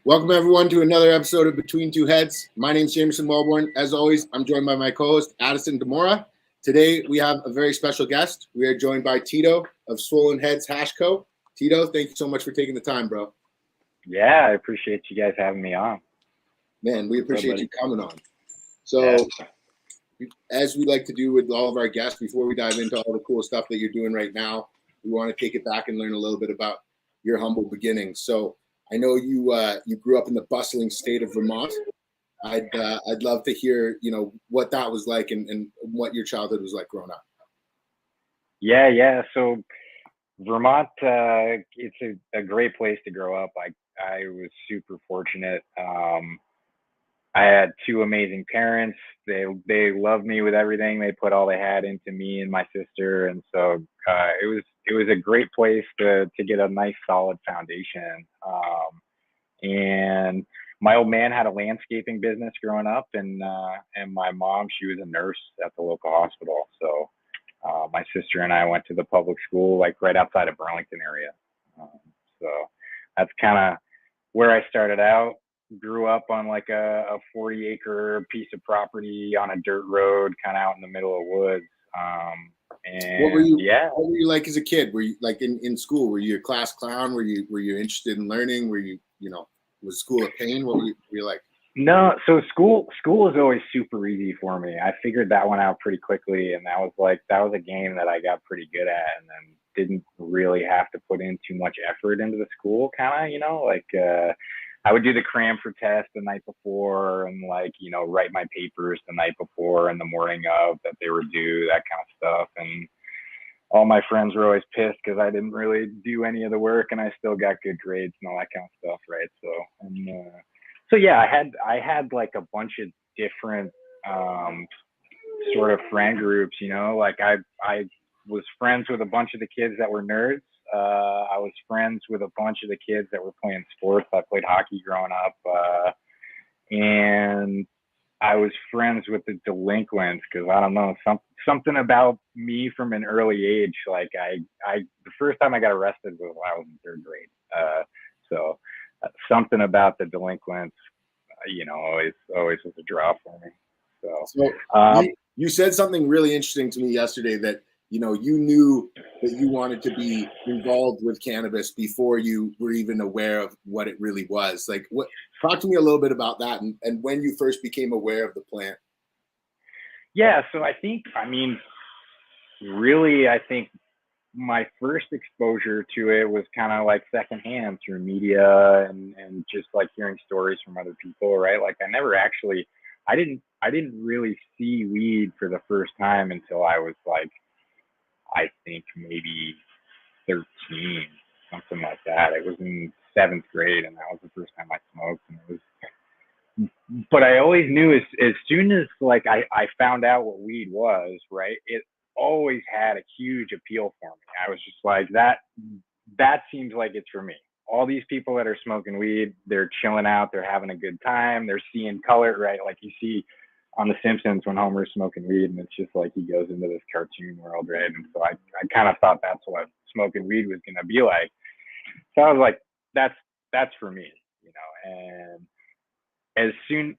Welcome everyone to another episode of Between Two Heads. My name is Jameson, Welbourn. As always, I'm joined by my co-host Addison, DeMoura. Today we have a very special guest. We are joined by Tito of Swollen Heads Hash Co. Tito, thank you so much for taking the time, bro. Yeah, I appreciate you guys having me on. Man, we appreciate you coming on. So, as we like to do with all of our guests, before we dive into all the cool stuff that you're doing right now, we want to take it back and learn a little bit about your humble beginnings. So, I know you grew up in the bustling state of Vermont. I'd love to hear what that was like and what your childhood was like growing up. Yeah. So Vermont, it's a great place to grow up. I was super fortunate. I had two amazing parents. They loved me with everything. They put all they had into me and my sister, and so it was a great place to get a nice solid foundation. And my old man had a landscaping business growing up, and my mom, she was a nurse at the local hospital. So my sister and I went to the public school like right outside of Burlington area. So that's kind of where I started out. Grew up on like a 40-acre piece of property on a dirt road, kind of out in the middle of woods. And what were you like as a kid? Were you like in school? Were you a class clown? Were you interested in learning? Were you was school a pain? What were you like? No, so school was always super easy for me. I figured that one out pretty quickly, and that was a game that I got pretty good at, and then didn't really have to put in too much effort into the school kind of, I would do the cram for test the night before and write my papers the night before and the morning of that they were due, that kind of stuff. And all my friends were always pissed because I didn't really do any of the work and I still got good grades and all that kind of stuff, right? So yeah, I had like a bunch of different sort of friend groups, like I was friends with a bunch of the kids that were nerds. I was friends with a bunch of the kids that were playing sports. I played hockey growing up, and I was friends with the delinquents because I don't know, something about me from an early age. Like the first time I got arrested was when I was in third grade. So something about the delinquents, always was a draw for me. So you said something really interesting to me yesterday that you knew that you wanted to be involved with cannabis before you were even aware of what it really was. Like, talk to me a little bit about that and when you first became aware of the plant. Yeah, so I think my first exposure to it was kind of like secondhand through media and just like hearing stories from other people, right? Like I didn't really see weed for the first time until I was like, I think maybe 13, something like that. It was in 7th grade, and that was the first time I smoked. But I always knew as soon as like I found out what weed was, right? It always had a huge appeal for me. I was just like, that seems like it's for me. All these people that are smoking weed, they're chilling out, they're having a good time, they're seeing color, right? Like you see on The Simpsons when Homer's smoking weed, and it's just like he goes into this cartoon world, right? And so I kind of thought that's what smoking weed was gonna be like. So I was like, that's for me, And as soon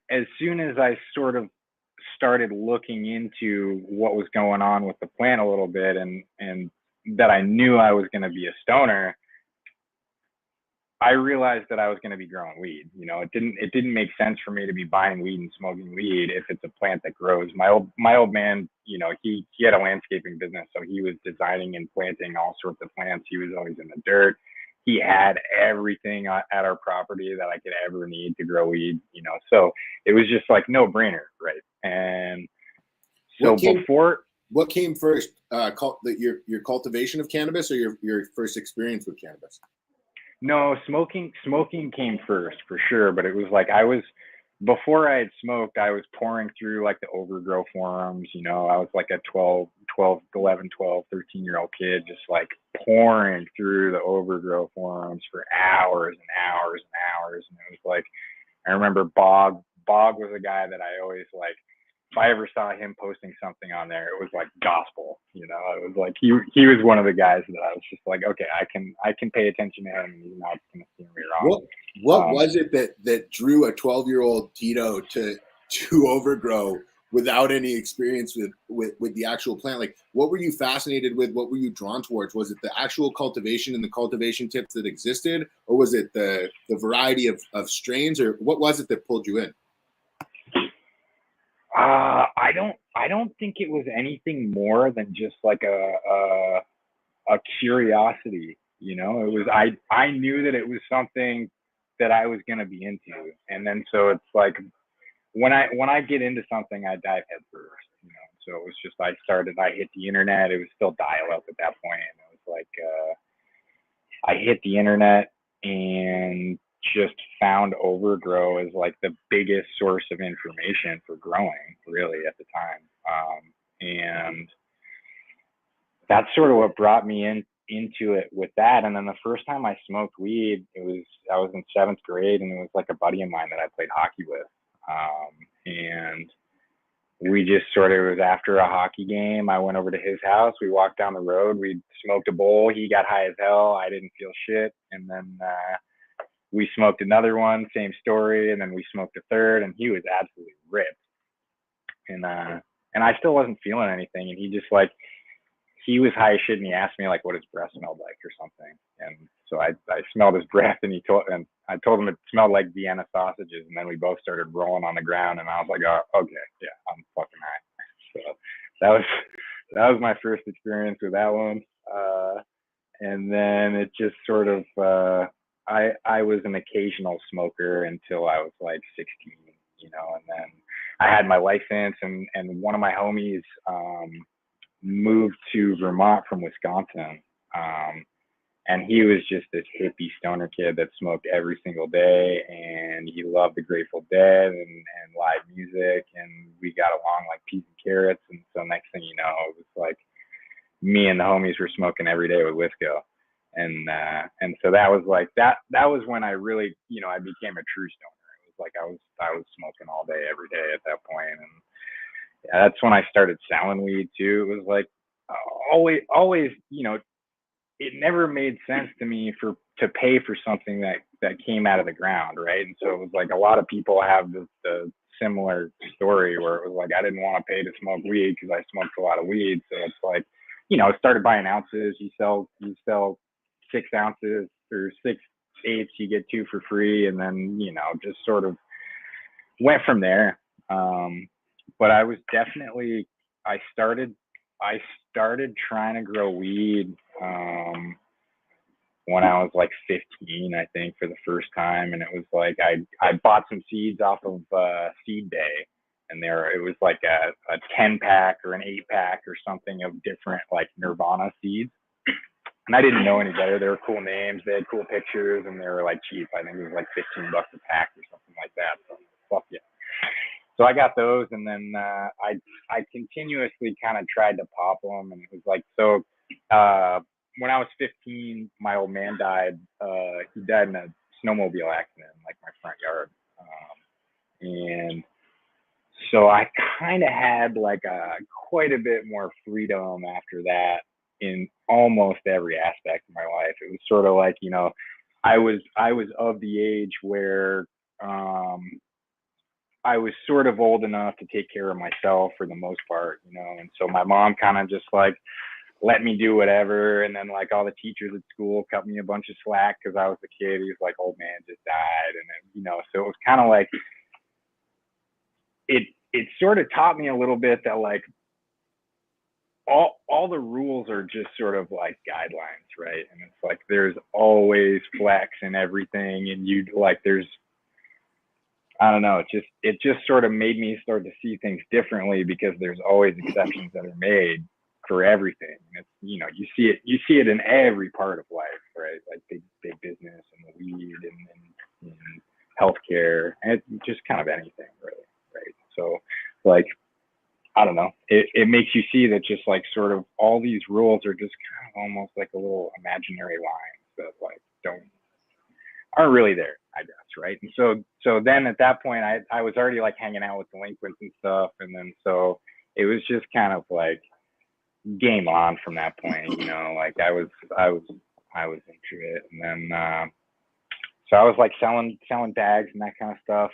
as I sort of started looking into what was going on with the plant a little bit, and that I knew I was gonna be a stoner, I realized that I was going to be growing weed. It didn't make sense for me to be buying weed and smoking weed if it's a plant that grows. My old man, he had a landscaping business, so he was designing and planting all sorts of plants. He was always in the dirt. He had everything at our property that I could ever need to grow weed. So it was just like no brainer, right? And so what came first, your cultivation of cannabis or your first experience with cannabis? No, smoking came first for sure, but it was like before I had smoked, I was pouring through like the overgrow forums, I was like a 11, 12, 13-year-old kid, just like pouring through the overgrow forums for hours and hours and hours. And it was like, I remember Bog was a guy that I always like I ever saw him posting something on there, it was like gospel, you know. It was like he was one of the guys that I was just like, okay, I can pay attention to him, and he's not gonna steer me wrong. What was it that drew a 12-year-old Tito to overgrow without any experience with the actual plant? Like, what were you fascinated with? What were you drawn towards? Was it the actual cultivation and the cultivation tips that existed, or was it the variety of strains, or what was it that pulled you in? I don't think it was anything more than just like a curiosity, you know. It was, I knew that it was something that I was going to be into. And then, so it's like, when I get into something, I dive head first, you know. So it was just, I hit the internet. It was still dial up at that point. And it was like, I hit the internet and just found Overgrow as like the biggest source of information for growing, really, at the time. And that's sort of what brought me into it with that. And then the first time I smoked weed, I was in 7th grade, and it was like a buddy of mine that I played hockey with. And we just sort of, it was after a hockey game. I went over to his house. We walked down the road. We smoked a bowl. He got high as hell. I didn't feel shit. And then we smoked another one, same story. And then we smoked a third, and he was absolutely ripped. And I still wasn't feeling anything. And he just like, he was high as shit, and he asked me like what his breath smelled like or something. And so I smelled his breath, and I told him it smelled like Vienna sausages. And then we both started rolling on the ground, and I was like, oh, okay, yeah, I'm fucking high. So that was my first experience with that one. And then it just sort of, I was an occasional smoker until I was like 16, you know. And then I had my license, and one of my homies moved to Vermont from Wisconsin. And he was just this hippie stoner kid that smoked every single day, and he loved the Grateful Dead and live music, and we got along like peas and carrots. And so next thing you know, it was like me and the homies were smoking every day with Wisco. And so that was like, that was when I really, you know, I became a true stoner. It was like I was smoking all day, every day at that point. And yeah, that's when I started selling weed too. It was like always, you know, it never made sense to me to pay for something that came out of the ground, right? And so it was like a lot of people have the similar story where it was like, I didn't want to pay to smoke weed because I smoked a lot of weed. So it's like, you know, started buying ounces. You sell 6 ounces or 6/8, you get 2 for free, and then, you know, just sort of went from there. But I was definitely, I started trying to grow weed when I was like 15, I think, for the first time. And it was like, I bought some seeds off of Seed Day, and it was like a 10-pack or an 8-pack or something of different like Nirvana seeds. And I didn't know any better. They were cool names. They had cool pictures, and they were like cheap. I think it was like $15 a pack or something like that. So fuck yeah. So I got those, and then I continuously kind of tried to pop them, and it was like, so when I was 15, my old man died. He died in a snowmobile accident in like my front yard, and so I kind of had like quite a bit more freedom after that in almost every aspect of my life. It was sort of like, you know, I was of the age where I was sort of old enough to take care of myself for the most part, you know. And so my mom kind of just like let me do whatever. And then like all the teachers at school cut me a bunch of slack because I was the kid who's like, old man just died. And then, you know, so it was kind of like, it sort of taught me a little bit that like all the rules are just sort of like guidelines, right? And it's like there's always flex in everything, and you like I don't know, it just sort of made me start to see things differently because there's always exceptions that are made for everything. And it's, you know, you see it in every part of life, right? Like big business and the weed and healthcare, and just kind of anything really, right? So like, I don't know, it makes you see that just like sort of all these rules are just kind of almost like a little imaginary lines that like aren't really there, I guess, right? And so then at that point, I was already like hanging out with delinquents and stuff. And then, so it was just kind of like game on from that point, like I was into it. And then, so I was like selling bags and that kind of stuff.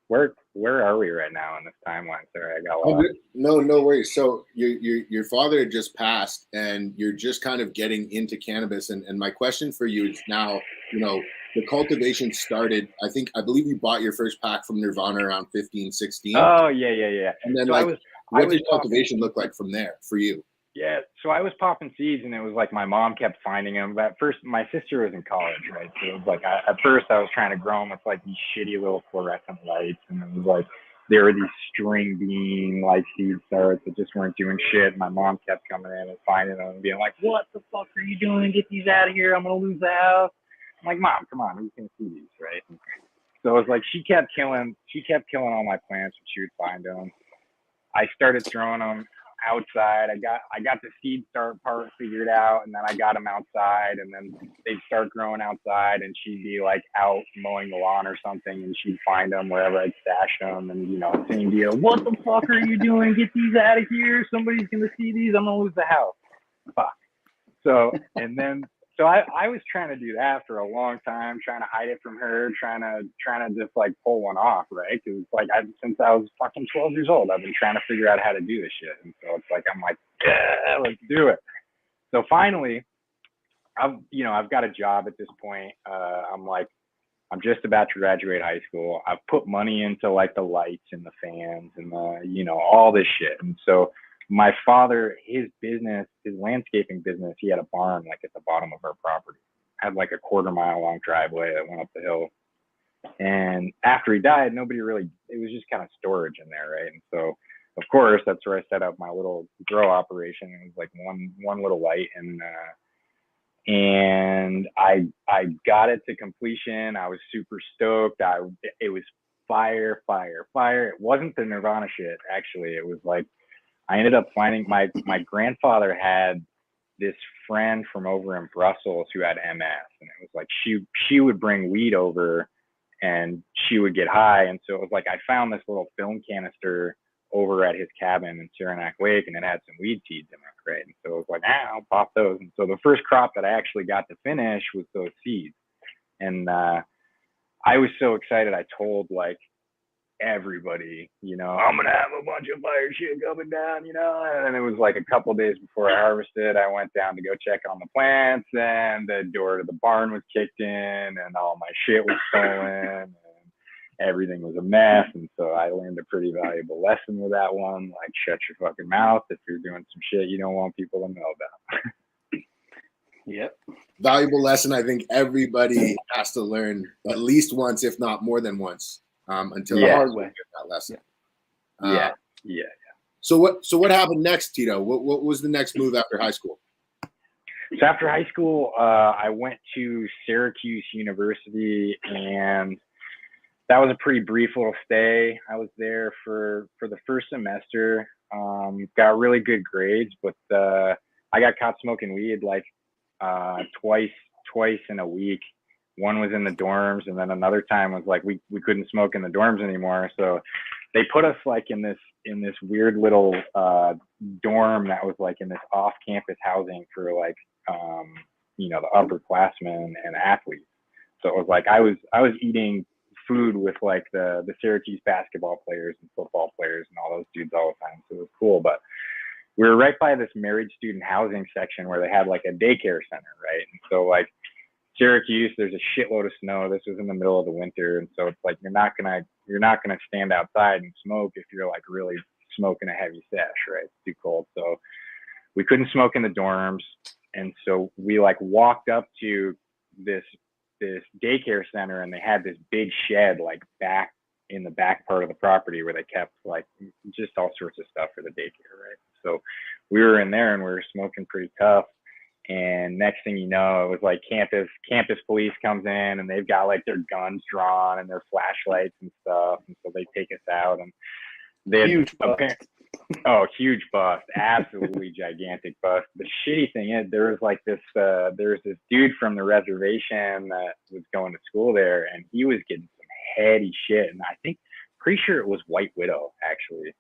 Where are we right now in this timeline? Sorry, I got lost. No worries. So your father had just passed, and you're just kind of getting into cannabis. And my question for you is now, the cultivation started. I believe you bought your first pack from Nirvana around 15, 16. Oh yeah. And then so what did cultivation look like from there for you? Yeah, so I was popping seeds, and it was like my mom kept finding them. But at first, my sister was in college, right? So it was like at first I was trying to grow them with like these shitty little fluorescent lights, and it was like there were these string bean like seed starts that just weren't doing shit. My mom kept coming in and finding them and being like, "What the fuck are you doing? Get these out of here! I'm gonna lose the house." I'm like, "Mom, come on, who's gonna see these, right?" And so it was like she kept killing all my plants when she would find them. I started throwing them outside. I got the seed start part figured out, and then I got them outside, and then they'd start growing outside, and she'd be like out mowing the lawn or something, and she'd find them wherever I'd stash them, and same deal. What the fuck are you doing? Get these out of here! Somebody's gonna see these. I'm gonna lose the house. Fuck. So I was trying to do that for a long time, trying to hide it from her, trying to just like pull one off, right? Because like since I was fucking 12 years old, I've been trying to figure out how to do this shit, and so it's like I'm like, yeah, let's do it. So finally, I've got a job at this point. I'm just about to graduate high school. I've put money into like the lights and the fans and the all this shit, and so my father, his landscaping business, he had a barn like at the bottom of our property. Had like a 1/4-mile long driveway that went up the hill. And after he died, it was just kind of storage in there, right? And so, of course, that's where I set up my little grow operation. It was like one little light, and I got it to completion. I was super stoked. It was fire. It wasn't the Nirvana shit, actually. It was like, I ended up finding my grandfather had this friend from over in Brussels who had MS, and it was like she would bring weed over and she would get high, and so it was like I found this little film canister over at his cabin in Saranac Lake, and it had some weed seeds in it, right? And so it was like, I'll pop those. And so the first crop that I actually got to finish was those seeds, and I was so excited. I told like everybody, I'm gonna have a bunch of fire shit coming down, and it was like a couple of days before I harvested. I went down to go check on the plants, and the door to the barn was kicked in, and all my shit was stolen, and everything was a mess. And so I learned a pretty valuable lesson with that one, like shut your fucking mouth if you're doing some shit you don't want people to know about. Yep. Valuable lesson. I think everybody has to learn at least once, if not more than once. Until the hard way. That lesson. Yeah. So what happened next, Tito? What was the next move after high school? So after high school, I went to Syracuse University, and that was a pretty brief little stay. I was there for the first semester. Got really good grades, but I got caught smoking weed like twice in a week. One was in the dorms, and then another time was like we couldn't smoke in the dorms anymore. So they put us like in this weird little dorm that was like in this off-campus housing for like the upperclassmen and athletes. So it was like I was eating food with like the Syracuse basketball players and football players and all those dudes all the time. So it was cool. But we were right by this married student housing section where they had like a daycare center, right? And so like Syracuse, there's a shitload of snow. This was in the middle of the winter, and so it's like you're not gonna stand outside and smoke if you're like really smoking a heavy sesh, right? It's too cold. So we couldn't smoke in the dorms, and so we like walked up to this daycare center, and they had this big shed like back in the back part of the property where they kept like just all sorts of stuff for the daycare, right? So we were in there and we were smoking pretty tough. And next thing you know, it was like campus police comes in, and they've got like their guns drawn and their flashlights and stuff. And so they take us out, and they huge Oh, huge bust, absolutely gigantic bust. The shitty thing is there was like this dude from the reservation that was going to school there, and he was getting some heady shit, and I think pretty sure it was White Widow actually.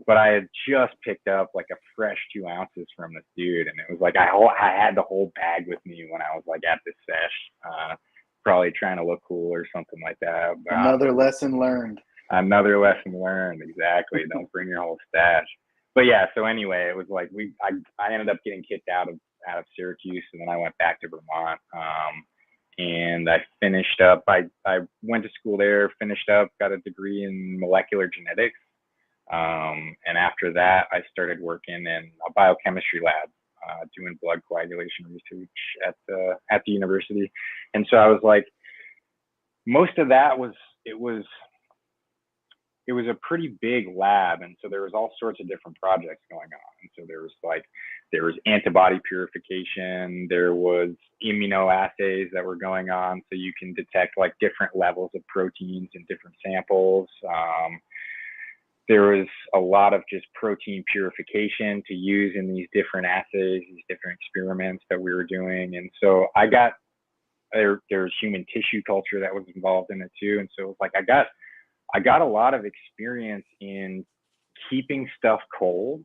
But I had just picked up like a fresh 2 ounces from this dude, and it was like I had the whole bag with me when I was like at this sesh, probably trying to look cool or something like that. Another lesson learned. Another lesson learned, exactly. Don't bring your whole stash. But yeah, so anyway, it was like I ended up getting kicked out of Syracuse, and then I went back to Vermont. And I finished up. I went to school there, finished up, got a degree in molecular genetics. And after that, I started working in a biochemistry lab, doing blood coagulation research at the university. And so I was like, most of that was it was a pretty big lab, and so there was all sorts of different projects going on. And so there was antibody purification, there was immunoassays that were going on, so you can detect like different levels of proteins in different samples. There was a lot of just protein purification to use in these different assays, these different experiments that we were doing. And so there's human tissue culture that was involved in it too. And so it was like I got a lot of experience in keeping stuff cold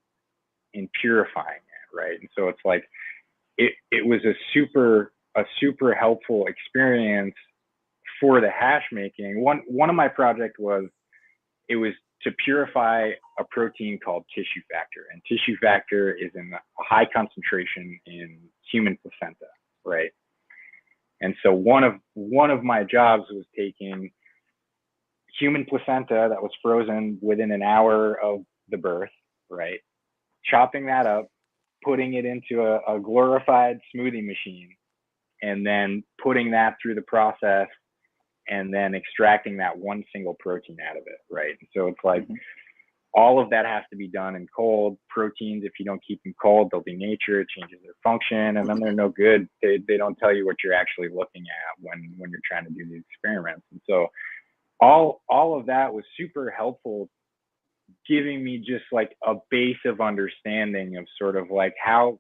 and purifying it, right? And so it's like it was a super helpful experience for the hash making. One of my projects was to purify a protein called tissue factor, and tissue factor is in a high concentration in human placenta, right? And so one of my jobs was taking human placenta that was frozen within an hour of the birth, right? Chopping that up, putting it into a glorified smoothie machine, and then putting that through the process, and then extracting that one single protein out of it, right? So it's like all of that has to be done in cold. Proteins, if you don't keep them cold, they'll denature, it changes their function, and then they're no good. They don't tell you what you're actually looking at when you're trying to do these experiments. And so all of that was super helpful, giving me just like a base of understanding of sort of like how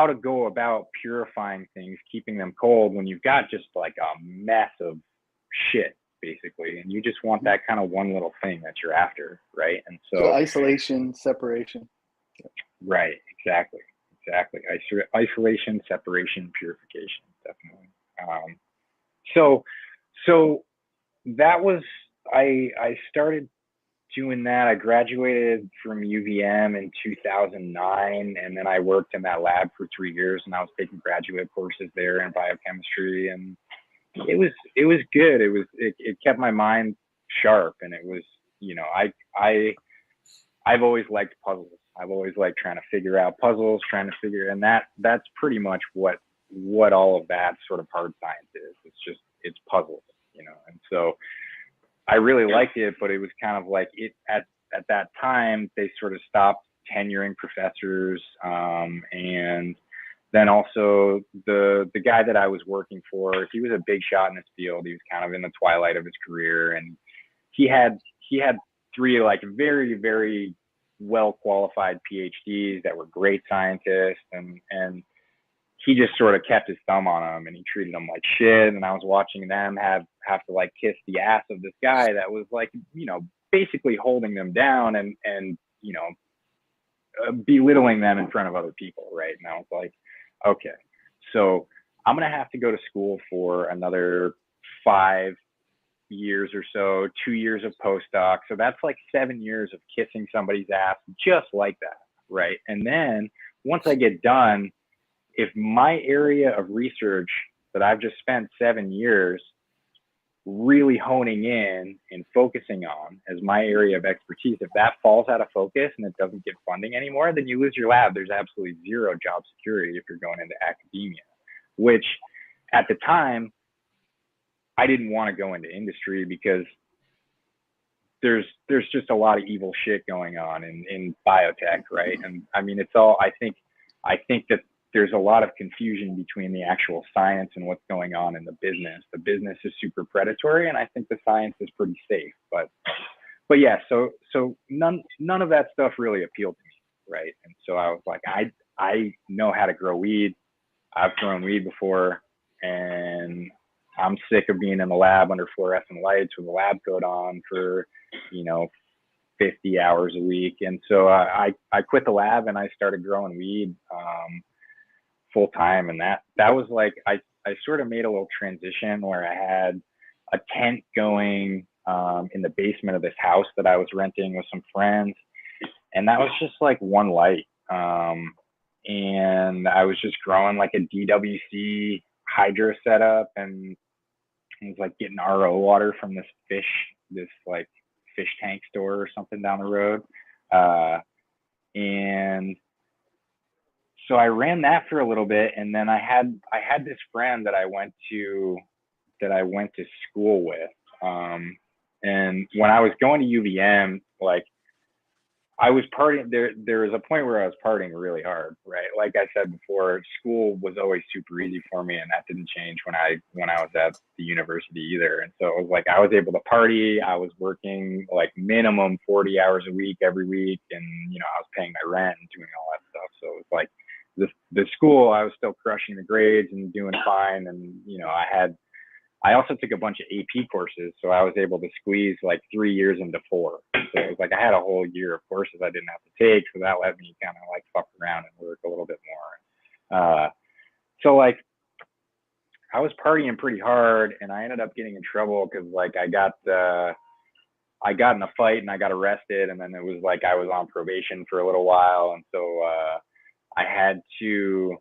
to go about purifying things, keeping them cold when you've got just like a mess of shit basically, and you just want that kind of one little thing that you're after, right? And so isolation, separation. Right, exactly. Isolation, separation, purification, definitely. So that was, I started doing that. I graduated from UVM in 2009, and then I worked in that lab for 3 years, and I was taking graduate courses there in biochemistry, and it was good. It kept my mind sharp, and it was, you know, I've always liked puzzles. I've always liked trying to figure out puzzles, and that's pretty much what all of that sort of hard science is. It's puzzles, you know. And so I really liked it, but it was kind of like at that time they sort of stopped tenuring professors, and then also the guy that I was working for, he was a big shot in his field. He was kind of in the twilight of his career, and he had 3 like very, very well qualified PhDs that were great scientists, and he just sort of kept his thumb on them, and he treated them like shit. And I was watching them have to like kiss the ass of this guy that was like, you know, basically holding them down and you know, belittling them in front of other people, right? And I was like, okay, so I'm gonna have to go to school for another 5 years or so, 2 years of postdoc. So that's like 7 years of kissing somebody's ass just like that, right? And then once I get done, if my area of research that I've just spent 7 years really honing in and focusing on as my area of expertise, if that falls out of focus and it doesn't get funding anymore, then you lose your lab. There's absolutely zero job security if you're going into academia, which at the time, I didn't want to go into industry because there's just a lot of evil shit going on in biotech, right? And I mean, it's all, I think that there's a lot of confusion between the actual science and what's going on in the business. The business is super predatory, and I think the science is pretty safe. But but yeah, so none of that stuff really appealed to me, right? And so I was like, I know how to grow weed. I've grown weed before, and I'm sick of being in the lab under fluorescent lights with a lab coat on for, 50 hours a week. And so I quit the lab and I started growing weed full time. And that was like, I sort of made a little transition where I had a tent going in the basement of this house that I was renting with some friends. And that was just like one light. And I was just growing like a DWC hydro setup, and I was like getting RO water from this like fish tank store or something down the road. And so I ran that for a little bit, and then I had this friend that I went to school with. And when I was going to UVM, like I was partying. There was a point where I was partying really hard, right? Like I said before, school was always super easy for me, and that didn't change when I was at the university either. And so it was like I was able to party. I was working like minimum 40 hours a week every week, and I was paying my rent and doing all that stuff. So it was like the school, I was still crushing the grades and doing fine, and I also took a bunch of AP courses, so I was able to squeeze like 3 years into 4. So it was like I had a whole year of courses I didn't have to take, so that let me kind of like fuck around and work a little bit more. So like I was partying pretty hard, and I ended up getting in trouble because like I got in a fight and I got arrested, and then it was like I was on probation for a little while, and so I had to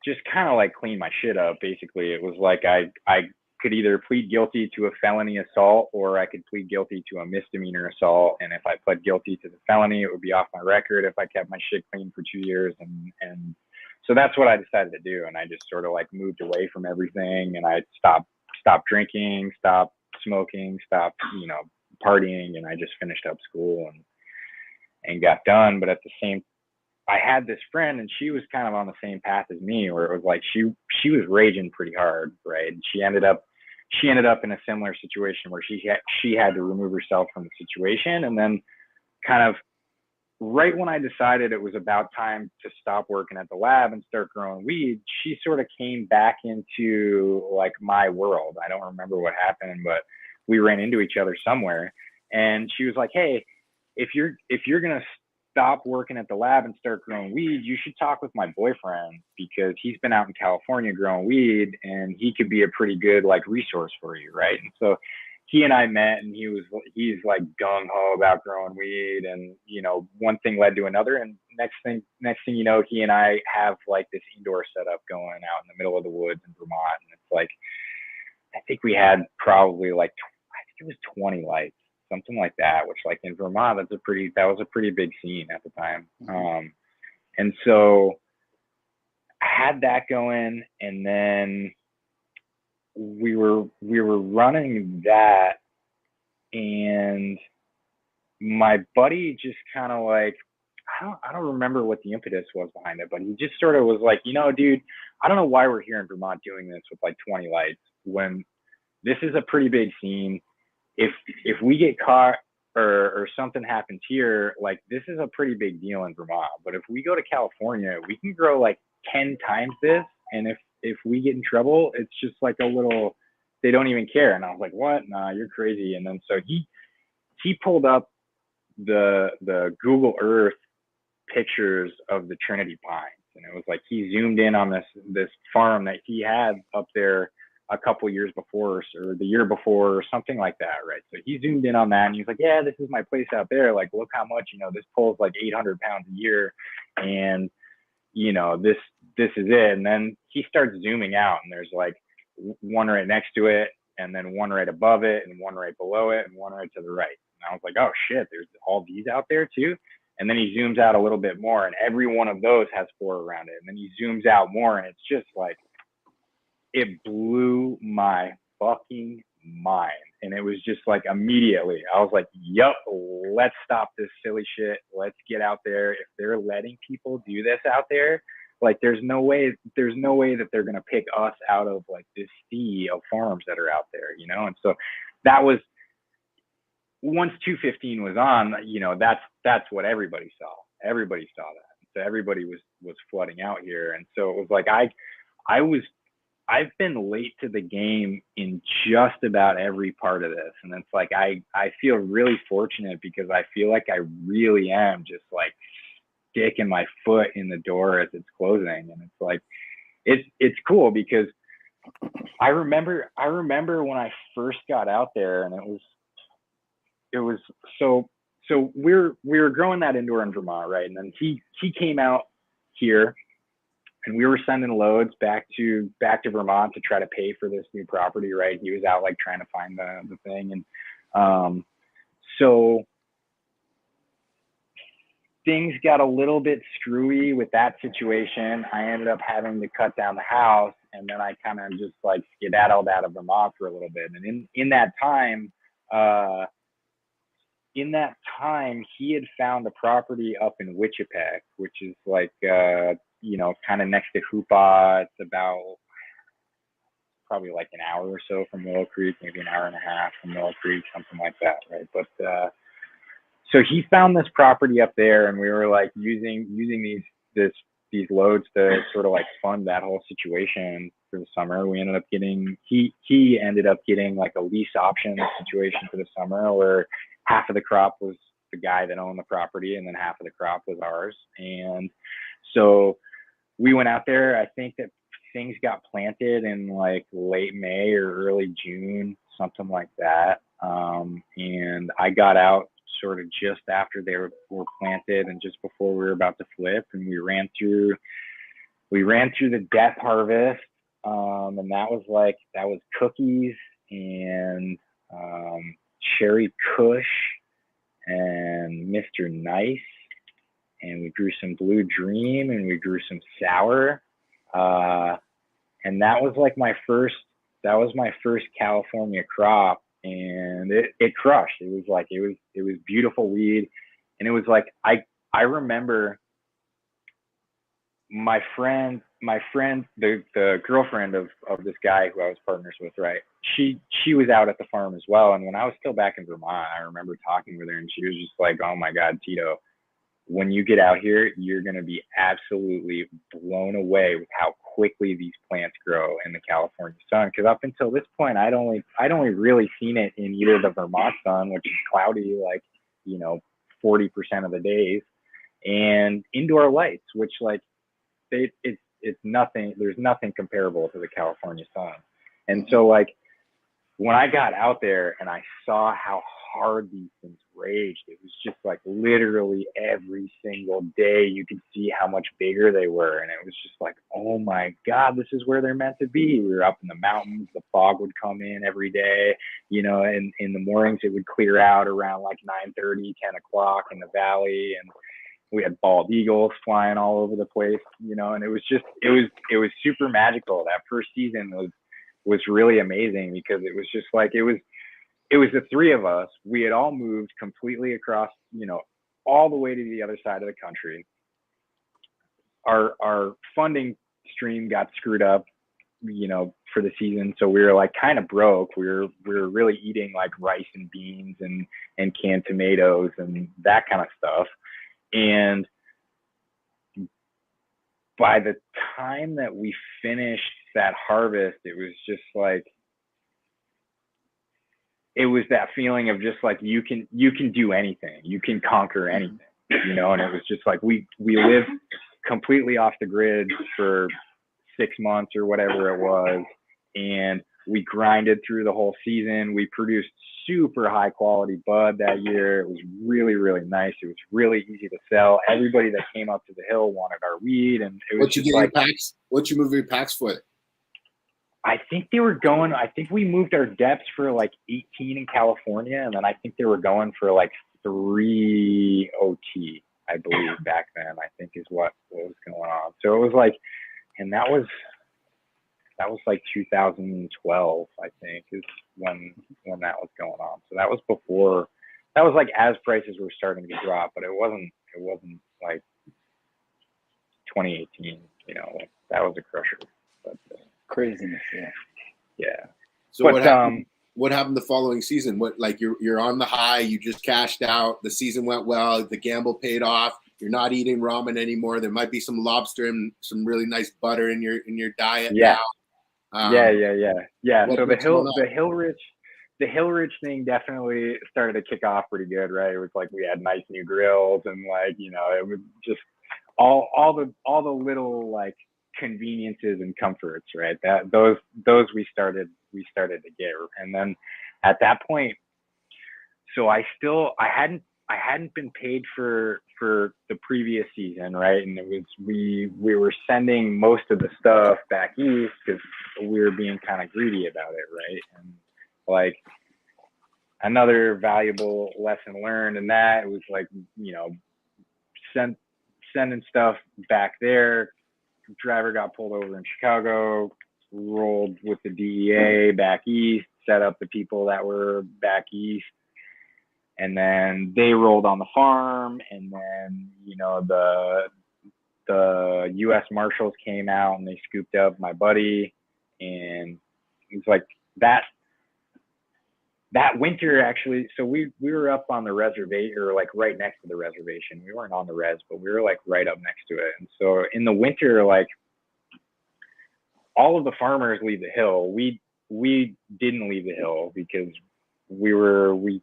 just kind of like clean my shit up. Basically, it was like I could either plead guilty to a felony assault, or I could plead guilty to a misdemeanor assault. And if I pled guilty to the felony, it would be off my record if I kept my shit clean for 2 years. And so that's what I decided to do. And I just sort of like moved away from everything, and I stopped drinking, stopped smoking, stopped, partying. And I just finished up school and got done. But at the same, I had this friend, and she was kind of on the same path as me, where it was like she was raging pretty hard, right? And she ended up in a similar situation where she had to remove herself from the situation. And then kind of right when I decided it was about time to stop working at the lab and start growing weed, she sort of came back into like my world. I don't remember what happened, but we ran into each other somewhere, and she was like, "Hey, if you're going to stop working at the lab and start growing weed, you should talk with my boyfriend, because he's been out in California growing weed, and he could be a pretty good like resource for you." Right. And so he and I met, and he's like gung ho about growing weed, and one thing led to another, and next thing you know, he and I have like this indoor setup going out in the middle of the woods in Vermont, and it's like I think we had probably like I think it was 20 lights, something like that, which like in Vermont, that was a pretty big scene at the time. And so I had that going, and then we were running that, and my buddy just kind of like, I don't remember what the impetus was behind it, but he just sort of was like, dude, I don't know why we're here in Vermont doing this with like 20 lights when this is a pretty big scene. If we get caught or something happens here, like this is a pretty big deal in Vermont. But if we go to California, we can grow like 10 times this. And if we get in trouble, it's just like a little, they don't even care. And I was like, what? Nah, you're crazy. And then so he pulled up the Google Earth pictures of the Trinity Pines. And it was like he zoomed in on this farm that he had up there a couple years before, or the year before, or something like that, right? So he zoomed in on that, and he's like, yeah, this is my place out there. Like, look how much, this pulls like 800 pounds a year, and this is it. And then he starts zooming out, and there's like one right next to it, and then one right above it, and one right below it, and one right to the right. And I was like, oh shit, there's all these out there too. And then he zooms out a little bit more, and every one of those has 4 around it. And then he zooms out more, and it's just like, it blew my fucking mind. And it was just like immediately, I was like, yup, let's stop this silly shit. Let's get out there. If they're letting people do this out there, like there's no way that they're going to pick us out of like this sea of farms that are out there, And so that was once 215 was on, that's what everybody saw. Everybody saw that. So everybody was flooding out here. And so it was like, I've been late to the game in just about every part of this. And it's like, I feel really fortunate because I feel like I really am just like sticking my foot in the door as it's closing. And it's like, it's cool because I remember when I first got out there, and it was so we were growing that indoor in Vermont, right? And then he came out here, and we were sending loads back to Vermont to try to pay for this new property, right? He was out like trying to find the thing, and so things got a little bit screwy with that situation. I ended up having to cut down the house, and then I kind of just like skedaddled out of Vermont for a little bit. And in that time, he had found a property up in Wichipeg, which is like, kind of next to Hoopa. It's about probably like an hour or so from Willow Creek, maybe an hour and a half from Willow Creek, something like that, right? But so he found this property up there, and we were like using these loads to sort of like fund that whole situation for the summer. We ended up getting he ended up getting like a lease option situation for the summer, where half of the crop was the guy that owned the property, and then half of the crop was ours. And so we went out there. I think that things got planted in like late May or early June, something like that. And I got out sort of just after they were planted and just before we were about to flip, and we ran through the death harvest. And that was cookies and cherry kush and Mr. Nice, and we grew some Blue Dream, and we grew some sour, and that was my first California crop, and it crushed. It was beautiful weed, and it was like I remember my friend, the girlfriend of this guy who I was partners with, right? She was out at the farm as well. And when I was still back in Vermont, I remember talking with her, and she was just like, "Oh my God, Tito, when you get out here, you're going to be absolutely blown away with how quickly these plants grow in the California sun." Because up until this point, I'd only really seen it in either the Vermont sun, which is cloudy, 40% of the days, and indoor lights, which it's nothing. There's nothing comparable to the California sun. And so when I got out there and I saw how hard these things raged, it was just literally every single day you could see how much bigger they were. And it was just oh my God, this is where they're meant to be. We were up in the mountains. The fog would come in every day, and in the mornings it would clear out around 9:30, 10 o'clock in the valley. And we had bald eagles flying all over the place, and it was super magical. That first season was really amazing because it was just it was the three of us. We had all moved completely across, all the way to the other side of the country. Our funding stream got screwed up, for the season. So we were kind of broke. We were really eating rice and beans and canned tomatoes and that kind of stuff. And by the time that we finished that harvest, it was just it was that feeling of just you can do anything, you can conquer anything, and it was just we lived completely off the grid for 6 months or whatever it was, and we grinded through the whole season. We produced super high quality bud that year. It was really, really nice. It was really easy to sell. Everybody that came up to the hill wanted our weed, and it was what you get your packs? What you move your packs for? I think we moved our depths for 18 in California, and then I think they were going for 3 OT, I believe, back then, I think is what was going on. So it was and that was 2012, I think, is when that was going on. So that was before, that was as prices were starting to drop, but it wasn't 2018, that was a crusher. But Craziness, yeah. yeah. So what happened? what happened the following season? What, like, you're on the high, you just cashed out, the season went well, the gamble paid off, you're not eating ramen anymore. There might be some lobster and some really nice butter in your diet Yeah. now. Yeah. So what's going on? the Hill Ridge thing definitely started to kick off pretty good, right? It was like we had nice new grills and like, you know, it was just all the little like conveniences and comforts, right? That those we started to get. And then at that point, so I hadn't been paid for the previous season, right? And it was we were sending most of the stuff back east because we were being kind of greedy about it, right? And like another valuable lesson learned in that, it was like, you know, sending stuff back there. Driver got pulled over in Chicago, rolled with the DEA back east, set up the people that were back east, and then they rolled on the farm, and then, you know, the U.S. Marshals came out and they scooped up my buddy, and it's like that winter actually. So we were up on the reservation, or like right next to the reservation. We weren't on the res, but we were like right up next to it. And so in the winter, like all of the farmers leave the hill. We didn't leave the hill because we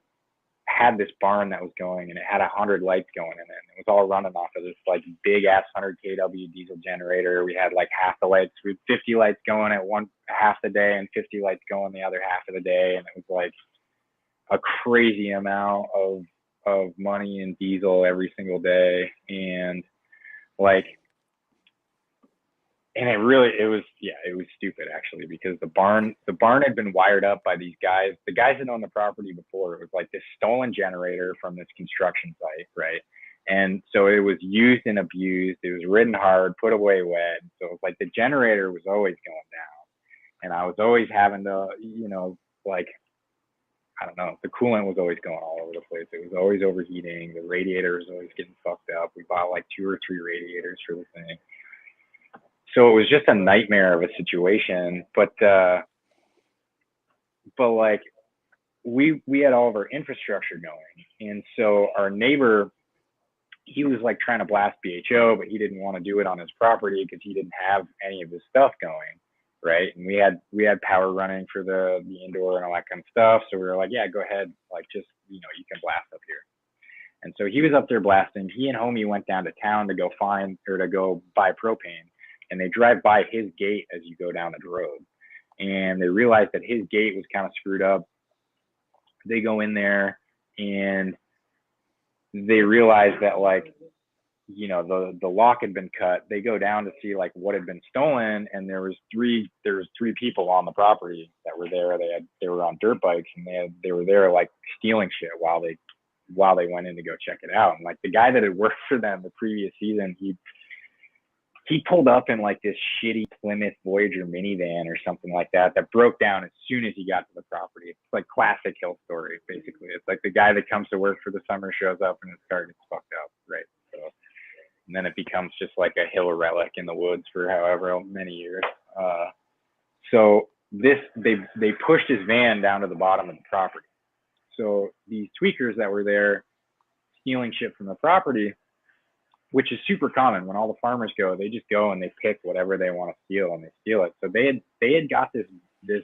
had this barn that was going, and it had 100 lights going in it. And it was all running off of this like big ass 100 kW diesel generator. We had like half the lights, we had 50 lights going at one half the day and 50 lights going the other half of the day. And it was like a crazy amount of money in diesel every single day. And like, and it was stupid actually, because the barn had been wired up by the guys that owned the property before. It was like this stolen generator from this construction site, right? And so it was used and abused. It was ridden hard, put away wet. So it was like the generator was always going down, and I was always having to, you know, like, I don't know, the coolant was always going all over the place. It was always overheating. The radiator was always getting fucked up. We bought like 2 or 3 radiators for the thing. So it was just a nightmare of a situation, but like we had all of our infrastructure going. And so our neighbor, he was like trying to blast BHO, but he didn't want to do it on his property because he didn't have any of his stuff going, right? And we had power running for the indoor and all that kind of stuff. So we were like, yeah, go ahead, like, just, you know, you can blast up here. And so he was up there blasting. He and homie went down to town to go buy propane. And they drive by his gate as you go down the road. And they realized that his gate was kind of screwed up. They go in there and they realized that, like, you know, the lock had been cut. They go down to see like what had been stolen, and there was three people on the property that were there. They were on dirt bikes, and they were there like stealing shit while they went in to go check it out. And like the guy that had worked for them the previous season, he pulled up in like this shitty Plymouth Voyager minivan or something like that broke down as soon as he got to the property. It's like classic Hill story, basically. It's like the guy that comes to work for the summer shows up and his car gets fucked up, right? So, and then it becomes just like a Hill relic in the woods for however many years. So they pushed his van down to the bottom of the property. So these tweakers that were there stealing shit from the property, which is super common when all the farmers go, they just go and they pick whatever they want to steal and they steal it. So they had got this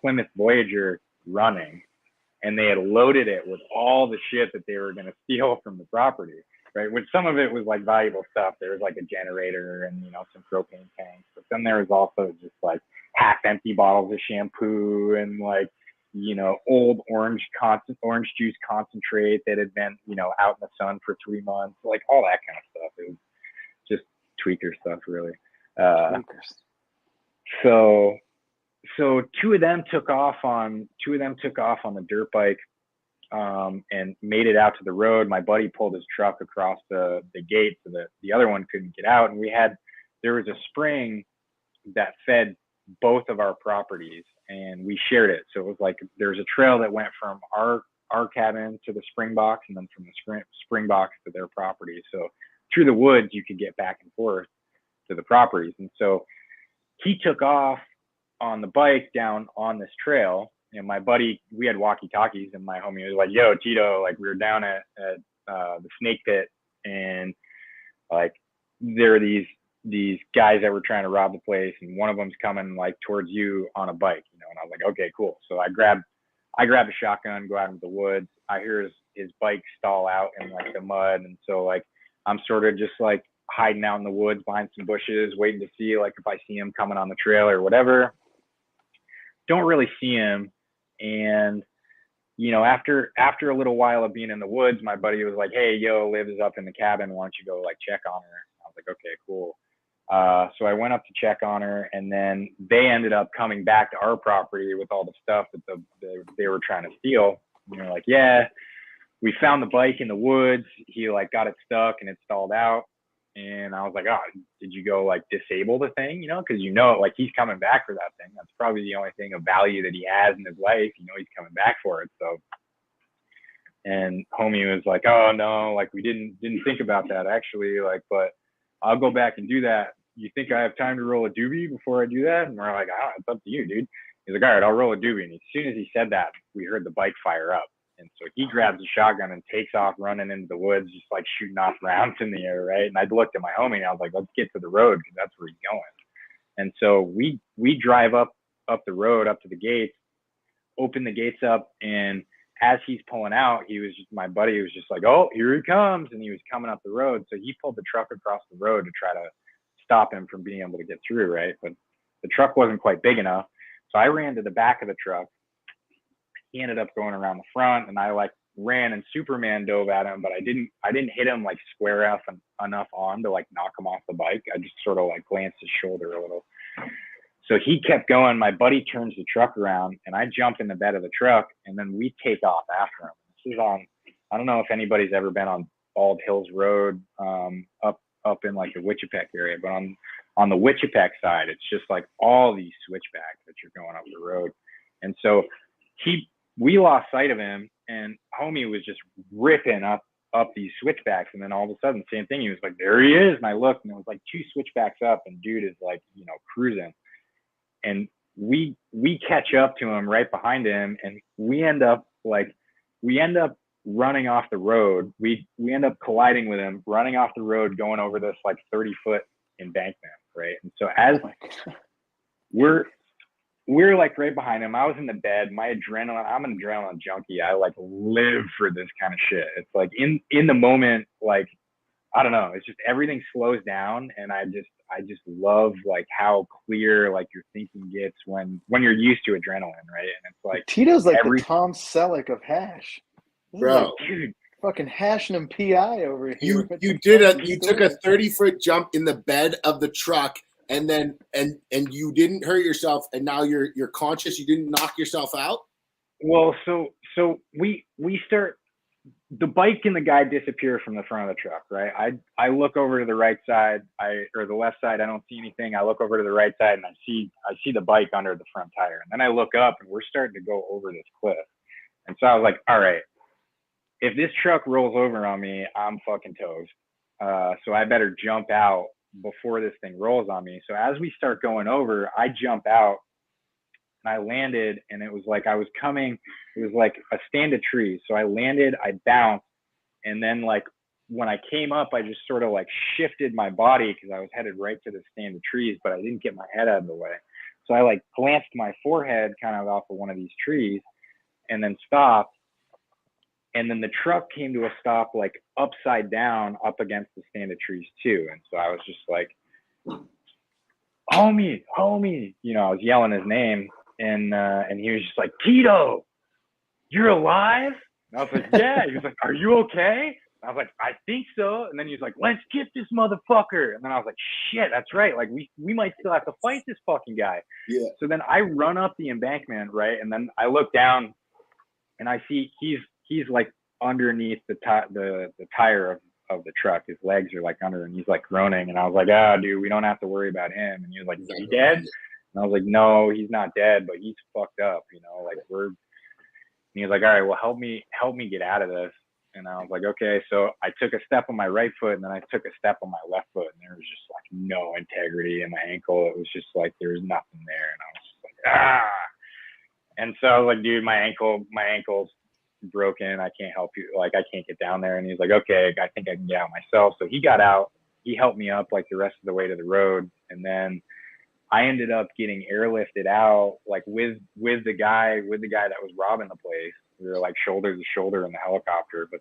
Plymouth Voyager running, and they had loaded it with all the shit that they were going to steal from the property, right? Which some of it was like valuable stuff. There was like a generator and, you know, some propane tanks, but then there was also just like half empty bottles of shampoo and like, you know, old orange juice concentrate that had been, you know, out in the sun for 3 months, like all that kind of stuff. It was just tweaker stuff, really. So two of them took off on the dirt bike and made it out to the road. My buddy pulled his truck across the gate so that the other one couldn't get out. And there was a spring that fed both of our properties, and we shared it. So it was like there's a trail that went from our cabin to the spring box, and then from the spring box to their property. So through the woods you could get back and forth to the properties. And so he took off on the bike down on this trail, my buddy, we had walkie-talkies, and my homie was like, "Yo, Tito, like we were down at the snake pit, and like there are these guys that were trying to rob the place, and one of them's coming like towards you on a bike, you know." And I was like, "Okay, cool." So I grabbed a shotgun, go out into the woods. I hear his bike stall out in like the mud, and so like I'm sort of just like hiding out in the woods behind some bushes, waiting to see like if I see him coming on the trail or whatever. Don't really see him. And after a little while of being in the woods, my buddy was like, "Hey, yo, Liv is up in the cabin. Why don't you go like check on her?" I was like, "Okay, cool." So I went up to check on her, and then they ended up coming back to our property with all the stuff that they were trying to steal. And they're like, "Yeah, we found the bike in the woods. He like got it stuck and it stalled out." And I was like, "Oh, did you go like disable the thing? Because like he's coming back for that thing. That's probably the only thing of value that he has in his life. He's coming back for it." So, and homie was like, "Oh no, like we didn't think about that actually. Like, but I'll go back and do that. You think I have time to roll a doobie before I do that?" And we're like, "I don't know, it's up to you, dude." He's like, "All right, I'll roll a doobie." And as soon as he said that, we heard the bike fire up. And so he grabs a shotgun and takes off running into the woods, just like shooting off rounds in the air, right? And I looked at my homie and I was like, "Let's get to the road because that's where he's going." And so we drive up the road, up to the gates, open the gates up, and as he's pulling out, my buddy was just like, "Oh, here he comes." And he was coming up the road. So he pulled the truck across the road to try to stop him from being able to get through, right? But the truck wasn't quite big enough. So I ran to the back of the truck. He ended up going around the front, and I like ran and Superman dove at him, but I didn't hit him like square enough on to like knock him off the bike. I just sort of like glanced his shoulder a little. So he kept going. My buddy turns the truck around, and I jump in the bed of the truck, and then we take off after him. This is on, I don't know if anybody's ever been on Bald Hills Road, up in like the Wichipec area, but on the Wichipec side, it's just like all these switchbacks that you're going up the road. And so we lost sight of him, and homie was just ripping up these switchbacks. And then all of a sudden, same thing. He was like, "There he is." And I looked, and it was like 2 switchbacks up, and dude is like, cruising. And we catch up to him right behind him, and we end up running off the road. We end up colliding with him, running off the road, going over this like 30-foot embankment, right? And so as we're like right behind him, I was in the bed. I'm an adrenaline junkie. I like live for this kind of shit. It's like in the moment, like, I don't know, it's just everything slows down, and I just love like how clear like your thinking gets when you're used to adrenaline, right? And it's like Tito's like the Tom Selleck of hash. Bro, like, dude, fucking hashing him PI over here. You took a 30-foot jump in the bed of the truck, and then and you didn't hurt yourself, and now you're conscious. You didn't knock yourself out. Well, so we start. The bike and the guy disappear from the front of the truck, right? I look over to the right side, or the left side. I don't see anything. I look over to the right side, and I see the bike under the front tire. And then I look up, and we're starting to go over this cliff. And so I was like, all right, if this truck rolls over on me, I'm fucking toast. So I better jump out before this thing rolls on me. So as we start going over, I jump out. And I landed, and it was like it was like a stand of trees. So I landed, I bounced, and then like when I came up, I just sort of like shifted my body because I was headed right to the stand of trees, but I didn't get my head out of the way. So I like glanced my forehead kind of off of one of these trees and then stopped. And then the truck came to a stop like upside down up against the stand of trees too. And so I was just like, homie, I was yelling his name. And he was just like, "Tito, you're alive?" And I was like, "Yeah." He was like, "Are you okay?" And I was like, "I think so." And then he was like, "Let's get this motherfucker." And then I was like, "Shit, that's right. Like we might still have to fight this fucking guy." Yeah. So then I run up the embankment, right? And then I look down, and I see he's like underneath the tire of the truck. His legs are like under, and he's like groaning. And I was like, "Ah, dude, we don't have to worry about him." And he was like, "Is he dead?" And I was like, "No, he's not dead, but he's fucked up, like and he was like, "All right, well, help me get out of this." And I was like, "Okay." So I took a step on my right foot, and then I took a step on my left foot, and there was just like no integrity in my ankle. It was just like there was nothing there. And I was just like, "Ah." And so I was like, dude, my ankle's broken. I can't help you. Like, I can't get down there. And he's like, okay, I think I can get out myself. So he got out. He helped me up like the rest of the way to the road. And then I ended up getting airlifted out, like with the guy that was robbing the place. We were like shoulder to shoulder in the helicopter. But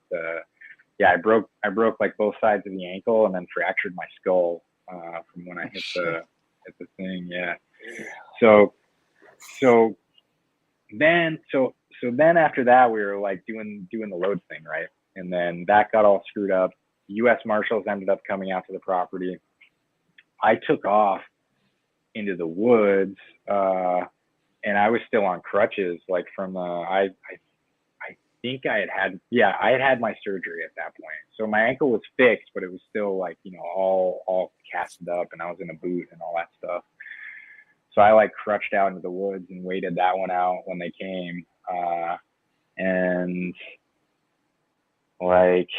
yeah, I broke like both sides of the ankle and then fractured my skull from when I hit the thing. Yeah. So then after that, we were like doing the load thing, right? And then that got all screwed up. U.S. Marshals ended up coming out to the property. I took off into the woods, and I was still on crutches, like from I think I had my surgery at that point. So my ankle was fixed, but it was still like, you know, all casted up, and I was in a boot and all that stuff. So I like crutched out into the woods and waited that one out when they came. And like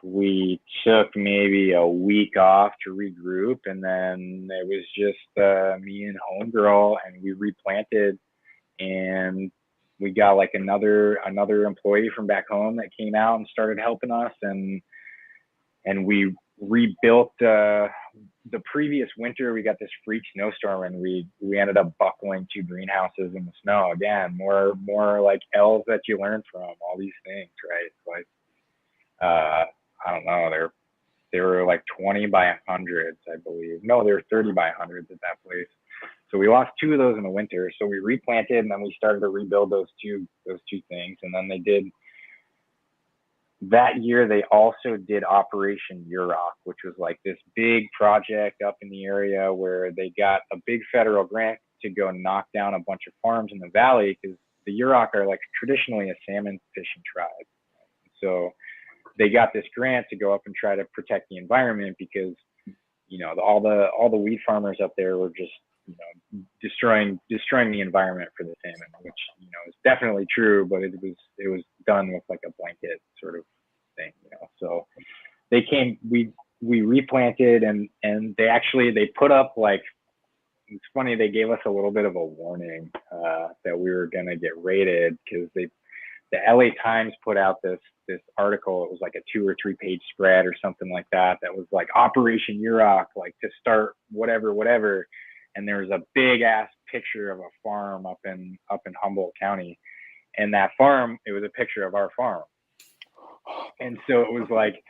we took maybe a week off to regroup, and then it was just me and homegirl, and we replanted, and we got like another employee from back home that came out and started helping us, and we rebuilt the previous winter. We got this freak snowstorm, and we ended up buckling 2 greenhouses in the snow. Again, more like L's that you learn from, all these things, right? Like I don't know, they were like 20 by 100s, I believe. No, they were 30 by 100s at that place. So we lost 2 of those in the winter. So we replanted, and then we started to rebuild those two things. And then they did that year. They also did Operation Yurok, which was like this big project up in the area where they got a big federal grant to go knock down a bunch of farms in the valley, because the Yurok are like traditionally a salmon fishing tribe. So they got this grant to go up and try to protect the environment, because, you know, all the weed farmers up there were just, you know, destroying the environment for the salmon, which, you know, is definitely true, but it was done with like a blanket sort of thing, you know. So they came, we replanted, and they put up, like, it's funny, they gave us a little bit of a warning that we were gonna get raided, because the LA Times put out this article. It was like a 2 or 3 page spread or something like that was like Operation Yurok, like to start whatever. And there was a big ass picture of a farm up in Humboldt County. And that farm, it was a picture of our farm. And so it was like,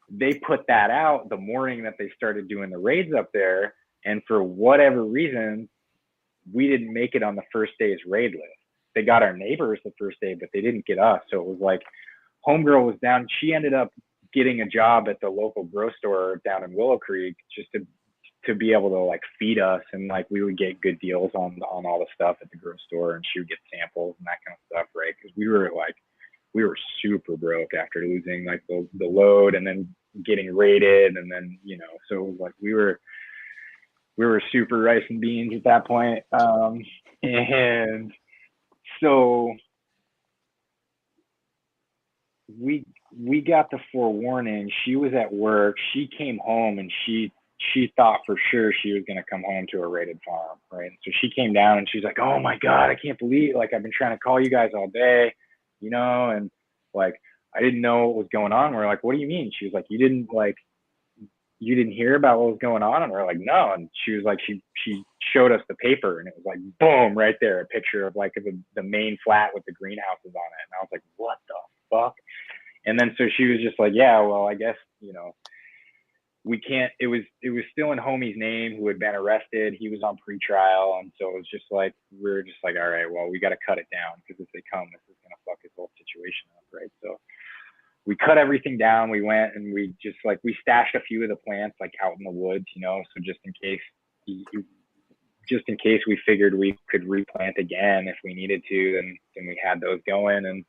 they put that out the morning that they started doing the raids up there. And for whatever reason, we didn't make it on the first day's raid list. They got our neighbors the first day, but they didn't get us. So it was like, homegirl was down. She ended up getting a job at the local grocery store down in Willow Creek, just to be able to like feed us, and like we would get good deals on all the stuff at the grocery store, and she would get samples and that kind of stuff, right? Because we were super broke after losing like the load and then getting raided, and then, you know, so it was like we were super rice and beans at that point. And so we got the forewarning. She was at work. She came home, and she thought for sure she was going to come home to a raided farm, right? So she came down, and she's like, oh my God, I can't believe, like, I've been trying to call you guys all day, you know, and like, I didn't know what was going on. We're like, what do you mean? She was like, you didn't hear about what was going on? And we're like, no. And she was like, she showed us the paper, and it was like, boom, right there, a picture of like the main flat with the greenhouses on it. And I was like, what the fuck? And then so she was just like, yeah, well, I guess, you know, we can't, it was still in homie's name, who had been arrested. He was on pretrial. And so it was just like, we were just like, all right, well, we got to cut it down, because if they come, this is going to fuck this whole situation up, right? So we cut everything down. We went, and we just like, we stashed a few of the plants like out in the woods, you know, so just in case we figured we could replant again if we needed to, then we had those going. And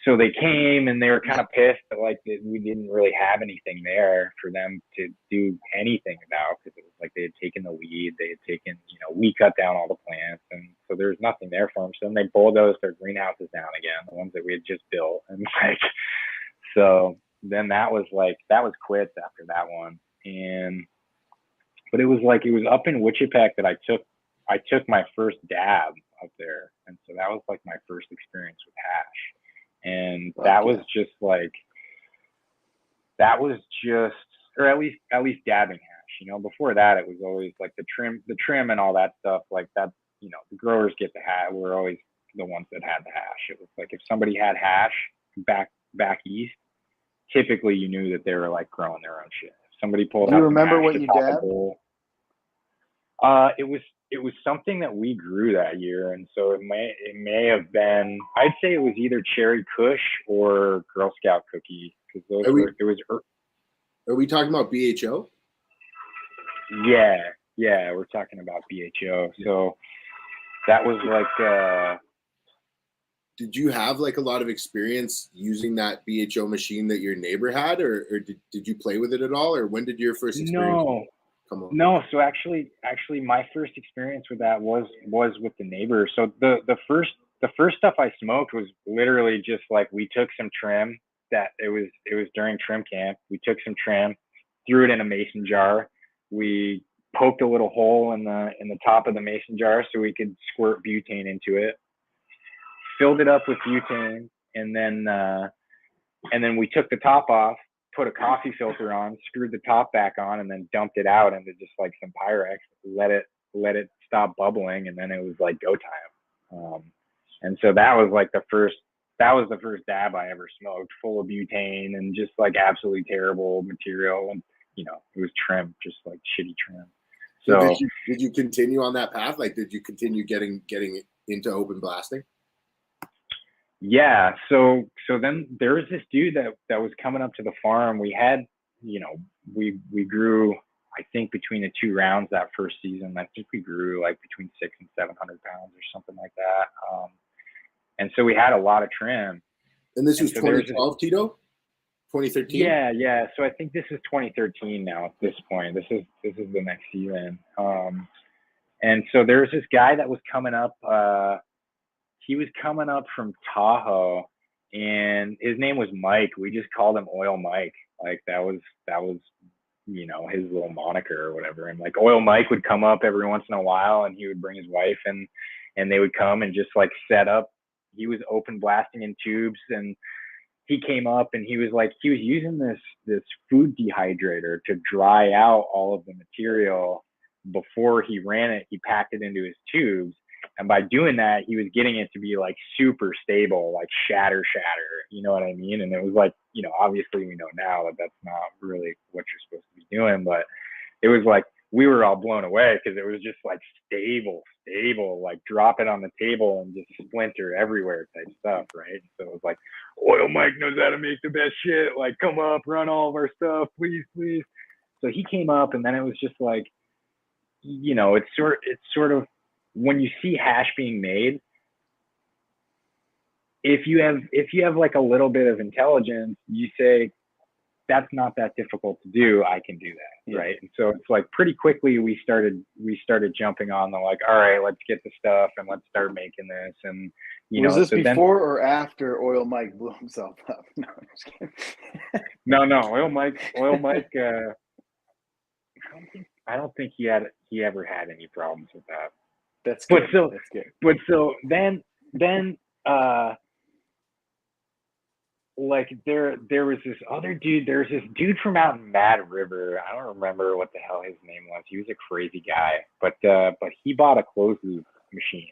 so they came, and they were kind of pissed that like we didn't really have anything there for them to do anything about, because it was like they had taken the weed, they had taken, you know, we cut down all the plants, and so there was nothing there for them. So then they bulldozed their greenhouses down again, the ones that we had just built, and like, so then that was quits after that one. But it was like, it was up in Wichipec that I I took my first dab up there, and so that was like my first experience with hash, and that was just like or at least dabbing hash. You know, before that it was always like the trim and all that stuff like that. You know, the growers get the hash. We're always the ones that had the hash. It was like if somebody had hash back east, typically you knew that they were like growing their own shit. If somebody pulled. Do you remember what you dabbed? It was something that we grew that year, and so it may have been. I'd say it was either Cherry Kush or Girl Scout cookie, because Are we talking about BHO? Yeah, we're talking about BHO. So that was like. Did you have like a lot of experience using that BHO machine that your neighbor had, or did you play with it at all, or when did your first experience come on? No, so actually my first experience with that was with the neighbor. So the first stuff I smoked was literally just like we took some trim that it was during trim camp. We took some trim, threw it in a mason jar. We poked a little hole in the top of the mason jar so we could squirt butane into it. Filled it up with butane, and then we took the top off, put a coffee filter on, screwed the top back on, and then dumped it out into just like some Pyrex. Let it stop bubbling, and then it was like go time. And so that was the first dab I ever smoked, full of butane and just like absolutely terrible material, and you know it was trim, just like shitty trim. So did you continue on that path? Like, did you continue getting into open blasting? Yeah, so then there was this dude that was coming up to the farm. We had, you know, we grew, I think between the 2 rounds that first season, I think we grew like between 600 and 700 pounds or something like that. And so we had a lot of trim. And this was 2012, Tito? 2013? Yeah. So I think this is 2013 now at this point. This is the next season. And so there was this guy that was coming up. He was coming up from Tahoe, and his name was Mike. We just called him Oil Mike. Like that was, you know, his little moniker or whatever. And like Oil Mike would come up every once in a while, and he would bring his wife, and they would come and just like set up. He was open blasting in tubes, and he came up and he was using this food dehydrator to dry out all of the material before he ran it. He packed it into his tubes. And by doing that, he was getting it to be like super stable, like shatter, you know what I mean? And it was like, you know, obviously we know now that that's not really what you're supposed to be doing, but it was like, we were all blown away because it was just like stable, like drop it on the table and just splinter everywhere type stuff, right? So it was like, Oil Mike knows how to make the best shit. Like, come up, run all of our stuff, please. So he came up, and then it was just like, you know, it's sort of, when you see hash being made, if you have like a little bit of intelligence, you say, that's not that difficult to do. I can do that. Yeah. Right. And so it's like pretty quickly we started jumping on the like, all right, let's get the stuff and let's start making this. And was this before or after Oil Mike blew himself up? No, I'm just kidding. No. Oil Mike, I don't think he ever had any problems with that. That's good. That's good. But so then like there was this other dude. There's this dude from out in Mad River. I don't remember what the hell his name was. He was a crazy guy, but he bought a closed loop machine,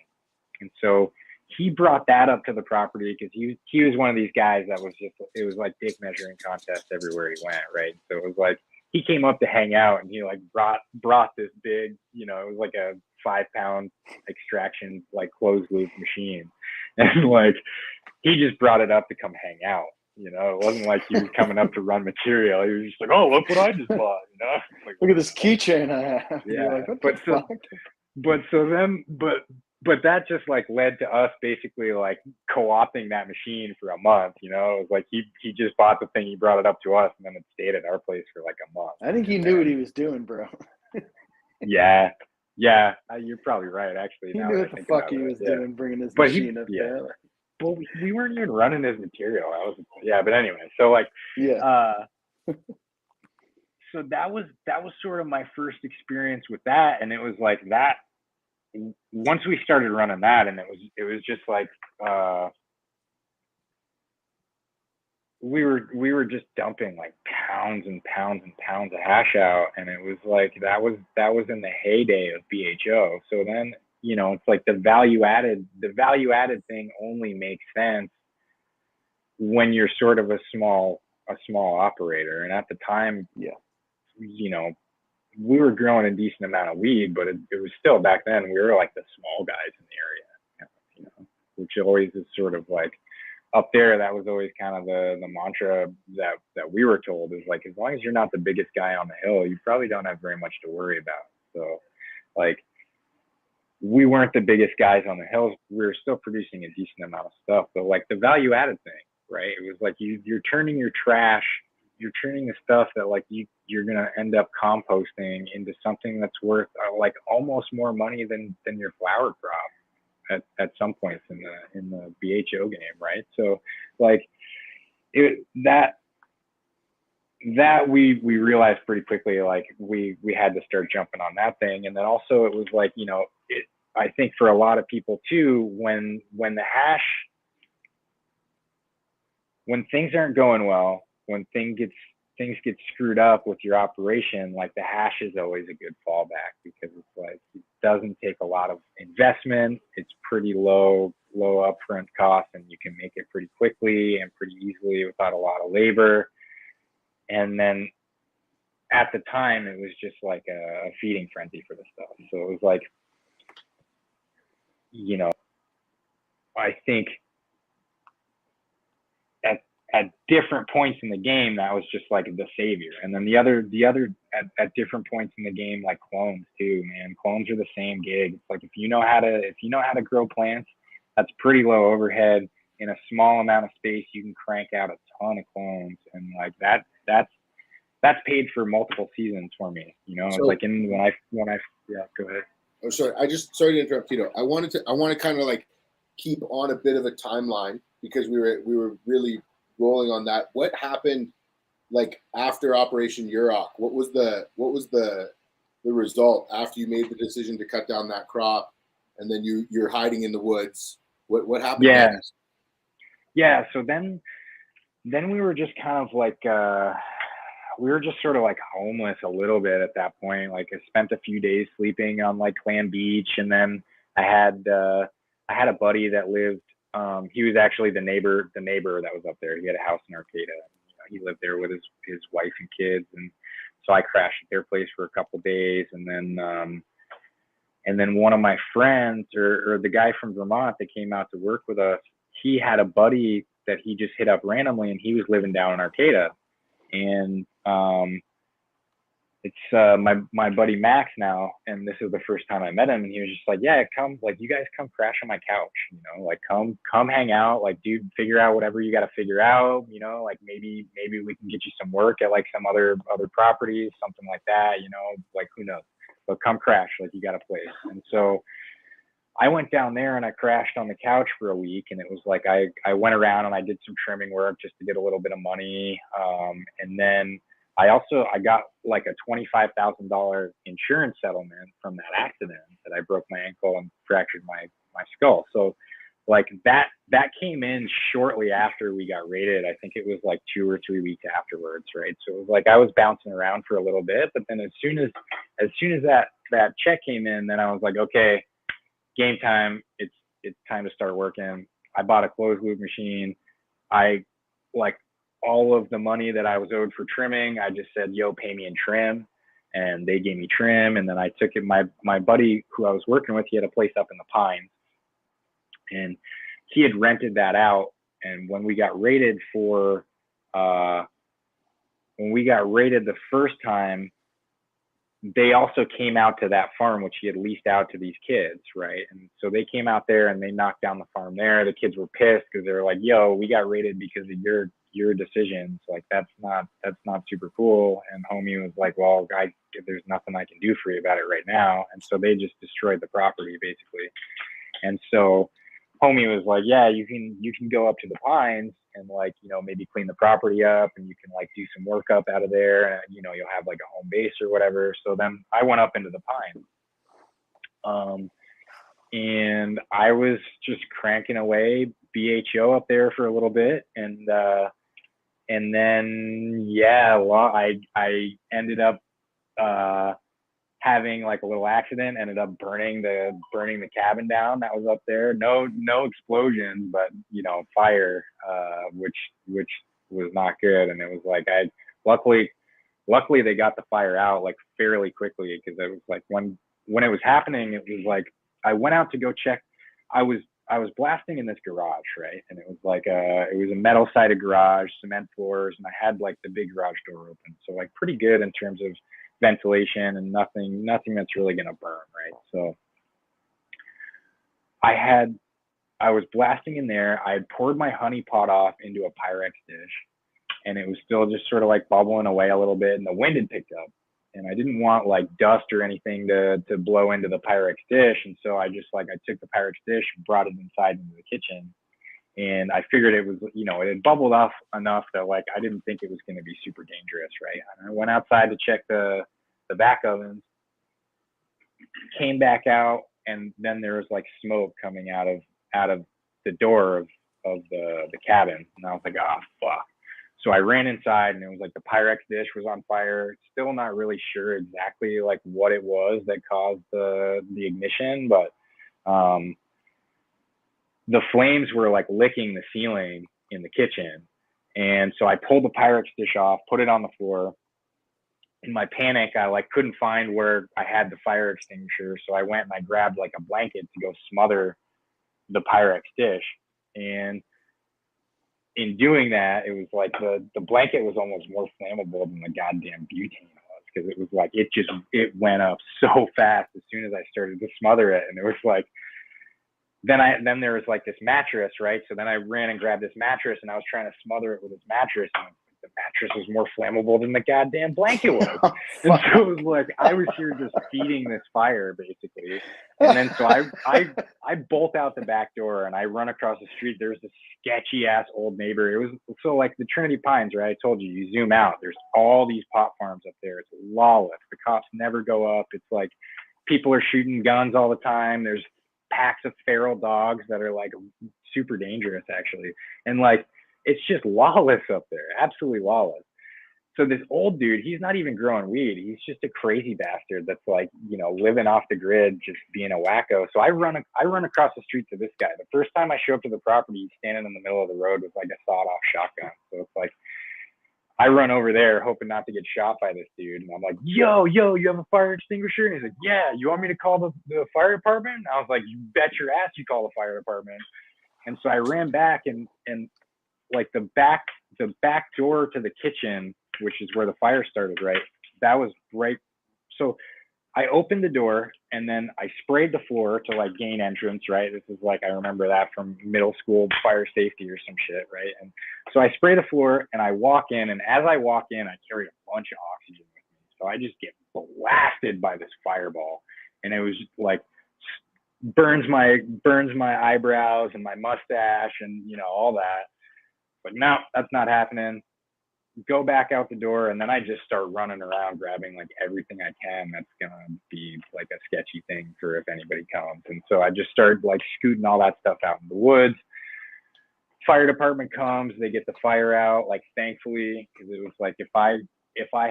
and so he brought that up to the property because he was one of these guys that was just, it was like dick measuring contest everywhere he went, right? So it was like he came up to hang out, and he like brought this big, you know, it was like a 5-pound extraction like closed loop machine, and like he just brought it up to come hang out. You know, it wasn't like he was coming up to run material. He was just like, "Oh, look what I just bought!" You know, like, look at this keychain I have. Yeah, like, but that just like led to us basically like co-opting that machine for a month. You know, it was like he just bought the thing, he brought it up to us, and then it stayed at our place for like a month. I think he knew what he was doing, bro. Yeah, you're probably right. Actually, he knew what the fuck he was doing, bringing his machine up there. Well, we weren't even running his material. But anyway, so like, so that was sort of my first experience with that, and it was like that once we started running that, and it was just like we were just dumping like pounds and pounds and pounds of hash out, and it was like that was in the heyday of BHO. So then, you know, it's like the value added thing only makes sense when you're sort of a small operator. And at the time, you know, we were growing a decent amount of weed, but it was still, back then, we were like the small guys in the area, you know, which always is sort of like up there. That was always kind of the mantra that we were told, is like, as long as you're not the biggest guy on the hill, you probably don't have very much to worry about. So like, we weren't the biggest guys on the hills. We were still producing a decent amount of stuff, but like the value added thing, right? It was like you're turning your trash, you're turning the stuff that like you're gonna end up composting into something that's worth like almost more money than your flower crop at some points in the BHO game, right? So like that we realized pretty quickly, like we had to start jumping on that thing. And then also it was like, you know, I think for a lot of people too, when the hash, when things aren't going well, when things get screwed up with your operation, like the hash is always a good fallback, because it's like, it doesn't take a lot of investment. It's pretty low upfront cost, and you can make it pretty quickly and pretty easily without a lot of labor. And then at the time, it was just like a feeding frenzy for the stuff. So it was like, you know, I think at different points in the game, that was just like the savior. And then the other at different points in the game, like clones too, man. Clones are the same gig. It's like, if you know how to grow plants, that's pretty low overhead. In a small amount of space, you can crank out a ton of clones, and like that's paid for multiple seasons for me. You know, so, like when I yeah, go ahead. Oh, sorry. Sorry to interrupt, Tito. I want to kind of like keep on a bit of a timeline, because we were really rolling on that. What happened like after Operation Yurok? What was the result after you made the decision to cut down that crop, and then you're hiding in the woods? What happened? Yeah. Next? Yeah. So then we were just kind of like we were just sort of like homeless a little bit at that point. Like, I spent a few days sleeping on like Clam Beach, and then I had a buddy that lived. He was actually the neighbor that was up there. He had a house in Arcata. You know, he lived there with his wife and kids, and so I crashed at their place for a couple of days, and then one of my friends, or the guy from Vermont that came out to work with us, he had a buddy that he just hit up randomly, and he was living down in Arcata. And it's my buddy Max now, and this is the first time I met him, and he was just like, yeah, come, like, you guys come crash on my couch, you know, like come hang out, like, dude, figure out whatever you got to figure out, you know, like maybe we can get you some work at like some other properties, something like that, you know, like, who knows, but come crash, like, you got a place. And so I went down there and I crashed on the couch for a week, and it was like I went around and I did some trimming work just to get a little bit of money, and then I got like a $25,000 insurance settlement from that accident that I broke my ankle and fractured my skull. So like that came in shortly after we got raided. I think it was like 2 or 3 weeks afterwards, right? So it was like I was bouncing around for a little bit, but then as soon as that check came in, then I was like, okay, game time. It's time to start working. I bought a closed loop machine. I like all of the money that I was owed for trimming. I just said, yo, pay me in trim. And they gave me trim. And then I took it. My buddy who I was working with, he had a place up in the Pines, and he had rented that out. And when we got raided the first time, they also came out to that farm, which he had leased out to these kids, right? And so they came out there and they knocked down the farm there. The kids were pissed because they were like, yo, we got raided because of your decisions. Like, that's not super cool. And homie was like, well, guys, there's nothing I can do for you about it right now. And so they just destroyed the property basically. And so homie was like, yeah, you can go up to the Pines and, like, you know, maybe clean the property up, and you can like do some work up out of there, and, you know, you'll have like a home base or whatever. So then I went up into the Pines. and I was just cranking away BHO up there for a little bit, and then I ended up having like a little accident, ended up burning the cabin down that was up there. No explosions, but you know, fire, which was not good. And it was like, luckily they got the fire out like fairly quickly, because it was like when it was happening, it was like I went out to go check. I was blasting in this garage, right? And it was like it was a metal sided garage, cement floors, and I had like the big garage door open, so like pretty good in terms of ventilation and nothing that's really gonna burn, right? So I was blasting in there. I had poured my honey pot off into a Pyrex dish, and it was still just sort of like bubbling away a little bit, and the wind had picked up, and I didn't want like dust or anything to blow into the Pyrex dish. And so I took the Pyrex dish and brought it inside into the kitchen, and I figured it was, you know, it had bubbled off enough that like I didn't think it was going to be super dangerous, right? And I went outside to check the back ovens, came back out, and then there was like smoke coming out of the door of the cabin, and I was like, oh fuck. So I ran inside, and it was like the Pyrex dish was on fire. Still not really sure exactly like what it was that caused the ignition, but the flames were like licking the ceiling in the kitchen. And so I pulled the Pyrex dish off, put it on the floor. In my panic, I like couldn't find where I had the fire extinguisher. So I went and I grabbed like a blanket to go smother the Pyrex dish. And in doing that, it was like the blanket was almost more flammable than the goddamn butane was, because it was like it went up so fast as soon as I started to smother it. And it was like, then there was like this mattress, right? So then I ran and grabbed this mattress, and I was trying to smother it with this mattress, and the mattress was more flammable than the goddamn blanket was. And so it was like I was here just feeding this fire basically. And then so I bolt out the back door, and I run across the street. There's this sketchy ass old neighbor. It was so like the Trinity Pines, right? I told you zoom out, there's all these pot farms up there. It's lawless. The cops never go up. It's like people are shooting guns all the time. There's packs of feral dogs that are like super dangerous actually, and like it's just lawless up there, absolutely lawless. So this old dude, he's not even growing weed, he's just a crazy bastard that's like, you know, living off the grid, just being a wacko. So I run across the street to this guy. The first time I show up to the property, he's standing in the middle of the road with like a sawed-off shotgun. So it's like I run over there hoping not to get shot by this dude. And I'm like, yo, you have a fire extinguisher? And he's like, yeah, you want me to call the fire department? And I was like, you bet your ass you call the fire department. And so I ran back, and like the back door to the kitchen, which is where the fire started, right? That was right. So I opened the door, and then I sprayed the floor to like gain entrance, right? This is like, I remember that from middle school fire safety or some shit, right? And so I spray the floor, and I walk in, and as I walk in, I carry a bunch of oxygen with me. So I just get blasted by this fireball, and it was like burns my eyebrows and my mustache and, you know, all that. But no, that's not happening. Go back out the door, and then I just start running around grabbing like everything I can that's gonna be like a sketchy thing for if anybody comes. And so I just started like scooting all that stuff out in the woods. Fire department comes, they get the fire out, like thankfully, because it was like if I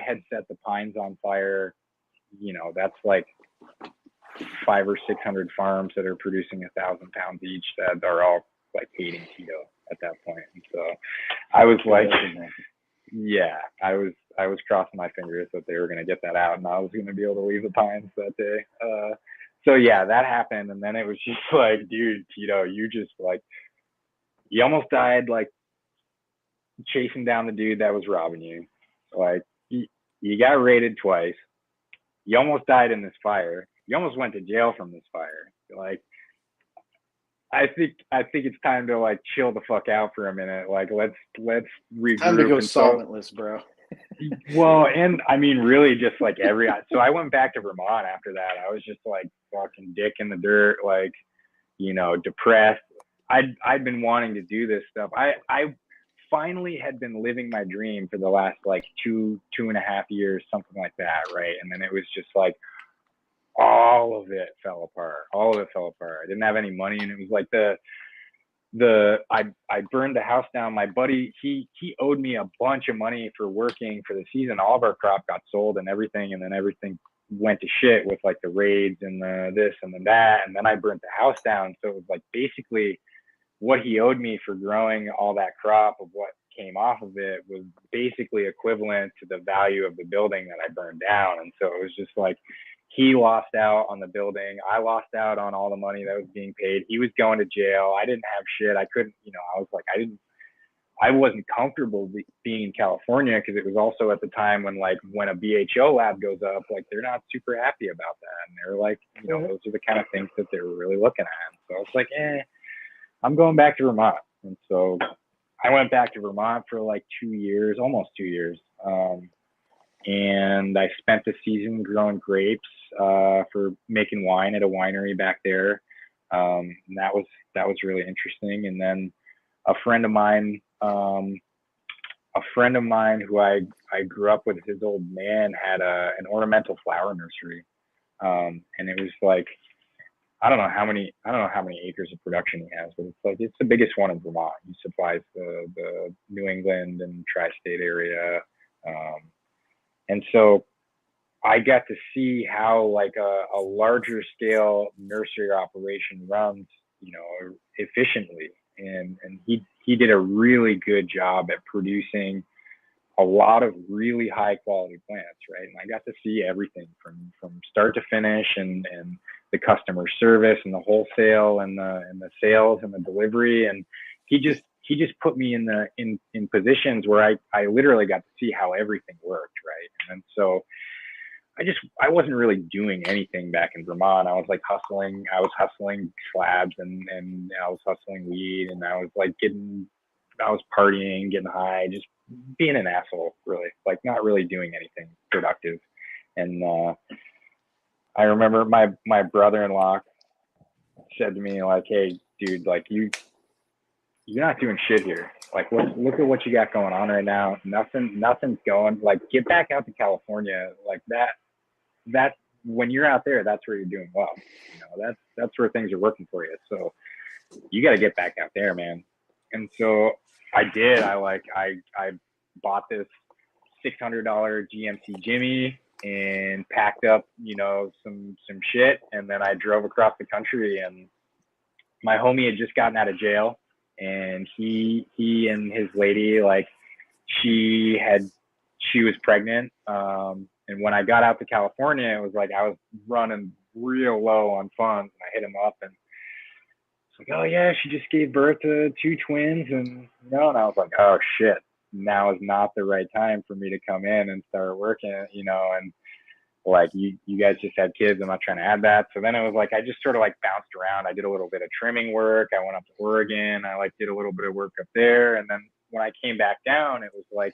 had set the pines on fire, you know, that's like 500 or 600 farms that are producing 1,000 pounds each that are all like hating Tito at that point. And so I was like, yeah, I was crossing my fingers that they were going to get that out, and I was going to be able to leave the pines that day. So yeah, that happened. And then it was just like, dude, Tito, you just like, you almost died like chasing down the dude that was robbing you. Like you got raided twice. You almost died in this fire. You almost went to jail from this fire. Like, I think it's time to like chill the fuck out for a minute. Like, let's regroup. Time to go solventless, bro. Well, and I mean, really, just like so I went back to Vermont after that. I was just like fucking dick in the dirt, like, you know, depressed. I'd been wanting to do this stuff. I finally had been living my dream for the last like two and a half years, something like that, right? And then it was just like, all of it fell apart. All of it fell apart. I didn't have any money, and it was like I burned the house down. My buddy, he owed me a bunch of money for working for the season. All of our crop got sold and everything, and then everything went to shit with like the raids and the this and the that, and then I burnt the house down. So it was like basically what he owed me for growing all that crop of what came off of it was basically equivalent to the value of the building that I burned down. And so it was just like he lost out on the building. I lost out on all the money that was being paid. He was going to jail. I didn't have shit. I couldn't, I was like, I wasn't comfortable being in California because it was also at the time when when a BHO lab goes up, like they're not super happy about that. And they're like, those are the kind of things that they were really looking at. And so I was like, I'm going back to Vermont. And so I went back to Vermont for like 2 years, almost 2 years. And I spent the season growing grapes for making wine at a winery back there. And that was really interesting. And then a friend of mine who I grew up with, his old man had an ornamental flower nursery. And it was like, I don't know how many acres of production he has, but it's the biggest one in Vermont. He supplies the New England and tri-state area. And so I got to see how like a larger scale nursery operation runs, efficiently. And he did a really good job at producing a lot of really high quality plants, right? And I got to see everything from start to finish, and the customer service and the wholesale and the sales and the delivery. And he just put me in positions where I literally got to see how everything worked, right? And so I wasn't really doing anything back in Vermont. I was like hustling. I was hustling slabs and I was hustling weed, and I was partying, getting high, just being an asshole, really, like not really doing anything productive. And I remember my brother-in-law said to me, like, "Hey, dude, like you're not doing shit here. Like, look at what you got going on right now. Nothing's going. Like, get back out to California. Like that when you're out there, that's where you're doing well. That's where things are working for you. So you got to get back out there, man." And so I did. I bought this $600 GMC Jimmy and packed up, some shit, and then I drove across the country. And my homie had just gotten out of jail, and he and his lady, like, she was pregnant. And when I got out to California, it was like I was running real low on funds, and I hit him up, and it's like, "Oh yeah, she just gave birth to 2 twins," and and I was like, "Oh shit, now is not the right time for me to come in and start working," and like you guys just had kids. I'm not trying to add that. So then it was like I just sort of like bounced around. I did a little bit of trimming work. I went up to Oregon. I like did a little bit of work up there, and then when I came back down, it was like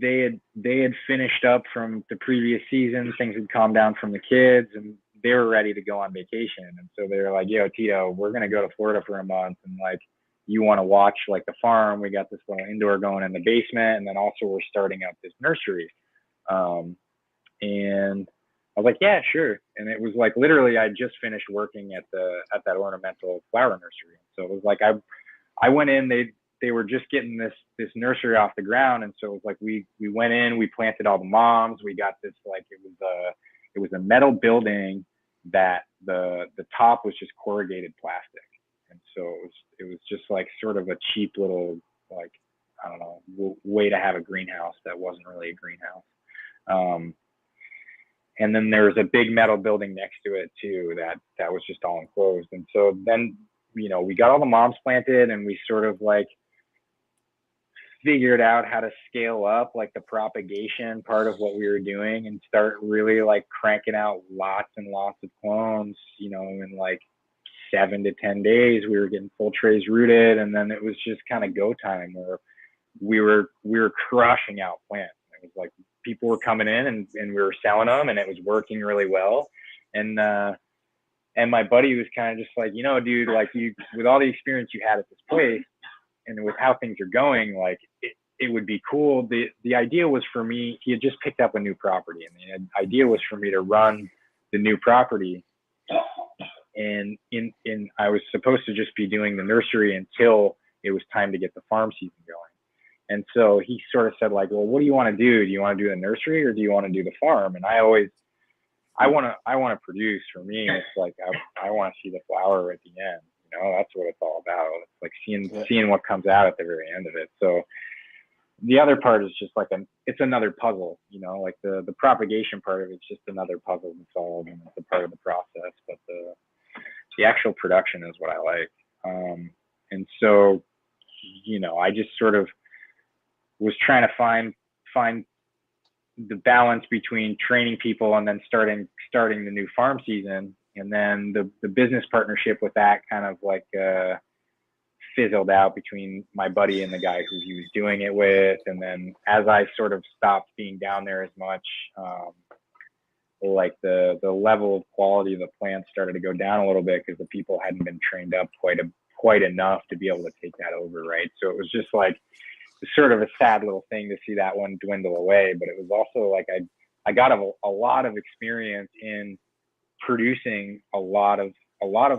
they had finished up from the previous season. Things had calmed down from the kids, and they were ready to go on vacation. And so they were like, "Yo, Tito, we're going to go to Florida for a month. And like, you want to watch like the farm? We got this little indoor going in the basement. And then also we're starting up this nursery." And I was like, "Yeah, sure." And it was like, literally, I just finished working at that ornamental flower nursery. So it was like, I went in, they were just getting this nursery off the ground. And so it was like, we went in, we planted all the moms. We got this, like, it was a metal building that the top was just corrugated plastic. And so it was just like sort of a cheap little, like, I don't know, way to have a greenhouse that wasn't really a greenhouse. And then there was a big metal building next to it too, that was just all enclosed. And so then, we got all the moms planted, and we sort of like figured out how to scale up like the propagation part of what we were doing and start really like cranking out lots and lots of clones, in like 7 to 10 days. We were getting full trays rooted, and then it was just kind of go time where we were crushing out plants. It was like people were coming in and we were selling them, and it was working really well. And my buddy was kind of just like, dude, like, you, with all the experience you had at this place and with how things are going, like, it would be cool. The idea was for me, he had just picked up a new property, and the idea was for me to run the new property. And I was supposed to just be doing the nursery until it was time to get the farm season going. And so he sort of said, like, well, what do you want to do? Do you want to do the nursery or do you want to do the farm? And I want to produce. For me, it's like, I want to see the flower at the end. You know, that's what it's all about. It's like seeing what comes out at the very end of it. So the other part is just like it's another puzzle, you know, like the propagation part of it's just another puzzle to solve, and it's a part of the process. But the actual production is what I like. And so, you know, I just sort of was trying to find the balance between training people and then starting the new farm season. And then the business partnership with that kind of like fizzled out between my buddy and the guy who he was doing it with. And then as I sort of stopped being down there as much, like the level of quality of the plants started to go down a little bit because the people hadn't been trained up quite enough to be able to take that over, right? So it was just like sort of a sad little thing to see that one dwindle away. But it was also like I got a lot of experience in producing a lot of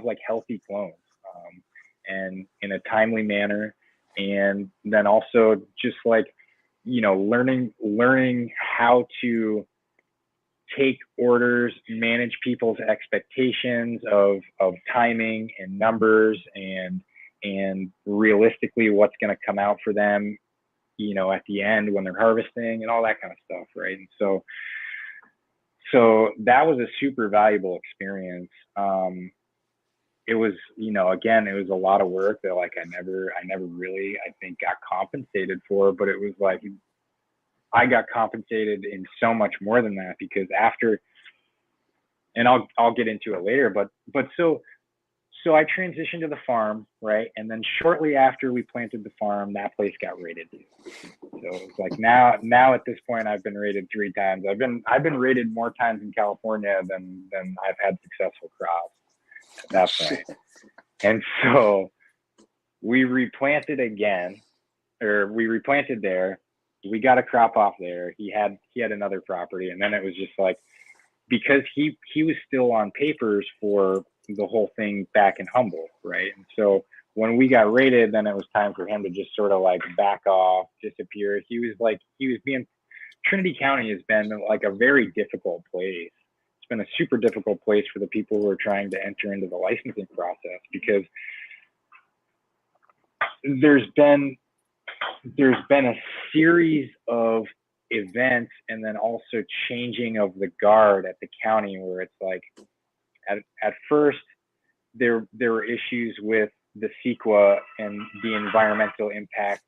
like healthy clones, and in a timely manner, and then also just like, you know, learning how to take orders, manage people's expectations of timing and numbers, and realistically what's going to come out for them, you know, at the end when they're harvesting and all that kind of stuff, right? And so that was a super valuable experience. It was, you know, again, it was a lot of work that like I never really, I think, got compensated for, but it was like I got compensated in so much more than that, because after, and I'll get into it later, but so I transitioned to the farm, right? And then shortly after we planted the farm, that place got raided. So it was like now at this point, I've been raided 3 times. I've been raided more times in California than I've had successful crops at that point. And so we replanted again, or we replanted there. We got a crop off there. He had another property, and then it was just like, because he was still on papers for the whole thing back in Humboldt, right? And so when we got raided, then it was time for him to just sort of like back off, disappear. Trinity County has been like a very difficult place. It's been a super difficult place for the people who are trying to enter into the licensing process, because there's been a series of events, and then also changing of the guard at the county, where it's like at first there were issues with the CEQA and the environmental impact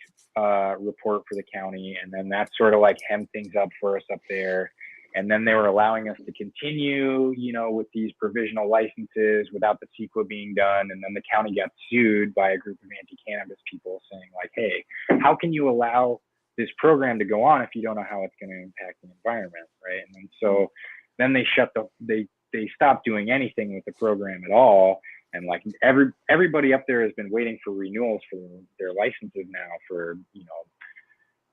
report for the county, and then that sort of like hemmed things up for us up there. And then they were allowing us to continue, you know, with these provisional licenses without the CEQA being done. And then the county got sued by a group of anti-cannabis people saying like, hey, how can you allow this program to go on if you don't know how it's going to impact the environment, right? And then so then they stopped doing anything with the program at all. And like everybody up there has been waiting for renewals for their licenses now for, you know,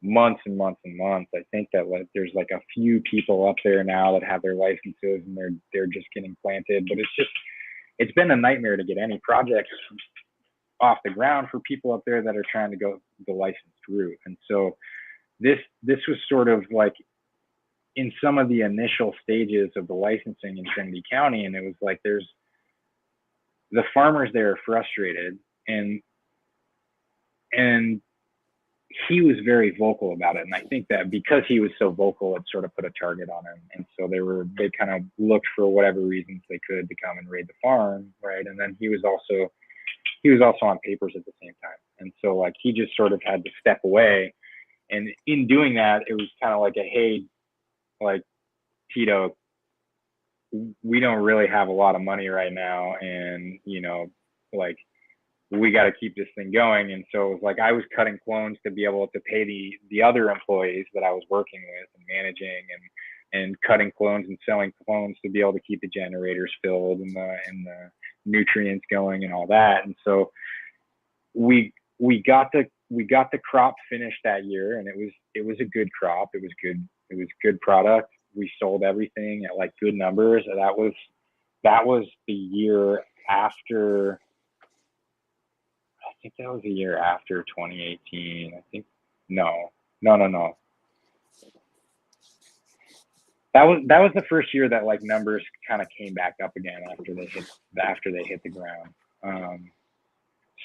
months and months and months. I think that like there's like a few people up there now that have their licenses, and they're just getting planted. But it's been a nightmare to get any projects off the ground for people up there that are trying to go the licensed route. And so this was sort of like in some of the initial stages of the licensing in Trinity County, and it was like the farmers there are frustrated, and he was very vocal about it. And I think that because he was so vocal, it sort of put a target on him. And so they kind of looked for whatever reasons they could to come and raid the farm, right? And then he was also on papers at the same time. And so like he just sort of had to step away. And in doing that, it was kind of like hey, like, Tito, we don't really have a lot of money right now, and you know, like, we got to keep this thing going. And so it was like I was cutting clones to be able to pay the other employees that I was working with and managing, and cutting clones and selling clones to be able to keep the generators filled and the nutrients going and all that. And so we got the we got the crop finished that year, and it was a good crop. It was good product. We sold everything at like good numbers. And that was the year after. I think that was the year after 2018. I think no. That was the first year that like numbers kind of came back up again after they hit the ground.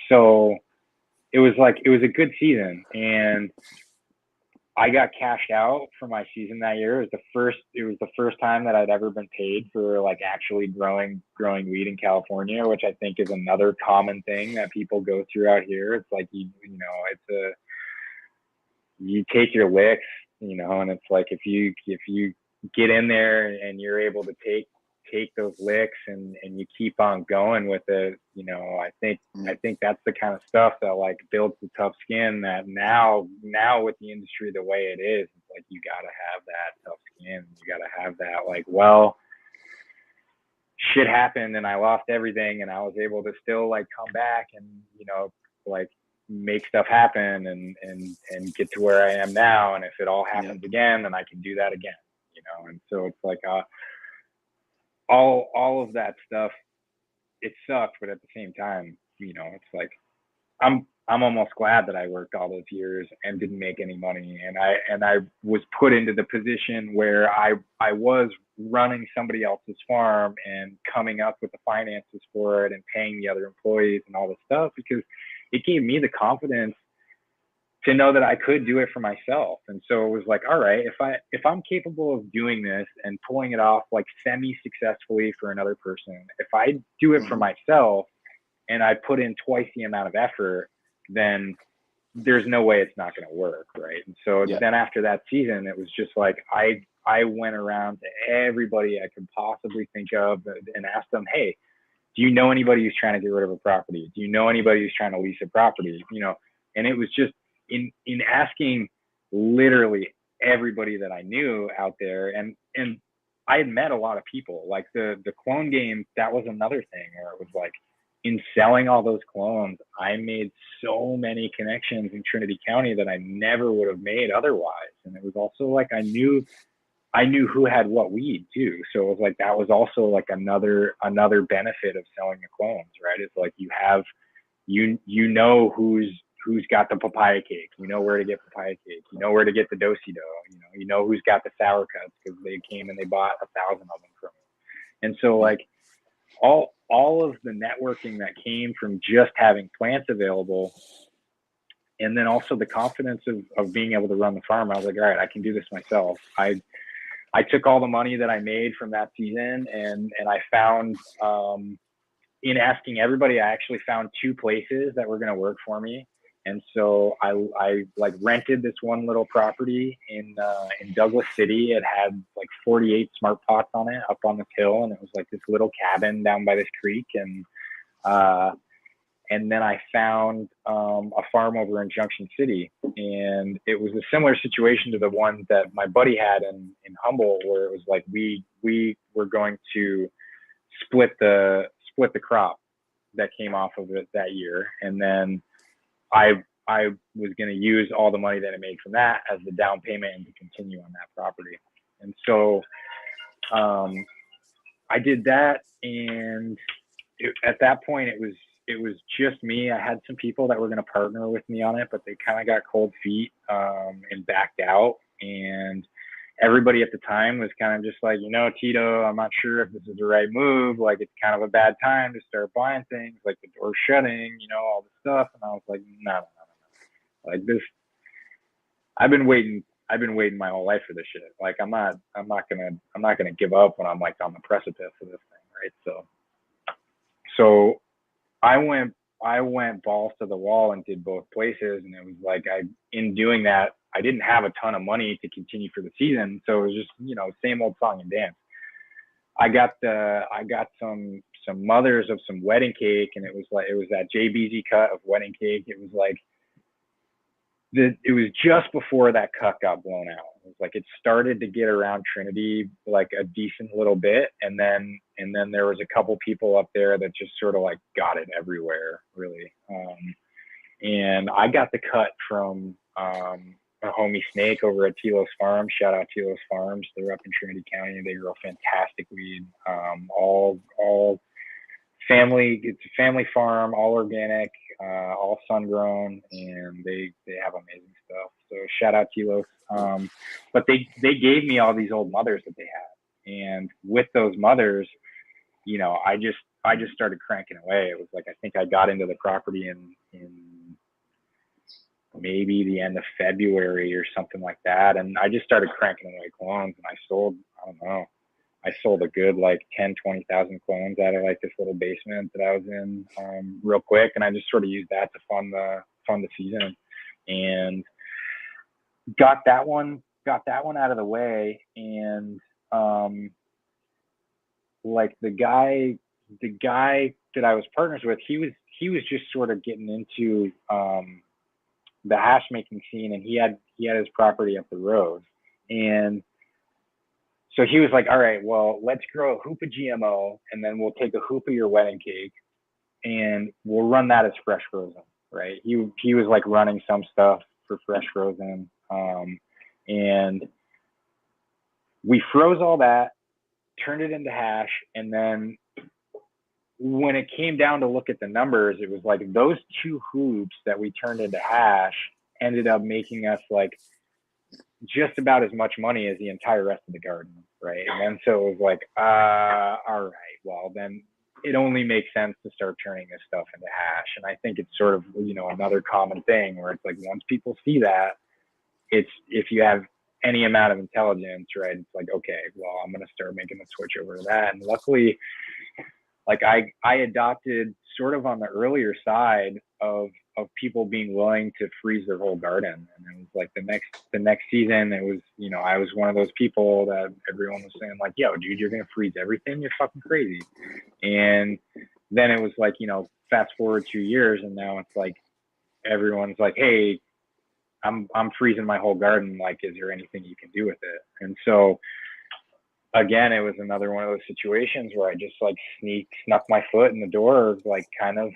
So it was a good season, and I got cashed out for my season that year. It was the first time that I'd ever been paid for like actually growing weed in California, which I think is another common thing that people go through out here. It's like you take your licks, and it's like if you get in there and you're able to take those licks and you keep on going with it, I think that's the kind of stuff that like builds the tough skin that now with the industry the way it is, it's like you gotta have that tough skin. You gotta have that like, well, shit happened and I lost everything and I was able to still like come back and like make stuff happen and get to where I am now. And if it all happens again, then I can do that again. And so it's like all of that stuff, it sucks, but at the same time, it's like I'm almost glad that I worked all those years and didn't make any money, and I was put into the position where I was running somebody else's farm and coming up with the finances for it and paying the other employees and all this stuff, because it gave me the confidence to know that I could do it for myself. And so it was like, all right, if I'm capable of doing this and pulling it off like semi-successfully for another person, if I do it for myself and I put in twice the amount of effort, then there's no way it's not going to work, right? And so then after that season, it was just like I went around to everybody I could possibly think of and asked them, hey, do you know anybody who's trying to get rid of a property? Do you know anybody who's trying to lease a property? And it was just in asking literally everybody that I knew out there, and I had met a lot of people. Like the clone game, that was another thing where it was like, in selling all those clones, I made so many connections in Trinity County that I never would have made otherwise. And it was also like I knew who had what weed too. So it was like that was also like another benefit of selling the clones, right? It's like you have who's got the papaya cake, where to get papaya cake, where to get the do-si-do, who's got the sour cuts because they came and they bought 1,000 of them from me. And so like all of the networking that came from just having plants available, and then also the confidence of being able to run the farm, I was like, all right, I can do this myself. I took all the money that I made from that season and I found, in asking everybody, I actually found 2 places that were going to work for me. And so I like rented this one little property in Douglas City. It had like 48 smart pots on it up on this hill. And it was like this little cabin down by this creek. And then I found a farm over in Junction City. And it was a similar situation to the one that my buddy had in Humboldt, where it was like we were going to split the crop that came off of it that year. And then I was going to use all the money that I made from that as the down payment and to continue on that property. And so I did that. And at that point, it was just me. I had some people that were going to partner with me on it, but they kind of got cold feet and backed out. And everybody at the time was kind of just like, Tito, I'm not sure if this is the right move. Like, it's kind of a bad time to start buying things. Like, the door's shutting, all this stuff. And I was like, no. Like this, I've been waiting my whole life for this shit. Like, I'm not gonna give up when I'm like on the precipice of this thing, right? So I went balls to the wall and did both places. And it was like, in doing that, I didn't have a ton of money to continue for the season. So it was just, same old song and dance. I got some mothers of some wedding cake, and it was that JBZ cut of wedding cake. It was like, it was just before that cut got blown out. It was like, it started to get around Trinity like a decent little bit. And then there was a couple people up there that just sort of like got it everywhere, really. And I got the cut from a homie Snake over at Tilo's Farm. Shout out Tilo's Farms. They're up in Trinity County. They grow fantastic weed. All family. It's a family farm, all organic, all sun grown, and they have amazing stuff. So shout out Tilos. But they gave me all these old mothers that they had, and with those mothers, you know, I just started cranking away. It was like, I think I got into the property in maybe the end of February or something like that, and I just started cranking away clones, and I sold, I don't know, I sold a good like 10, 20,000 clones out of like this little basement that I was in real quick, and I just sort of used that to fund the season, and got that one out of the way. And like the guy that I was partners with, he was just sort of getting into the hash making scene, and he had his property up the road, and so he was like, all right, well, let's grow a hoop of GMO, and then we'll take a hoop of your wedding cake and we'll run that as fresh frozen, right? He was like running some stuff for fresh frozen, and we froze all that, turned it into hash, and then when it came down to look at the numbers, it was like those two hoops that we turned into hash ended up making us like just about as much money as the entire rest of the garden, right? And then so it was like, all right, well then it only makes sense to start turning this stuff into hash. And I think it's sort of, you know, another common thing where it's like, once people see that, it's, if you have any amount of intelligence, right, it's like, okay, well, I'm going to start making the switch over to that. And luckily, like I adopted sort of on the earlier side of people being willing to freeze their whole garden. And it was like the next season, it was, you know, I was one of those people that everyone was saying like, yo, dude, you're going to freeze everything. You're fucking crazy. And then it was like, you know, fast forward 2 years, and now it's like, everyone's like, hey, I'm freezing my whole garden. Like, is there anything you can do with it? And so, again, it was another one of those situations where I just like snuck my foot in the door, like kind of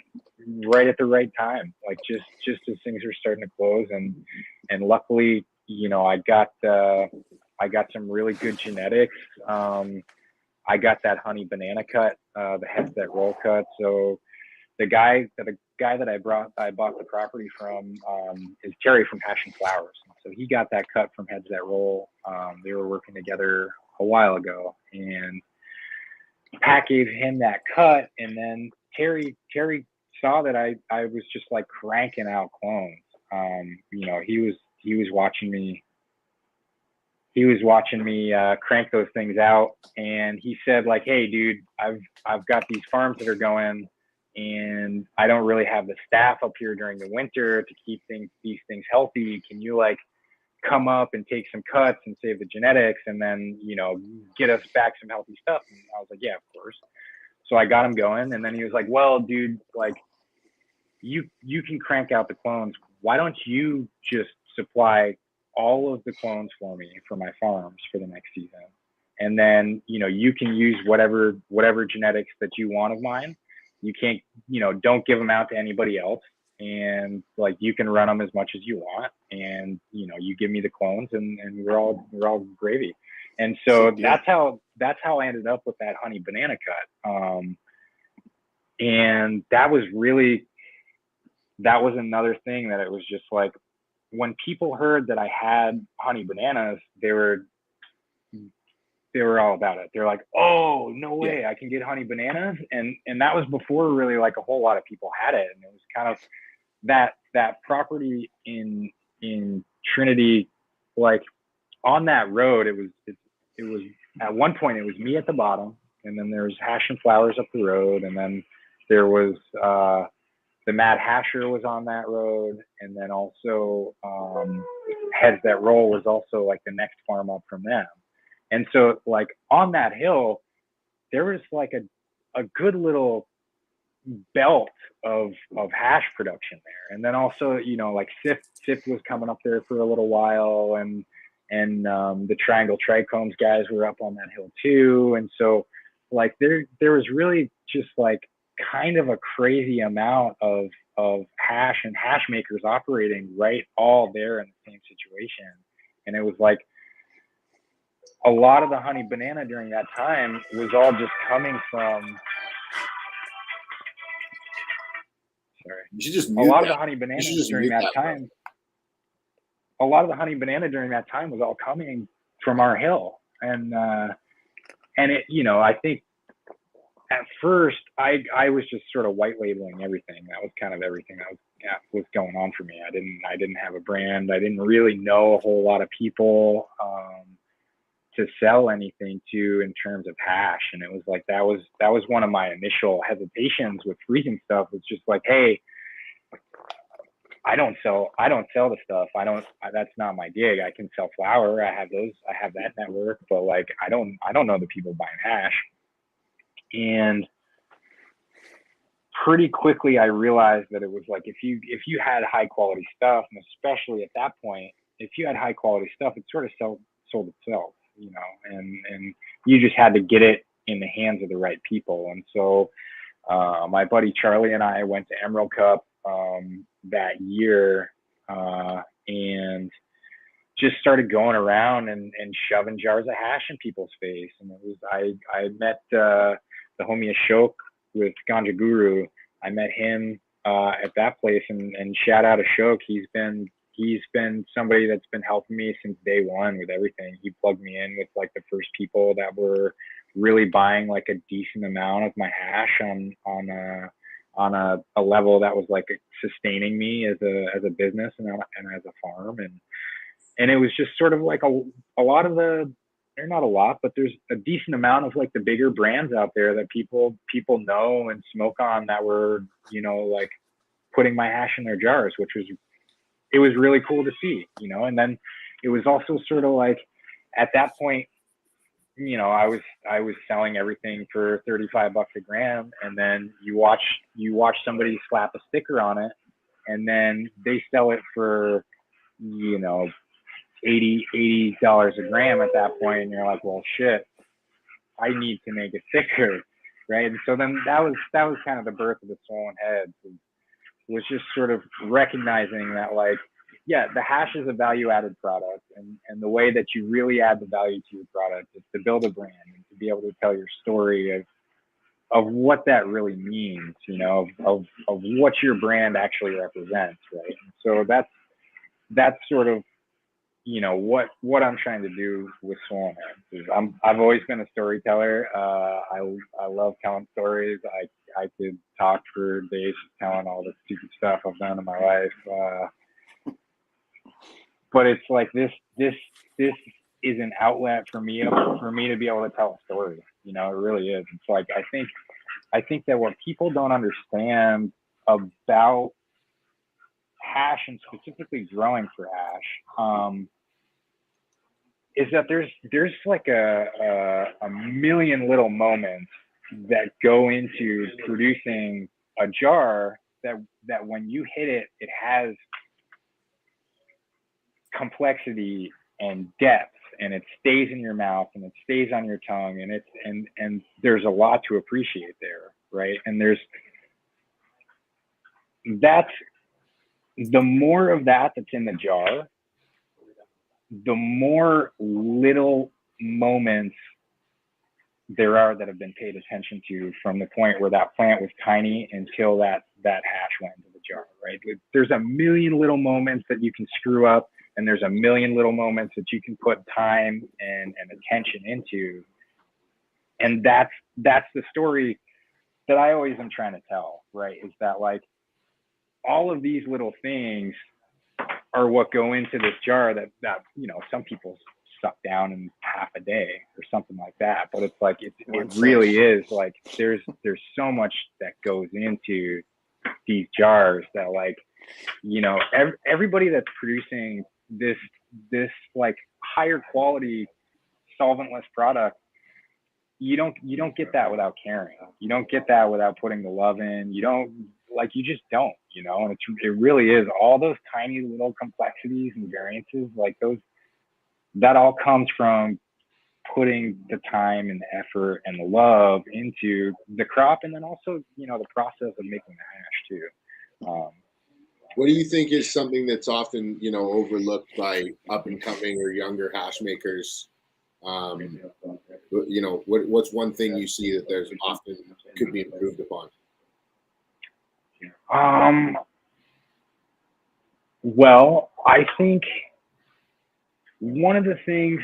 right at the right time, like just as things were starting to close, and luckily, you know, I got some really good genetics. I got that honey banana cut, the heads that roll cut. So the guy that I bought the property from is Terry from Hash and Flowers. So he got that cut from Heads That Roll. They were working together a while ago, and Pat gave him that cut, and then Terry saw that I was just like cranking out clones. You know, he was watching me crank those things out, and he said like, hey dude, I've got these farms that are going, and I don't really have the staff up here during the winter to keep these things healthy. Can you like come up and take some cuts and save the genetics, and then, you know, get us back some healthy stuff? And I was like, yeah, of course. So I got him going, and then he was like, well, dude, like you can crank out the clones. Why don't you just supply all of the clones for me for my farms for the next season? And then, you know, you can use whatever genetics that you want of mine. You can't, you know, don't give them out to anybody else. And like, you can run them as much as you want, and, you know, you give me the clones, and we're all gravy. And so that's how I ended up with that honey banana cut. And that was another thing that it was just like, when people heard that I had honey bananas, they were all about it. They're like, oh, no way, I can get honey bananas. And that was before really like a whole lot of people had it. And it was kind of that property in Trinity, like on that road, it was at one point, it was me at the bottom, and then there was Hash and Flowers up the road, and then there was the Mad Hasher was on that road, and then also Heads That Roll was also like the next farm up from them. And so like on that hill, there was like a good little belt of hash production there. And then also, you know, like Sif was coming up there for a little while, and the Triangle Trichomes guys were up on that hill too. And so like there was really just like kind of a crazy amount of hash and hash makers operating right all there in the same situation. And it was like a lot of the honey banana during that time was all just coming from, You should just a mute lot of that. the honey banana You should just during mute that that, time. A lot of the honey banana during that time was all coming from our hill. And it, you know, I think at first I was just sort of white labeling everything. That was kind of everything that was going on for me. I didn't have a brand. I didn't really know a whole lot of people to sell anything to in terms of hash. And it was like, that was one of my initial hesitations with freezing stuff. It's just like, hey, I don't sell the stuff. That's not my gig. I can sell flour. I have that network, but like, I don't know the people buying hash. And pretty quickly I realized that it was like, if you had high quality stuff, and especially at that point, if you had high quality stuff, it sort of sold itself, you know, and you just had to get it in the hands of the right people. And so my buddy Charlie and I went to Emerald Cup that year and just started going around and shoving jars of hash in people's face. And it was, I met the homie Ashok with Ganja Guru. I met him at that place, and shout out Ashok. He's been somebody that's been helping me since day one with everything. He plugged me in with like the first people that were really buying like a decent amount of my hash on a level that was like sustaining me as a business and as a farm. And it was just sort of like a lot of the, or not a lot, but there's a decent amount of like the bigger brands out there that people know and smoke on, that were, you know, like putting my hash in their jars, which was, it was really cool to see, you know. And then it was also sort of like, at that point, you know, I was selling everything for $35 a gram, and then you watch somebody slap a sticker on it, and then they sell it for, you know, $80 a gram at that point, and you're like, well, shit, I need to make a sticker, right? And so then that was kind of the birth of the Swollen Heads, was just sort of recognizing that, like, yeah, the hash is a value-added product, and the way that you really add the value to your product is to build a brand and to be able to tell your story of what that really means, you know, of what your brand actually represents, right? And so that's sort of, you know, what I'm trying to do with Swollen Heads. I've always been a storyteller. I love telling stories. I could talk for days telling all the stupid stuff I've done in my life. But it's like this is an outlet for me to be able to tell a story. You know, it really is. It's like, I think that what people don't understand about hash, and specifically growing for hash, is that there's like a million little moments that go into producing a jar that when you hit it, it has complexity and depth, and it stays in your mouth and it stays on your tongue, and there's a lot to appreciate there, right? And that's the more of that's in the jar, the more little moments there are that have been paid attention to, from the point where that plant was tiny until that hash went into the jar, right? There's a million little moments that you can screw up, and there's a million little moments that you can put time and attention into. And that's the story that I always am trying to tell, right? Is that, like, all of these little things are what go into this jar that you know, some people suck down in half a day or something like that. But it's like, it really is like, there's so much that goes into these jars that, like, you know, everybody that's producing this like higher quality solventless product, you don't get that without caring. You don't get that without putting the love in. You just don't, you know. And it really is all those tiny little complexities and variances, like those, that all comes from putting the time and the effort and the love into the crop, and then also, you know, the process of making the hash too. What do you think is something that's often, overlooked by up and coming or younger hash makers? What's one thing you see that there's often could be improved upon? Well, I think one of the things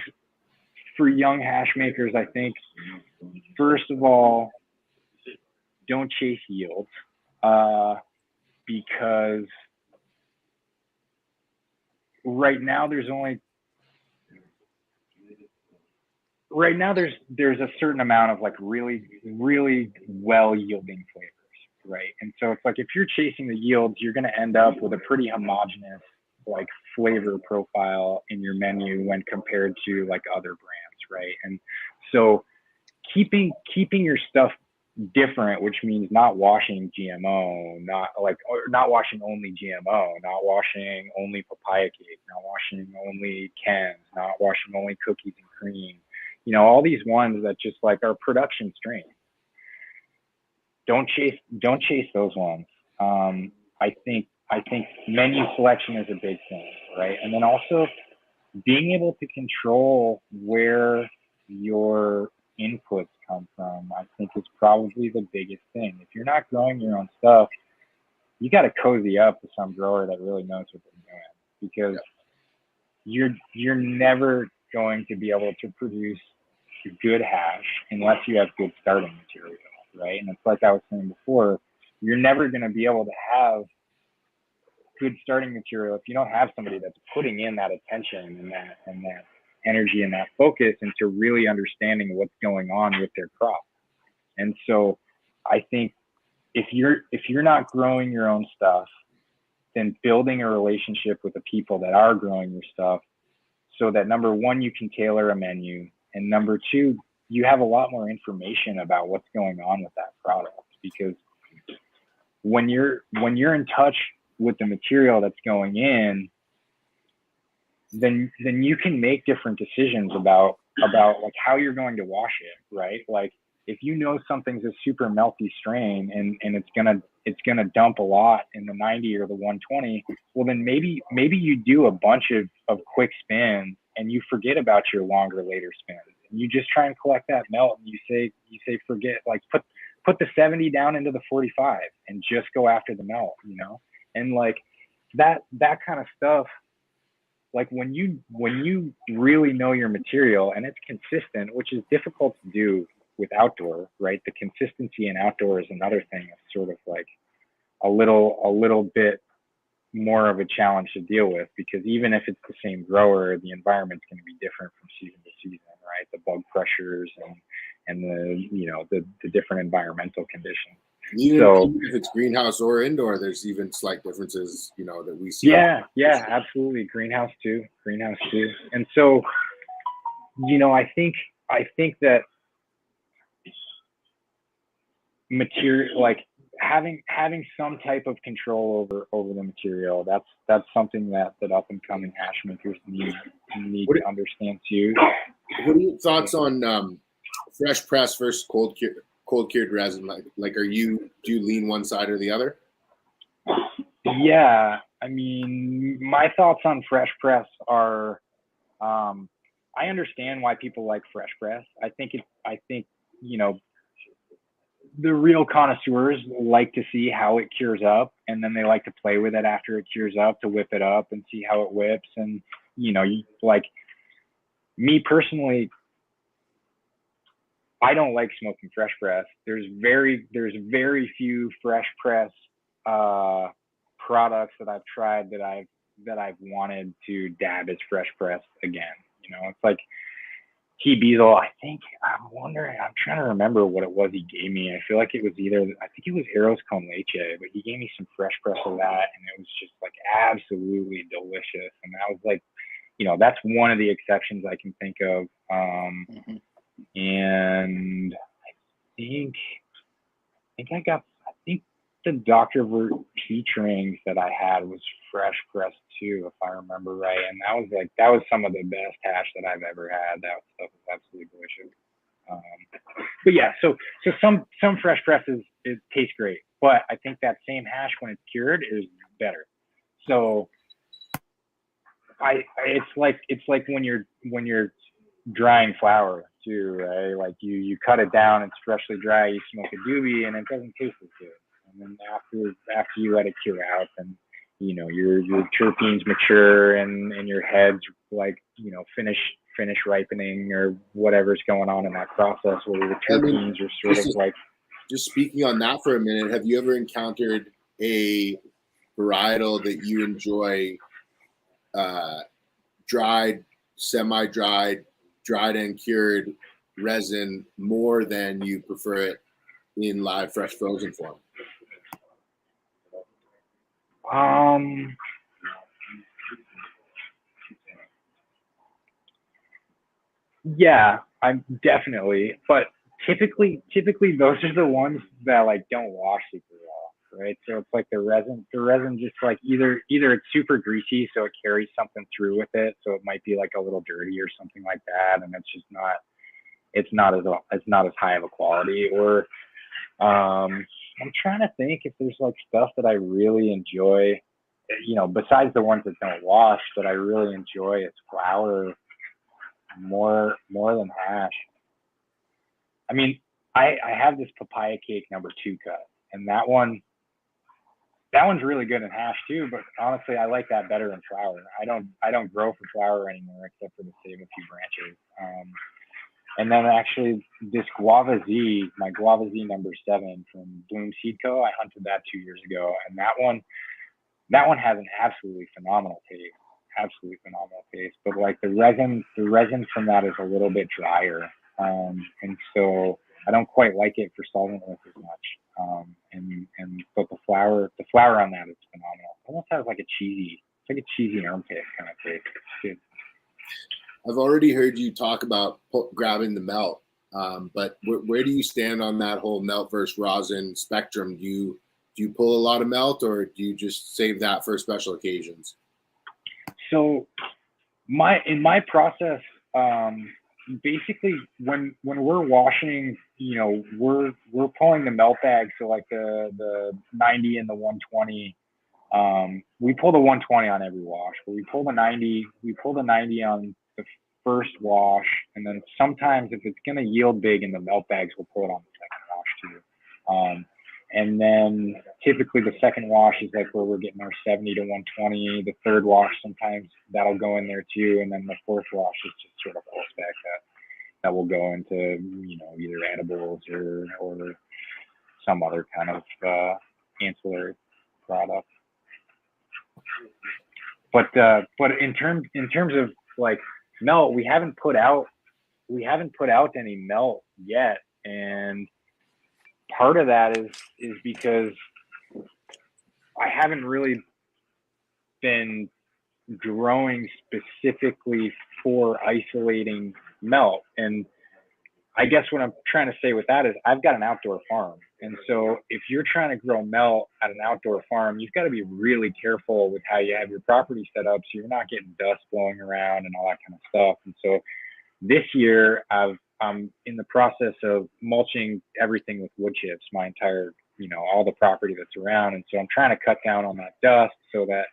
for young hash makers, I think, first of all, don't chase yields, because right now there's a certain amount of like really, really well yielding flavors, right? And so it's like if you're chasing the yields, you're going to end up with a pretty homogenous like flavor profile in your menu when compared to like other brands, right? And so keeping your stuff different, which means not washing GMO, not washing only GMO, not washing only papaya cake, not washing only Kens, not washing only cookies and cream, all these ones that just like are production strain. Don't chase those ones. I think menu selection is a big thing, right? And then also being able to control where your inputs come from, I think is probably the biggest thing. If you're not growing your own stuff, you got to cozy up to some grower that really knows what they're doing, because you're never going to be able to produce good hash unless you have good starting material, right? And it's like I was saying before, you're never going to be able to have good starting material if you don't have somebody that's putting in that attention and that energy and that focus into really understanding what's going on with their crop. And so I think if you're not growing your own stuff, then building a relationship with the people that are growing your stuff, so that number one, you can tailor a menu, and number two, you have a lot more information about what's going on with that product. Because when you're in touch with the material that's going in, then you can make different decisions about like how you're going to wash it, right? Like if you know something's a super melty strain and it's gonna dump a lot in the 90 or the 120, well then maybe you do a bunch of quick spins and you forget about your longer later spins. And you just try and collect that melt, and you say forget, like put the 70 down into the 45 and just go after the melt, and like that kind of stuff. Like when you really know your material and it's consistent, which is difficult to do with outdoor, right? The consistency in outdoor is another thing that's sort of like a little bit more of a challenge to deal with, because even if it's the same grower, the environment's going to be different from season to season, right? The bug pressures and the different environmental conditions. Even if it's greenhouse or indoor, there's even slight differences, that we see. Yeah, absolutely. Greenhouse too. And so, I think that material, like having some type of control over the material, that's something that up and coming hash makers need to understand too. What are your thoughts on fresh press versus cold cured resin? Like do you lean one side or the other? Yeah, I mean, my thoughts on fresh press are, I understand why people like fresh press. I think the real connoisseurs like to see how it cures up, and then they like to play with it after it cures up to whip it up and see how it whips. And like me personally, I don't like smoking fresh press. There's very few fresh press products that I've tried that I've wanted to dab as fresh press again. It's like Key Beazle. I'm trying to remember what it was he gave me. I feel like it was Eros con leche, but he gave me some fresh press of that, and it was just like absolutely delicious. And that was like, that's one of the exceptions I can think of. And I think the Dr. Vert peach rings that I had was fresh pressed too, if I remember right. And that was some of the best hash that I've ever had. That stuff was absolutely delicious. But yeah, so some fresh presses, it tastes great, but I think that same hash when it's cured is better. So it's like when you're drying flour too, right? Like you cut it down, it's freshly dry, you smoke a doobie, and it doesn't taste as good. And then after you let it cure out, then your terpenes mature and your heads like finish ripening or whatever's going on in that process where the terpenes are sort of like. Just speaking on that for a minute, have you ever encountered a varietal that you enjoy dried, semi-dried, dried and cured resin more than you prefer it in live, fresh, frozen form? Yeah, I'm definitely, but typically those are the ones that like don't wash super well, right? So it's like the resin just like either it's super greasy, so it carries something through with it, so it might be like a little dirty or something like that, and it's not as high of a quality. Or I'm trying to think if there's like stuff that I really enjoy, besides the ones that don't wash, that I really enjoy as flour more than hash. I mean, I have this papaya cake #2 cut, and that one's really good in hash too, but honestly I like that better in flour. I don't grow for flour anymore except for to save a few branches. And then actually this Guava Z, my Guava Z #7 from Bloom Seed Co., I hunted that 2 years ago, and that one has an absolutely phenomenal taste. But like the resin from that is a little bit drier, and so I don't quite like it for solventless as much. But the flour on that is phenomenal. It almost has like a cheesy armpit kind of taste. It's good. I've already heard you talk about grabbing the melt, but where do you stand on that whole melt versus rosin spectrum? Do you pull a lot of melt, or do you just save that for special occasions? So in my process, basically when we're washing, we're pulling the melt bag. So like the 90 and the 120, we pull the 120 on every wash, but we pull the 90 on the first wash, and then sometimes if it's going to yield big in the melt bags, we'll pull it on the second wash too. And then typically the second wash is like where we're getting our 70 to 120. The third wash, sometimes that'll go in there too. And then the fourth wash is just sort of full spec that will go into, either edibles or some other kind of ancillary product. But in terms of like melt, we haven't put out any melt yet. And part of that is because I haven't really been growing specifically for isolating melt. And I guess what I'm trying to say with that is I've got an outdoor farm. And so if you're trying to grow melt at an outdoor farm, you've got to be really careful with how you have your property set up so you're not getting dust blowing around and all that kind of stuff. And so this year I'm in the process of mulching everything with wood chips, my entire, all the property that's around. And so I'm trying to cut down on that dust so that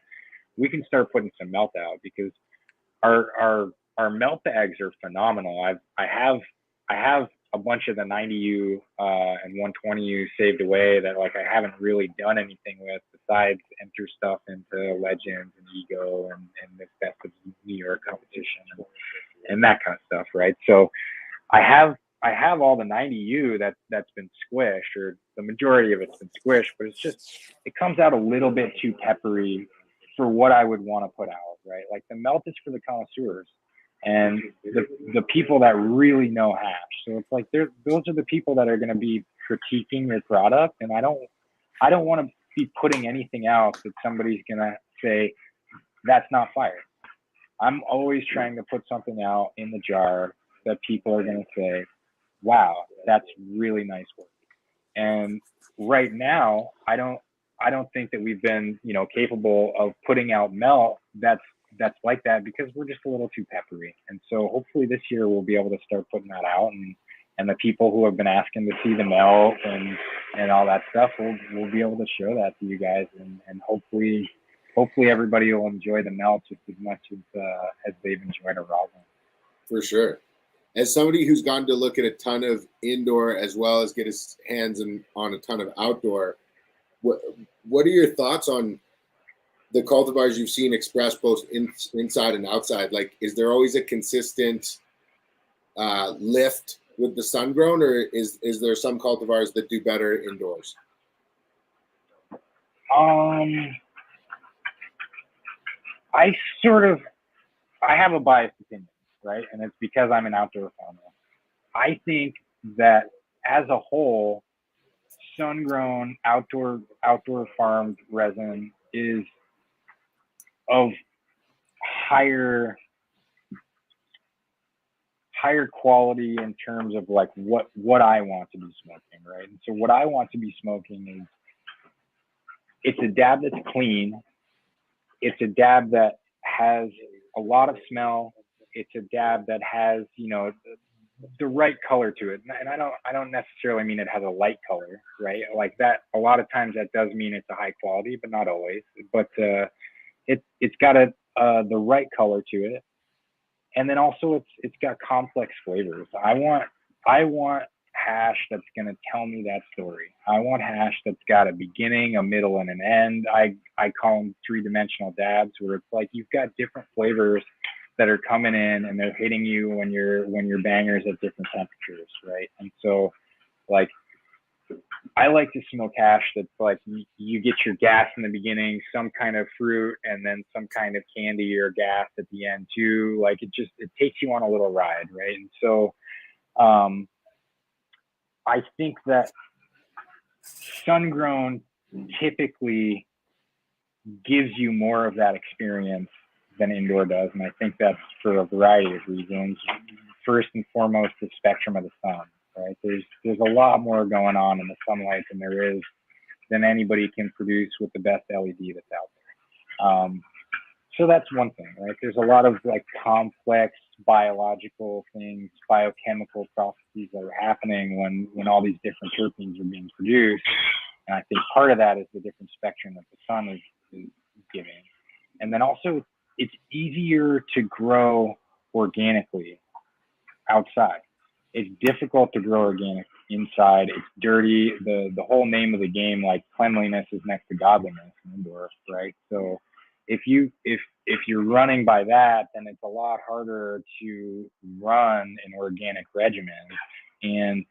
we can start putting some melt out, because our melt bags are phenomenal. I have a bunch of the 90U and 120U saved away that like I haven't really done anything with besides enter stuff into Legends and Ego and this Best of New York competition and that kind of stuff, right? So I have all the 90U that's been squished, or the majority of it's been squished, but it comes out a little bit too peppery for what I would want to put out, right? Like the melt is for the connoisseurs and the people that really know hash. So it's like those are the people that are going to be critiquing your product, and I don't want to be putting anything out that somebody's going to say that's not fire. I'm always trying to put something out in the jar that people are going to say, wow, that's really nice work. And right now, I don't think that we've been, capable of putting out melt that's like that, because we're just a little too peppery. And so hopefully this year we'll be able to start putting that out and the people who have been asking to see the melt and all that stuff, we'll be able to show that to you guys, and hopefully everybody will enjoy the melt just as much as they've enjoyed a rosin. For sure. As somebody who's gone to look at a ton of indoor as well as get his hands on a ton of outdoor, what are your thoughts on the cultivars you've seen expressed both inside and outside? Like, is there always a consistent lift with the sun grown, or is there some cultivars that do better indoors? I have a biased opinion, right? And it's because I'm an outdoor farmer. I think that as a whole, sun-grown outdoor farmed resin is of higher quality in terms of like what I want to be smoking, right? And so what I want to be smoking is, it's a dab that's clean. It's a dab that has a lot of smell. It's a dab that has, you know, the right color to it. And I don't necessarily mean it has a light color, right? Like that, a lot of times that does mean it's a high quality, but not always. But it's got the right color to it. And then also it's got complex flavors. I want hash that's going to tell me that story. I want hash that's got a beginning, a middle, and an end. I call them three-dimensional dabs, where it's like you've got different flavors that are coming in and they're hitting you when you're bangers at different temperatures, right? And so, like, I like to smoke hash that's like you get your gas in the beginning, some kind of fruit, and then some kind of candy or gas at the end too. Like it takes you on a little ride, right? And so I think that sun-grown typically gives you more of that experience than indoor does, and I think that's for a variety of reasons. First and foremost, the spectrum of the sun, right? There's a lot more going on in the sunlight than anybody can produce with the best LED that's out there. So that's one thing, right? There's a lot of like complex biological things, biochemical processes that are happening when all these different terpenes are being produced. And I think part of that is the different spectrum that the sun is giving. And then also it's easier to grow organically outside. It's difficult to grow organic inside. It's dirty. The whole name of the game, like cleanliness is next to godliness indoor, right? So if you're running by that, then it's a lot harder to run an organic regimen. And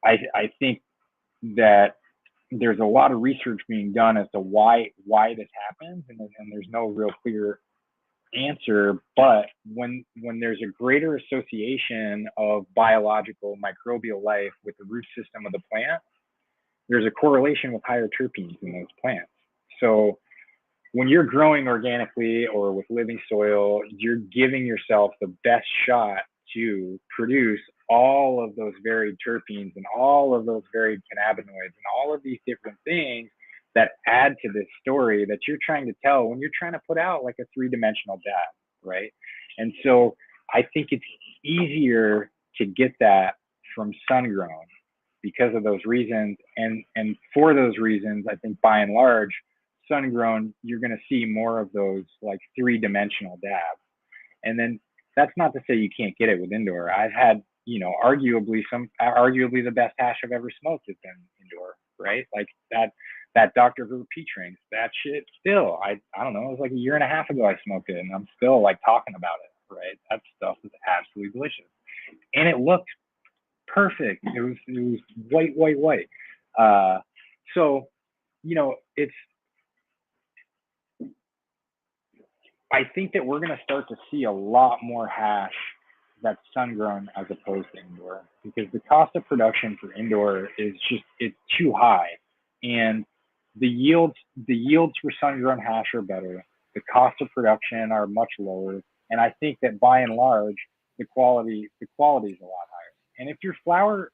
I think that there's a lot of research being done as to why this happens, and there's no real clear answer. But when there's a greater association of biological microbial life with the root system of the plant, there's a correlation with higher terpenes in those plants. So when you're growing organically or with living soil, you're giving yourself the best shot to produce all of those varied terpenes and all of those varied cannabinoids and all of these different things that add to this story that you're trying to tell when you're trying to put out like a three-dimensional dab, right? And so I think it's easier to get that from sun-grown because of those reasons. And for those reasons, I think by and large, sun-grown, you're going to see more of those like three-dimensional dabs. And then that's not to say you can't get it with indoor. I've had, you know, arguably the best hash I've ever smoked has been indoor, right? Like that Dr. Who peach rings, that shit still, I don't know, it was like a year and a half ago I smoked it and I'm still like talking about it, right? That stuff is absolutely delicious. And it looked perfect. It was white. So, you know, I think that we're going to start to see a lot more hash that's sun-grown as opposed to indoor, because the cost of production for indoor is it's too high, and the yields for sun-grown hash are better. The cost of production are much lower, and I think that by and large the quality is a lot higher. And if your flower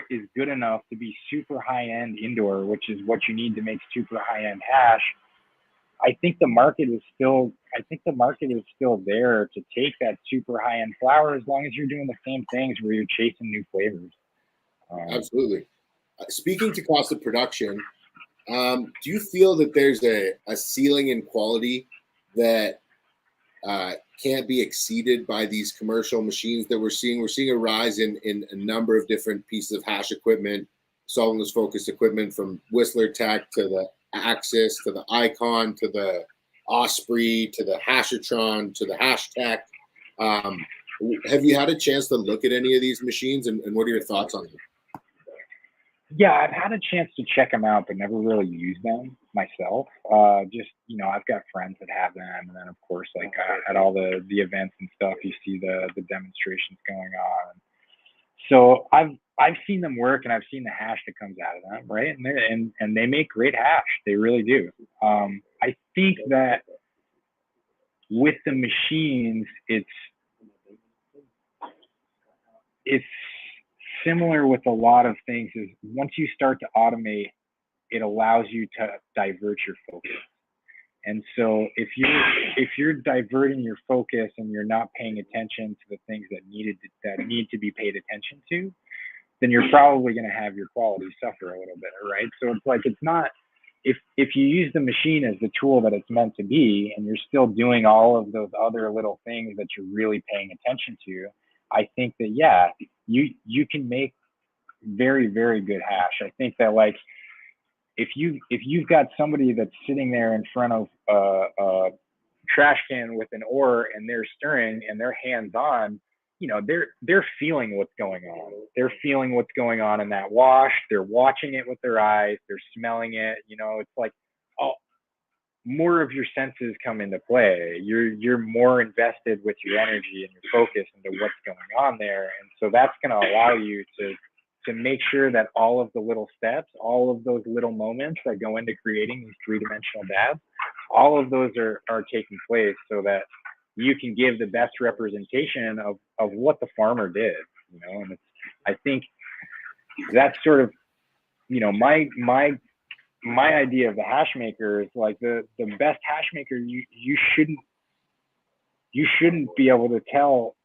is good enough to be super high-end indoor, which is what you need to make super high-end hash, I think the market is still there to take that super high end flower as long as you're doing the same things where you're chasing new flavors. Absolutely. Speaking to cost of production, do you feel that there's a ceiling in quality that can't be exceeded by these commercial machines that we're seeing? We're seeing a rise in a number of different pieces of hash equipment, solventless focused equipment, from Whistler Tech to the Axis to the Icon to the Osprey to the Hashatron to the Hashtag. Have you had a chance to look at any of these machines, and what are your thoughts on them? Yeah, I've had a chance to check them out, but never really used them myself. Just, I've got friends that have them, and then of course, like at all the events and stuff, you see the demonstrations going on. So I've seen them work, and I've seen the hash that comes out of them, right? And they make great hash. They really do. I think that with the machines, it's similar with a lot of things. Is once you start to automate, it allows you to divert your focus. And so if you're diverting your focus and you're not paying attention to the things that need to be paid attention to, then you're probably going to have your quality suffer a little bit, right? So it's like, it's not, if you use the machine as the tool that it's meant to be, and you're still doing all of those other little things that you're really paying attention to, I think that, yeah, you can make very, very good hash. I think that, like, if you've got somebody that's sitting there in front of a trash can with an ore and they're stirring and they're hands on, they're feeling what's going on. They're feeling what's going on in that wash. They're watching it with their eyes. They're smelling it. It's like, more of your senses come into play. You're more invested with your energy and your focus into what's going on there, and so that's going to allow you to make sure that all of the little steps, all of those little moments that go into creating these three-dimensional dabs, all of those are taking place, so that you can give the best representation of what the farmer did. And I think that's sort of, my idea of the hash maker is like the best hash maker. You shouldn't be able to tell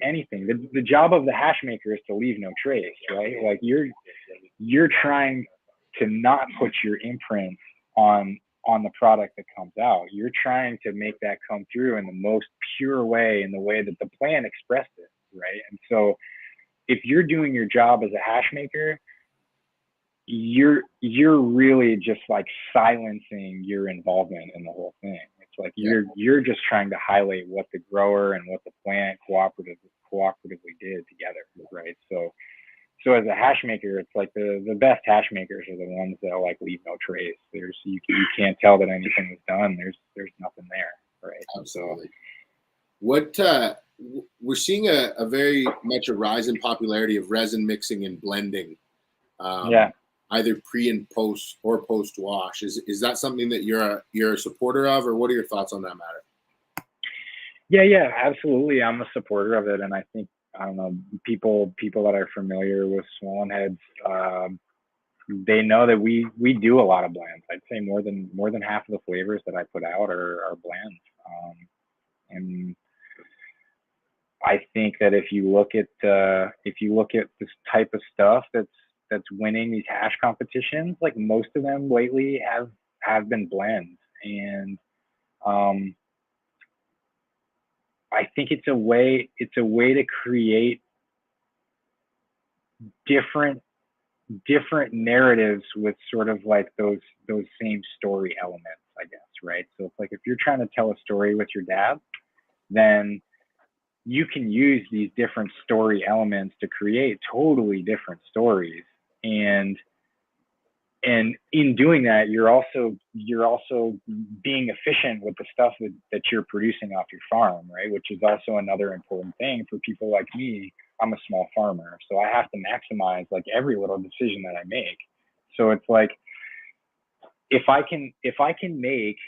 anything. The job of the hash maker is to leave no trace, right? Like you're trying to not put your imprint on the product that comes out. You're trying to make that come through in the most pure way, in the way that the plant expressed it, right? And so if you're doing your job as a hash maker, you're really just like silencing your involvement in the whole thing. It's like you're just trying to highlight what the grower and what the plant cooperatively did together, right? So as a hash maker, it's like the best hash makers are the ones that like leave no trace. You can't tell that anything was done. There's nothing there, right? Absolutely. So, what we're seeing a very much a rise in popularity of resin mixing and blending. Either pre and post or post wash. Is that something that you're a supporter of, or what are your thoughts on that matter? Yeah, absolutely. I'm a supporter of it, and I think, I don't know, people that are familiar with Swollen Heads, they know that we do a lot of blends. I'd say more than half of the flavors that I put out are blends. And I think that if you look at this type of stuff that's winning these hash competitions, like most of them lately have been blends, and I think it's a way to create different narratives with sort of like those same story elements, I guess, right? So it's like, if you're trying to tell a story with your dab, then you can use these different story elements to create totally different stories. And in doing that, you're also being efficient with the stuff that you're producing off your farm, right? Which is also another important thing for people like me. I'm a small farmer, so I have to maximize like every little decision that I make. So it's like, if I can make,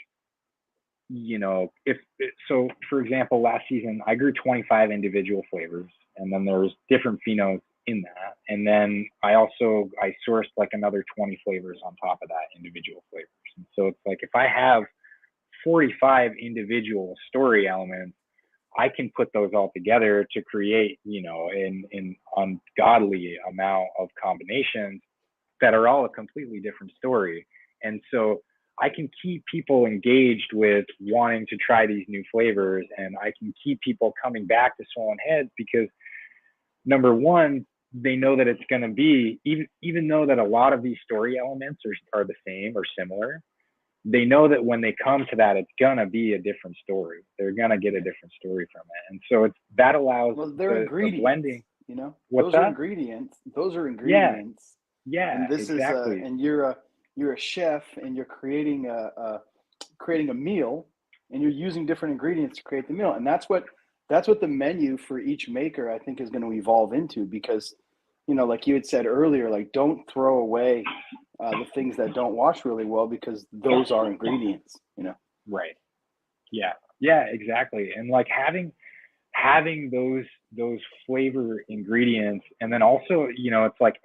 so for example, last season I grew 25 individual flavors, and then there's different phenos in that, and then I sourced like another 20 flavors on top of that, individual flavors. And so it's like, if I have 45 individual story elements, I can put those all together to create, an ungodly amount of combinations that are all a completely different story. And so I can keep people engaged with wanting to try these new flavors, and I can keep people coming back to Swollen Heads because, number one, they know that it's going to be, even though that a lot of these story elements are the same or similar, they know that when they come to that, it's going to be a different story. They're going to get a different story from it. And so that allows they're the blending. Those are ingredients. Those are ingredients. Yeah, and this exactly. and you're a chef, and you're creating a meal, and you're using different ingredients to create the meal. And that's what the menu for each maker, I think, is going to evolve into, because, like you had said earlier, like, don't throw away the things that don't wash really well, because those are ingredients, Right. Yeah, exactly. And like having those flavor ingredients, and then also, it's like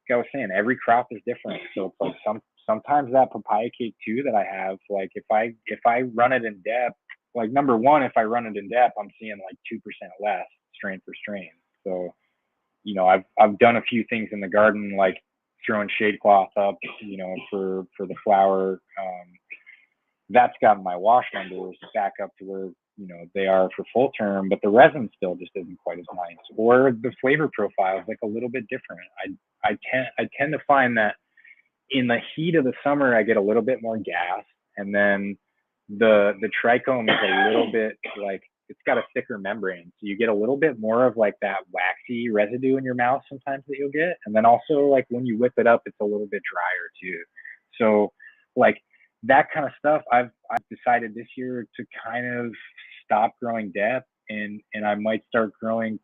like I was saying, every crop is different. So it's like sometimes that papaya cake too that I have, like if I run it in depth, like number one, if I run it in depth, I'm seeing like 2% less strain for strain. So, I've done a few things in the garden, like throwing shade cloth up, for the flour. That's gotten my wash numbers back up to where, they are for full term, but the resin still just isn't quite as nice, or the flavor profile is like a little bit different. I tend to find that in the heat of the summer, I get a little bit more gas, and then the trichome is a little bit like, it's got a thicker membrane, so you get a little bit more of like that waxy residue in your mouth sometimes that you'll get, and then also like when you whip it up, it's a little bit drier too. So like that kind of stuff, I've decided this year to kind of stop growing depth, and I might start growing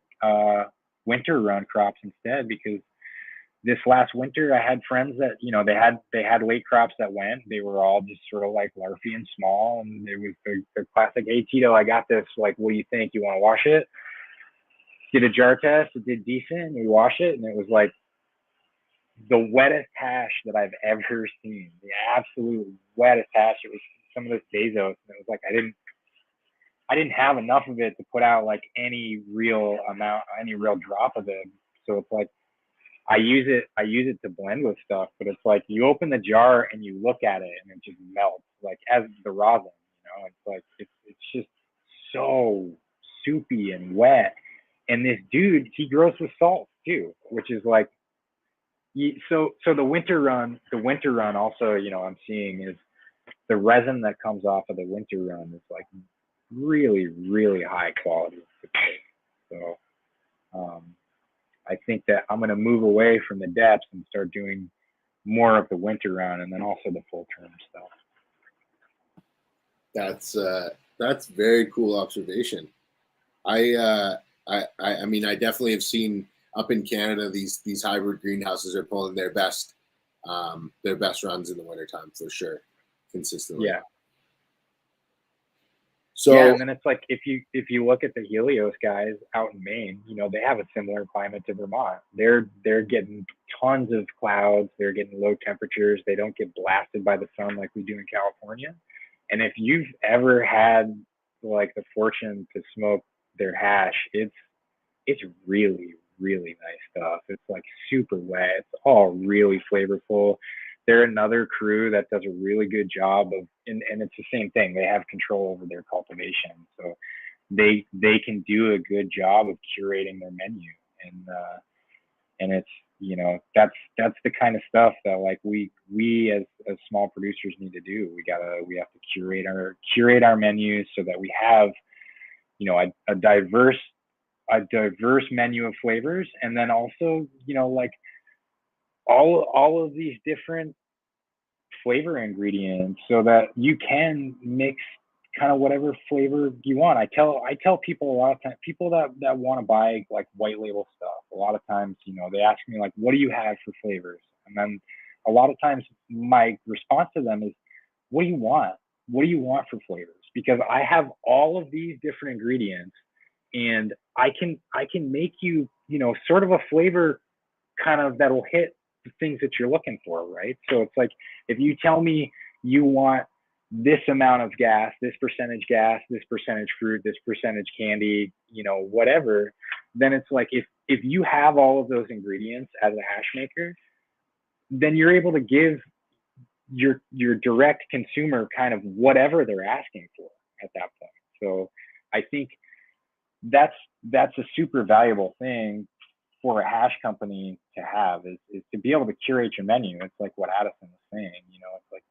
winter run crops instead, because this last winter I had friends that, they had late crops that went. They were all just sort of like larfy and small, and it was the classic, "Hey Tito, I got this. Like, what do you think? You want to wash it?" Did a jar test. It did decent. We wash it, and it was like the wettest hash that I've ever seen. The absolute wettest hash. It was some of this Bezos, and it was like I didn't have enough of it to put out like any real drop of it. So it's like I use it to blend with stuff, but it's like you open the jar and you look at it and it just melts, like as the rosin, it's like it's just so soupy and wet. And this dude, he grows with salt too, which is like, so the winter run also, I'm seeing is the resin that comes off of the winter run is like really, really high quality. So I think that I'm going to move away from the depths and start doing more of the winter run, and then also the full term stuff. That's very cool observation. I mean, I definitely have seen up in Canada these hybrid greenhouses are pulling their best runs in the wintertime for sure, consistently. Yeah. So yeah, and then it's like if you look at the Helios guys out in Maine, they have a similar climate to Vermont. They're getting tons of clouds. They're getting low temperatures. They don't get blasted by the sun like we do in California. And if you've ever had like the fortune to smoke their hash, it's really, really nice stuff. It's like super wet. It's all really flavorful. They're another crew that does a really good job of, and it's the same thing. They have control over their cultivation, so they can do a good job of curating their menu, and it's that's the kind of stuff that like we as small producers need to do. We have to curate our menus so that we have a diverse menu of flavors, and then also like all of these different flavor ingredients so that you can mix kind of whatever flavor you want. I tell people a lot of times, people that want to buy like white label stuff, a lot of times, they ask me like, what do you have for flavors? And then a lot of times my response to them is, what do you want? What do you want for flavors? Because I have all of these different ingredients, and I can make you, sort of a flavor kind of that'll hit the things that you're looking for, right? So it's like if you tell me you want this amount of gas, this percentage fruit, this percentage candy, you know, whatever, then it's like if you have all of those ingredients as a hash maker, then you're able to give your direct consumer kind of whatever they're asking for at that point. So I think that's a super valuable thing for a hash company to have is to be able to curate your menu. It's like what Addison was saying, you know, it's like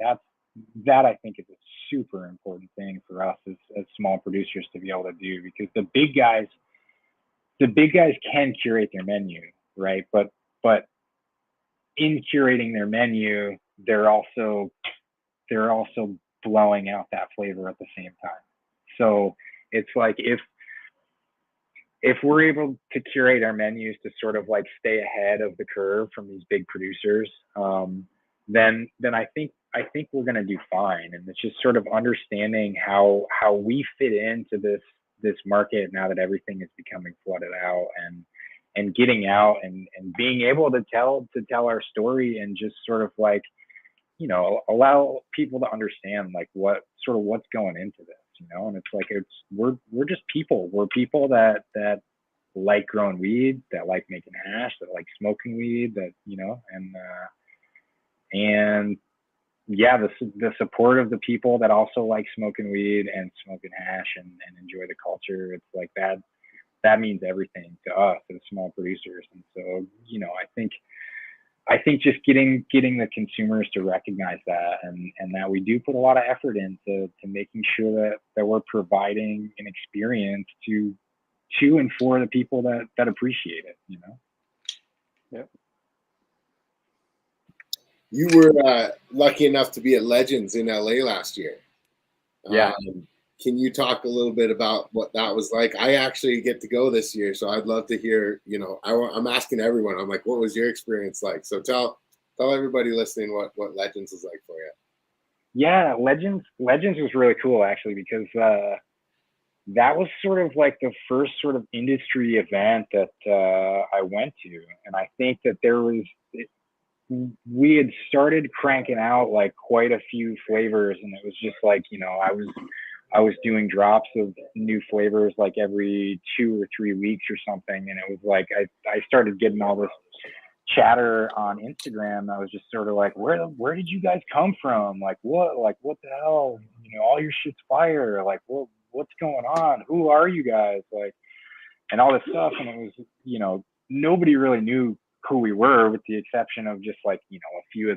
that I think is a super important thing for us as small producers to be able to do, because the big guys can curate their menu, right? But in curating their menu, they're also blowing out that flavor at the same time. So it's like if we're able to curate our menus to sort of like stay ahead of the curve from these big producers, then I think we're going to do fine. And it's just sort of understanding how we fit into this market now that everything is becoming flooded out, and getting out and being able to tell our story, and just sort of like, you know, allow people to understand like what's going into this, you know. And it's like, we're just people. We're people that like growing weed, that like making hash, that like smoking weed, that, you know, and yeah, the support of the people that also like smoking weed and smoking hash and enjoy the culture. It's like that means everything to us as small producers. And so, you know, I think just getting the consumers to recognize that, and that we do put a lot of effort into making sure that we're providing an experience to and for the people that appreciate it, you know? Yep. You were lucky enough to be at Legends in LA last year. Yeah. Can you talk a little bit about what that was like? I actually get to go this year, so I'd love to hear, you know, I'm asking everyone, I'm like, what was your experience like? So tell everybody listening what Legends is like for you. Yeah, Legends was really cool, actually, because that was sort of like the first sort of industry event that I went to. And I think that we had started cranking out like quite a few flavors, and it was just like, you know, I was doing drops of new flavors like every 2 or 3 weeks or something. And it was like, I started getting all this chatter on Instagram. I was just sort of like, where did you guys come from? Like what the hell? You know, all your shit's fire. Like, what's going on? Who are you guys? Like, and all this stuff. And it was, you know, nobody really knew who we were, with the exception of just like, you know, a few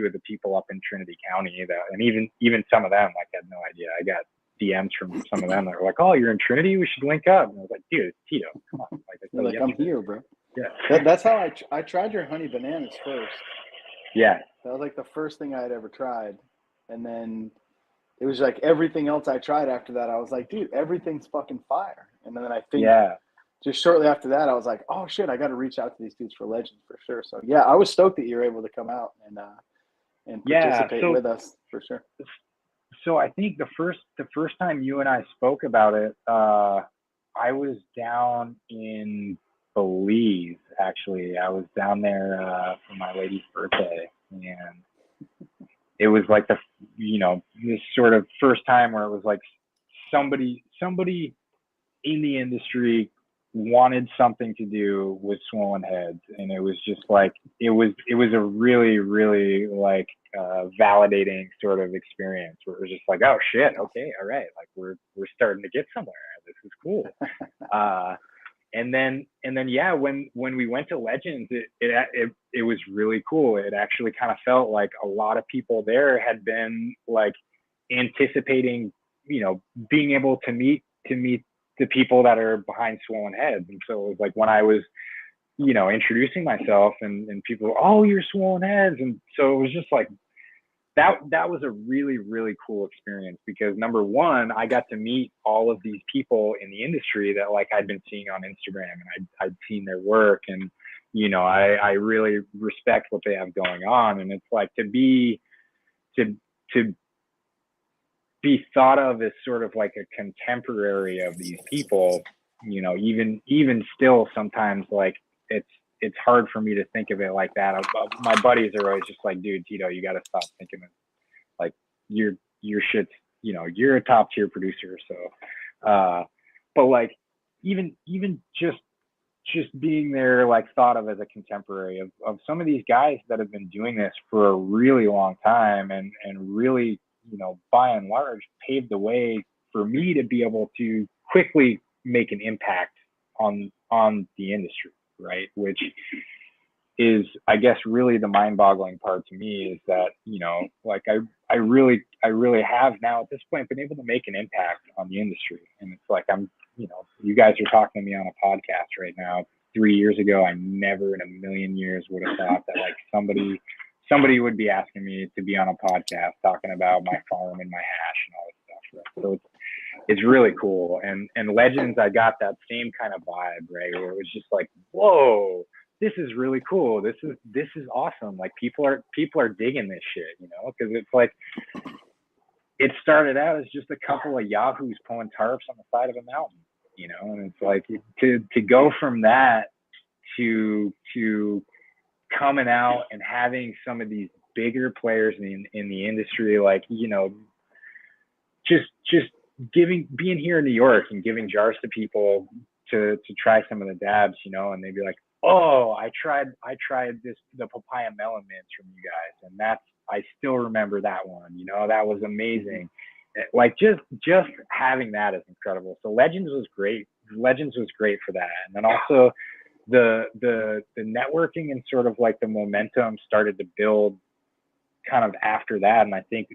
of the people up in Trinity County and even some of them, like, had no idea. I got DMs from some of them that were like, "Oh, you're in Trinity? We should link up." And I was like, "Dude, it's Tito. Come on." Like, I'm here, bro. Yeah. That's how I tried your honey bananas first. Yeah. That was like the first thing I had ever tried. And then it was like everything else I tried after that, I was like, dude, everything's fucking fire. And then I think just shortly after that, I was like, oh shit, I got to reach out to these dudes for Legends for sure. So yeah, I was stoked that you were able to come out and participate with us for sure. So I think the first time you and I spoke about it, I was down in Belize. Actually, I was down there for my lady's birthday, and it was like this sort of first time where it was like somebody in the industry wanted something to do with Swollen Heads, and it was just like it was a really, really like validating sort of experience where it was just like, oh shit, okay, all right, like we're starting to get somewhere. This is cool. And then yeah, when we went to Legends, it was really cool. It actually kind of felt like a lot of people there had been like anticipating, you know, being able to meet the people that are behind Swollen Heads. And so it was like when I was, you know, introducing myself and people were, oh, you're Swollen Heads. And so it was just like, that was a really, really cool experience, because number one, I got to meet all of these people in the industry that like I'd been seeing on Instagram, and I'd seen their work, and, you know, I really respect what they have going on. And it's like to be thought of as sort of like a contemporary of these people, you know, even still sometimes like it's hard for me to think of it like that. My buddies are always just like, dude, Tito, you got to stop thinking of like you're your shit's, you're a top tier producer. So, but like even just being there, like thought of as a contemporary of some of these guys that have been doing this for a really long time and really, by and large paved the way for me to be able to quickly make an impact on the industry, right? Which is, I guess, really the mind-boggling part to me is that, like I really have now at this point been able to make an impact on the industry. And it's like, you guys are talking to me on a podcast right now. 3 years ago, I never in a million years would have thought that like somebody would be asking me to be on a podcast talking about my farm and my hash and all this stuff. Right? So it's really cool. And Legends, I got that same kind of vibe, right? Where it was just like, whoa, this is really cool. This is awesome. Like people are digging this shit, because it's like, it started out as just a couple of yahoos pulling tarps on the side of a mountain, and it's like to go from that to coming out and having some of these bigger players in the industry, like, just being here in New York and giving jars to people to try some of the dabs, and they'd be like, oh, I tried the papaya melon mints from you guys, and I still remember that one, that was amazing. Like just having that is incredible. So Legends was great for that. And then also the networking and sort of like the momentum started to build kind of after that. And I think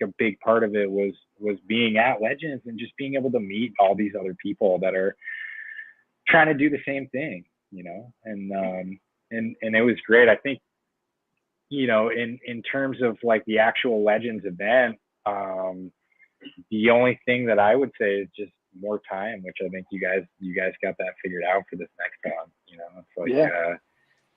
a big part of it was being at Legends and just being able to meet all these other people that are trying to do the same thing, and it was great. I think, in terms of like the actual Legends event, the only thing that I would say is just more time, which I think you guys got that figured out for this next one. It's like,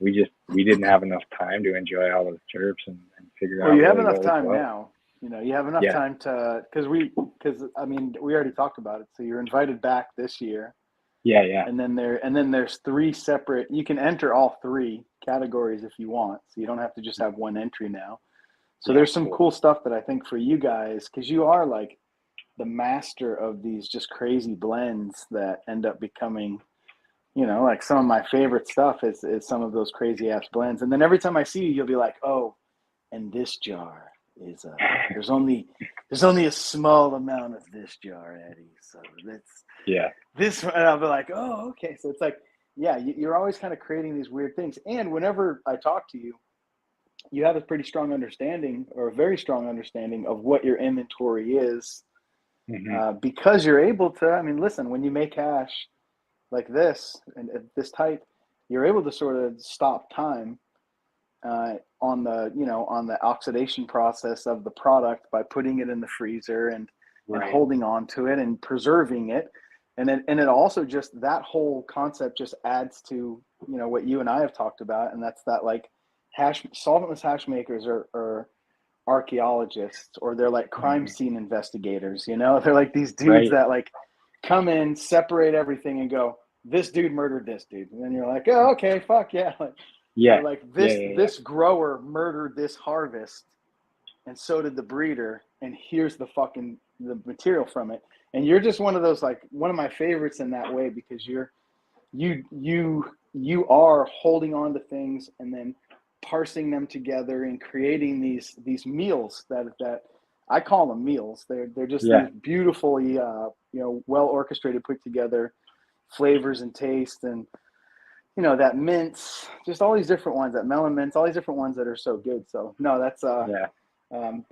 we didn't have enough time to enjoy all those terps and figure out. Well, you have enough time now. You have enough time to, because we already talked about it. So you're invited back this year. Yeah. And then there's 3 separate. You can enter all 3 categories if you want, so you don't have to just have one entry now. So there's some cool stuff that I think for you guys, because you are like the master of these just crazy blends that end up becoming, like some of my favorite stuff is some of those crazy ass blends. And then every time I see you, you'll be like, oh, and this jar is there's only a small amount of this jar, Eddie. So that's this one. And I'll be like, oh, okay. So it's like, you're always kind of creating these weird things. And whenever I talk to you, you have a pretty strong understanding, or a very strong understanding of what your inventory is, because you're able to. Listen, when you make hash like this and this type, you're able to sort of stop time on the oxidation process of the product by putting it in the freezer and holding on to it and preserving it. And it also just, that whole concept just adds to, what you and I have talked about. And that's that, like, solventless hash makers are archaeologists, or they're like crime scene investigators, they're like these dudes that like come in, separate everything and go, this dude murdered this dude. And then you're like, oh, okay, fuck yeah. Like this grower murdered this harvest, and so did the breeder, and here's the material from it. And you're just one of those, like, one of my favorites in that way, because you are holding on to things and then parsing them together and creating these meals that I call them meals. They're just these beautifully well orchestrated, put together flavors and taste, and that mints, just all these different ones, that melon mints, all these different ones that are so good. So no, that's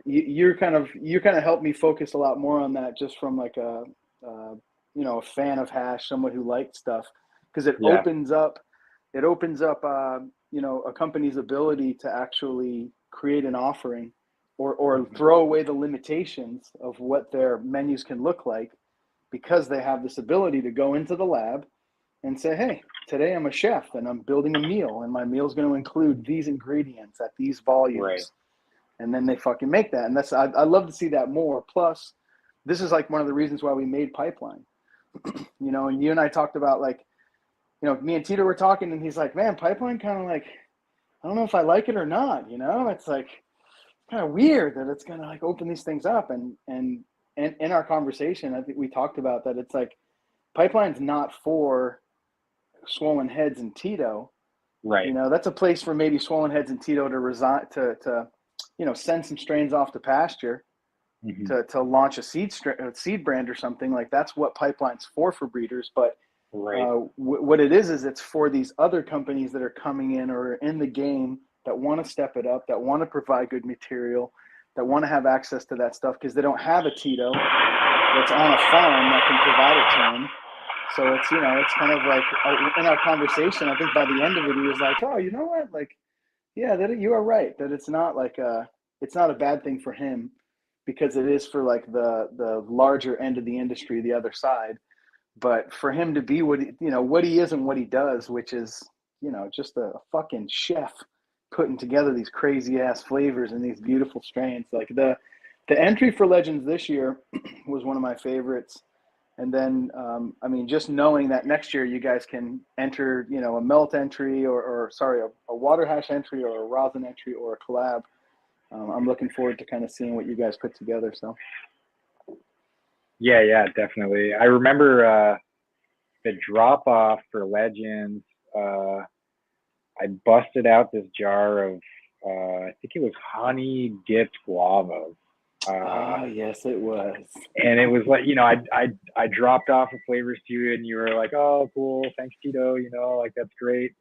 you kind of helped me focus a lot more on that, just from like a fan of hash, someone who liked stuff, because it opens up a company's ability to actually create an offering, or throw away the limitations of what their menus can look like, because they have this ability to go into the lab and say, hey, today I'm a chef and I'm building a meal, and my meal is going to include these ingredients at these volumes. Right. And then they fucking make that. And I'd love to see that more. Plus, this is like one of the reasons why we made Pipeline. And you and I talked about, like, me and Tito were talking, and he's like, man, Pipeline kind of, like, I don't know if I like it or not. It's like, kind of weird that it's gonna like open these things up. And in our conversation, I think we talked about that. It's like Pipeline's not for Swollen Heads and Tito. Right. You know, that's a place for maybe Swollen Heads and Tito to resign to you know, send some strains off to pasture, to launch a seed brand or something. Like that's what Pipeline's for breeders. But what it is it's for these other companies that are coming in or in the game that want to step it up, that want to provide good material, that want to have access to that stuff because they don't have a Tito that's on a farm that can provide it to them. So it's, you know, it's kind of like in our conversation, I think by the end of it, he was like, oh, you know what? Like, yeah, that you are right. That it's not like it's not a bad thing for him because it is for like the larger end of the industry, the other side. But for him to be what he is and what he does, which is, you know, just a fucking chef putting together these crazy ass flavors and these beautiful strains. Like the entry for Legends this year was one of my favorites. And then, I mean, just knowing that next year you guys can enter, you know, a melt entry or a water hash entry or a rosin entry or a collab. I'm looking forward to kind of seeing what you guys put together. So. Yeah, definitely. I remember the drop off for Legends. I busted out this jar of, I think it was honey dipped guavas. Yes, it was. And it was like, you know, I dropped off the flavors to you and you were like, oh, cool. Thanks, Tito. You know, like, that's great.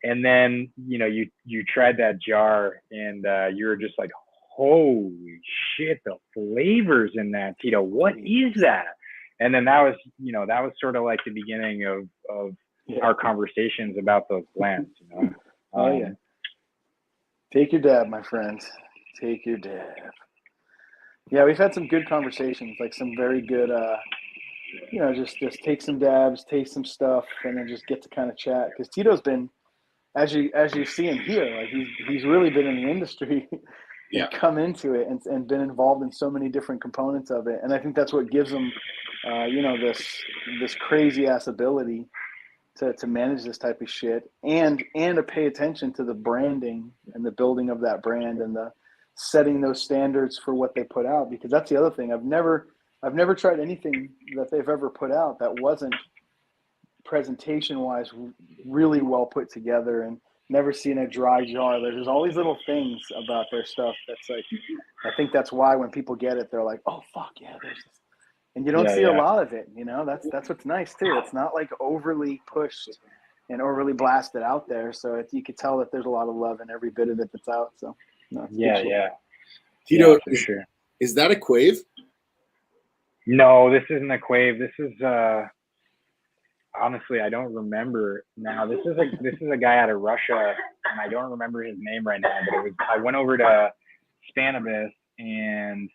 And then, you know, you tried that jar and you were just like, holy shit, the flavors in that, Tito. What is that? And then that was sort of like the beginning of our conversations about those blends, you know? Yeah. Take your dab, my friends. Take your dab. Yeah, we've had some good conversations, like some very good, you know, just take some dabs, taste some stuff, and then just get to kind of chat. Because Tito's been, as you see him here, like he's really been in the industry and come into it and been involved in so many different components of it. And I think that's what gives him, you know, this crazy ass ability to manage this type of shit and to pay attention to the branding and the building of that brand and the setting those standards for what they put out. Because that's the other thing. I've never tried anything that they've ever put out that wasn't presentation wise really well put together, and never seen a dry jar. There's all these little things about their stuff that's like, I think that's why when people get it, they're like, oh fuck yeah, there's this. And you don't see a lot of it, you know. That's what's nice too. It's not like overly pushed and overly blasted out there, so you could tell that there's a lot of love in every bit of it that's out. So Tito, for sure. Is that a quave? No, this isn't a quave. This is honestly, I don't remember now. This is a guy out of Russia, and I don't remember his name right now. But I went over to Cannabis, and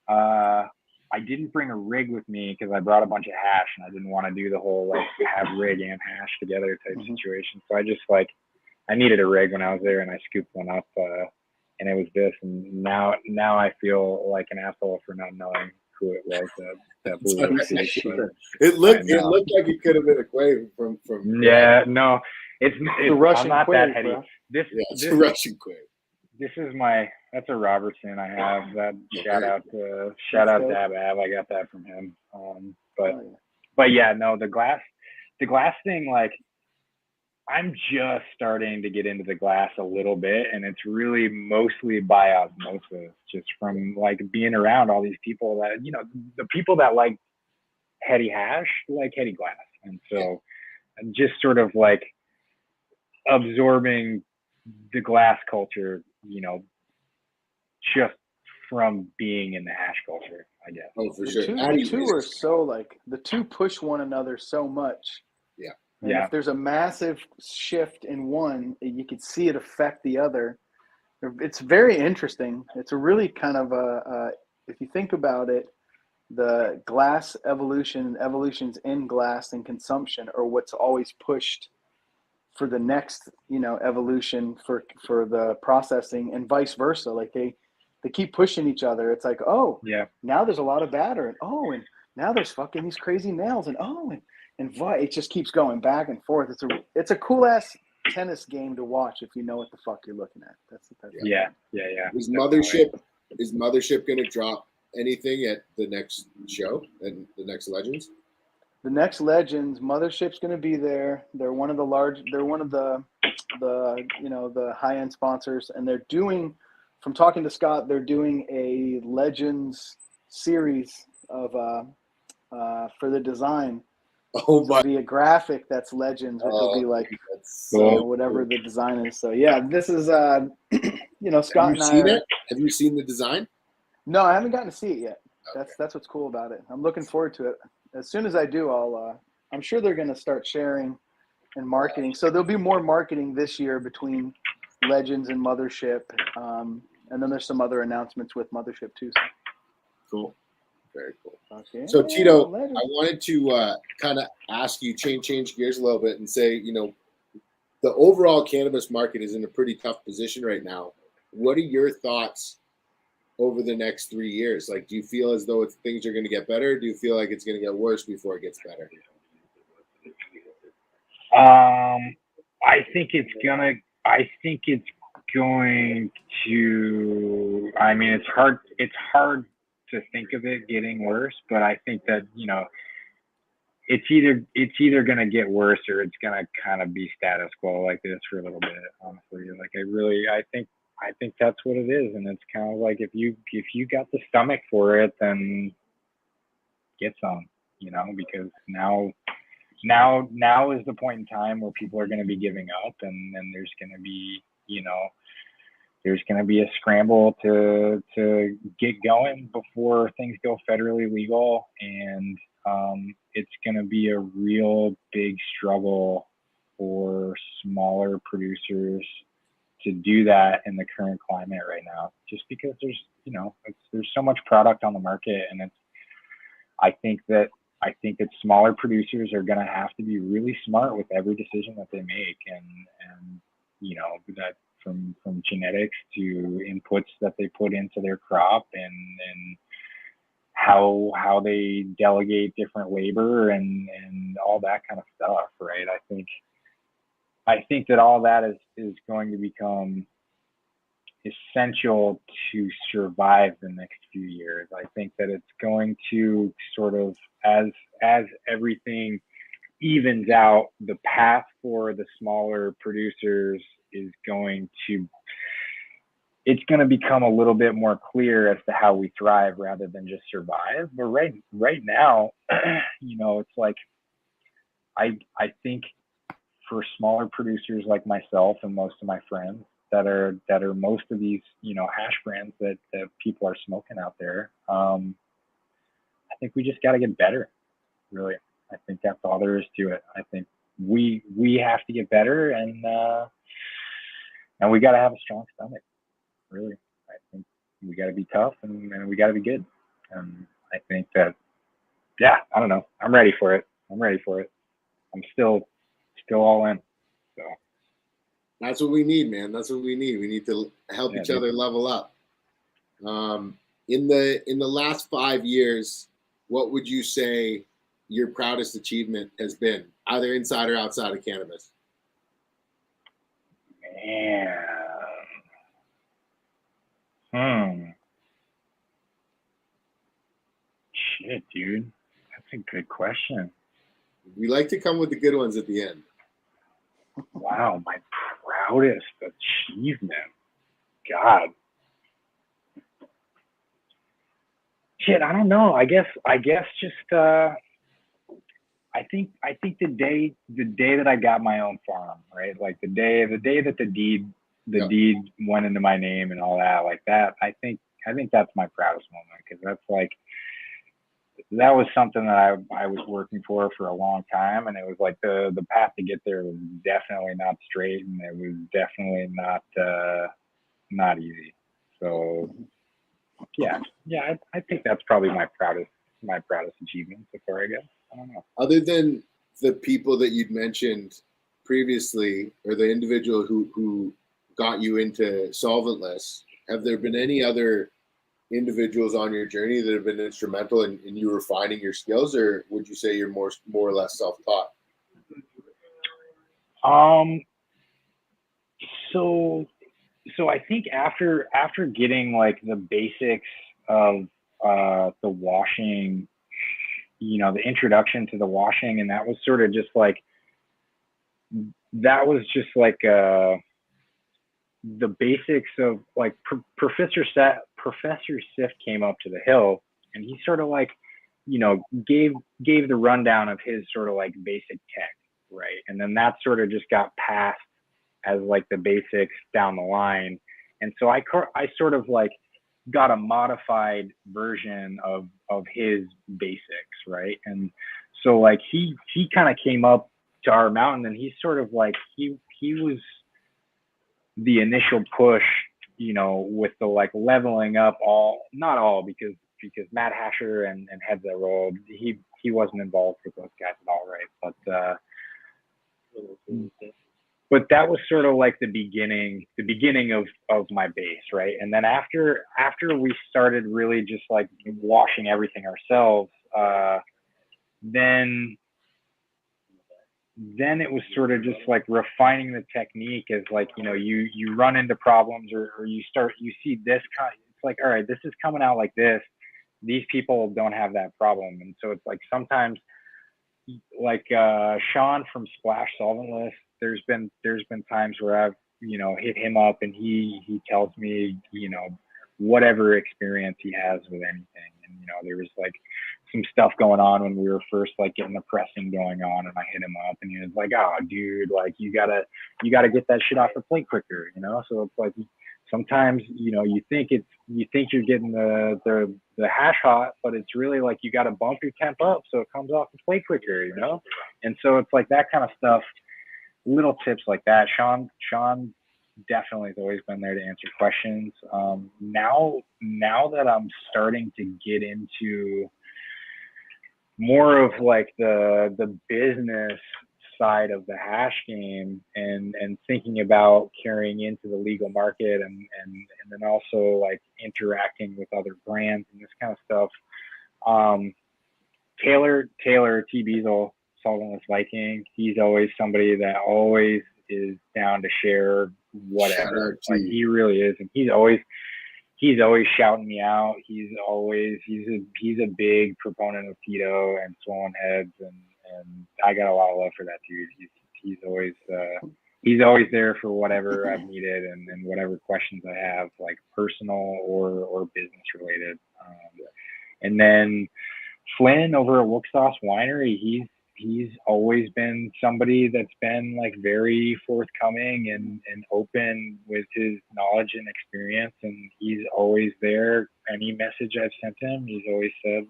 I didn't bring a rig with me because I brought a bunch of hash, and I didn't want to do the whole like have rig and hash together type situation. So I just I needed a rig when I was there, and I scooped one up, and it was this. And now I feel like an asshole for not knowing who it was that blew it. It looked like it could have been a quave from yeah, no, it's Russian I'm not quave, that heady. bro. It's a Russian quave. This is that's a Robertson I have. That shout out to Dab Ab. I got that from him. But yeah, no, the glass thing, like, I'm just starting to get into the glass a little bit, and it's really mostly by osmosis, just from like being around all these people that, you know, the people that like heady hash like heady glass. And so I'm just sort of like absorbing the glass culture, you know, just from being in the hash culture, I guess. Oh, for sure. The two are so like, the two push one another so much. Yeah. And if there's a massive shift in one, you could see it affect the other. It's very interesting. It's a really kind of if you think about it, the glass evolutions in glass and consumption are what's always pushed for the next, you know, evolution for the processing, and vice versa. Like they keep pushing each other. It's like, oh, now there's a lot of batter, and and now there's fucking these crazy nails, and it just keeps going back and forth. It's a cool ass tennis game to watch if you know what the fuck you're looking at. That's Yeah. Is Mothership going to drop anything at the next show and the next Legends? The next Legends, Mothership's going to be there. They're one of the high end sponsors, and they're doing. From talking to Scott, they're doing a Legends series of for the design. Oh my! It'll be a graphic that's Legends, which will be like whatever the design is. So yeah, this is Scott and I. Have you seen the design? No, I haven't gotten to see it yet. Okay. That's what's cool about it. I'm looking forward to it. As soon as I do, I'm sure they're going to start sharing and marketing. So there'll be more marketing this year between Legends and Mothership, and then there's some other announcements with Mothership too. Cool. Very cool. Okay. So Tito, Legends. I wanted to kind of ask you, change gears a little bit and say, the overall cannabis market is in a pretty tough position right now. What are your thoughts over the next 3 years? Like, do you feel as though things are going to get better? Or do you feel like it's going to get worse before it gets better? I think it's going to. I mean, it's hard to think of it getting worse, but I think that it's either going to get worse or it's going to kind of be status quo like this for a little bit. Honestly, like I think that's what it is, and it's kind of like if you got the stomach for it, then get some, because now is the point in time where people are going to be giving up, and there's going to be there's going to be a scramble to get going before things go federally legal, and it's going to be a real big struggle for smaller producers to do that in the current climate right now, just because there's so much product on the market, and I think that smaller producers are going to have to be really smart with every decision that they make, and that from genetics to inputs that they put into their crop, and how they delegate different labor and all that kind of stuff, right? I think that all that is going to become essential to survive the next few years. I think that it's going to sort of, as everything evens out, the path for the smaller producers is going to become a little bit more clear as to how we thrive rather than just survive. But right now, it's like I think for smaller producers like myself and most of my friends that are most of these hash brands that people are smoking out there, I think we just got to get better. Really, I think that's all there is to it. I think we have to get better, and we got to have a strong stomach. Really, I think we got to be tough, and we got to be good. I think that, I don't know. I'm ready for it. I'm still all in. So that's what we need, man. That's what we need. We need to help each other level up. In the last 5 years, what would you say your proudest achievement has been, either inside or outside of cannabis? Man. Shit, dude. That's a good question. We like to come with the good ones at the end. Wow, my proudest achievement. God. Shit, I don't know. I guess just I think the day that I got my own farm, right? Like the day that the deed went into my name and all that, like that. I think that's my proudest moment, because that's like, that was something that I was working for a long time, and it was like the path to get there was definitely not straight, and it was definitely not easy. So I think that's probably my proudest achievement so far, I guess. I don't know. Other than the people that you'd mentioned previously, or the individual who got you into solventless, have there been any other individuals on your journey that have been instrumental in you refining your skills, or would you say you're more or less self-taught? So I think after getting like the basics of the washing, the introduction to the washing, and that was sort of just like the basics of like Professor Sif came up to the hill, and he sort of like gave the rundown of his sort of like basic tech, right? And then that sort of just got passed as like the basics down the line. And so I sort of like got a modified version of his basics, right? And so like he kind of came up to our mountain, and he sort of like he was the initial push, with the like leveling up not all, because Matt Hasher and Heads That Rolled, he wasn't involved with those guys at all, right? But that was sort of like the beginning of my base, right? And then after we started really just like washing everything ourselves, then it was sort of just like refining the technique as like, you run into problems or you see this kind, it's like, all right, this is coming out like this. These people don't have that problem. And so it's like sometimes like Sean from Splash Solventless, there's been times where I've, hit him up and he tells me, whatever experience he has with anything. And, there was like some stuff going on when we were first like getting the pressing going on, and I hit him up and he was like, oh dude, like you gotta get that shit off the plate quicker, So it's like sometimes, you think you're getting the hash hot, but it's really like you got to bump your temp up so it comes off the plate quicker, And so it's like that kind of stuff, little tips like that. Sean definitely has always been there to answer questions. Now that I'm starting to get into more of like the business side of the hash game and thinking about carrying into the legal market and then also like interacting with other brands and this kind of stuff. Taylor T. Beazle, Solventless Viking, he's always somebody that always is down to share whatever. Like he really is, and he's always shouting me out. He's a big proponent of Tito and Swollen Heads, and I got a lot of love for that dude. He's always there for whatever I've needed and whatever questions I have, like personal or business related. And then Flynn over at Wookstoss Winery, he's always been somebody that's been like very forthcoming and open with his knowledge and experience, and he's always there. Any message I've sent him, he's always said,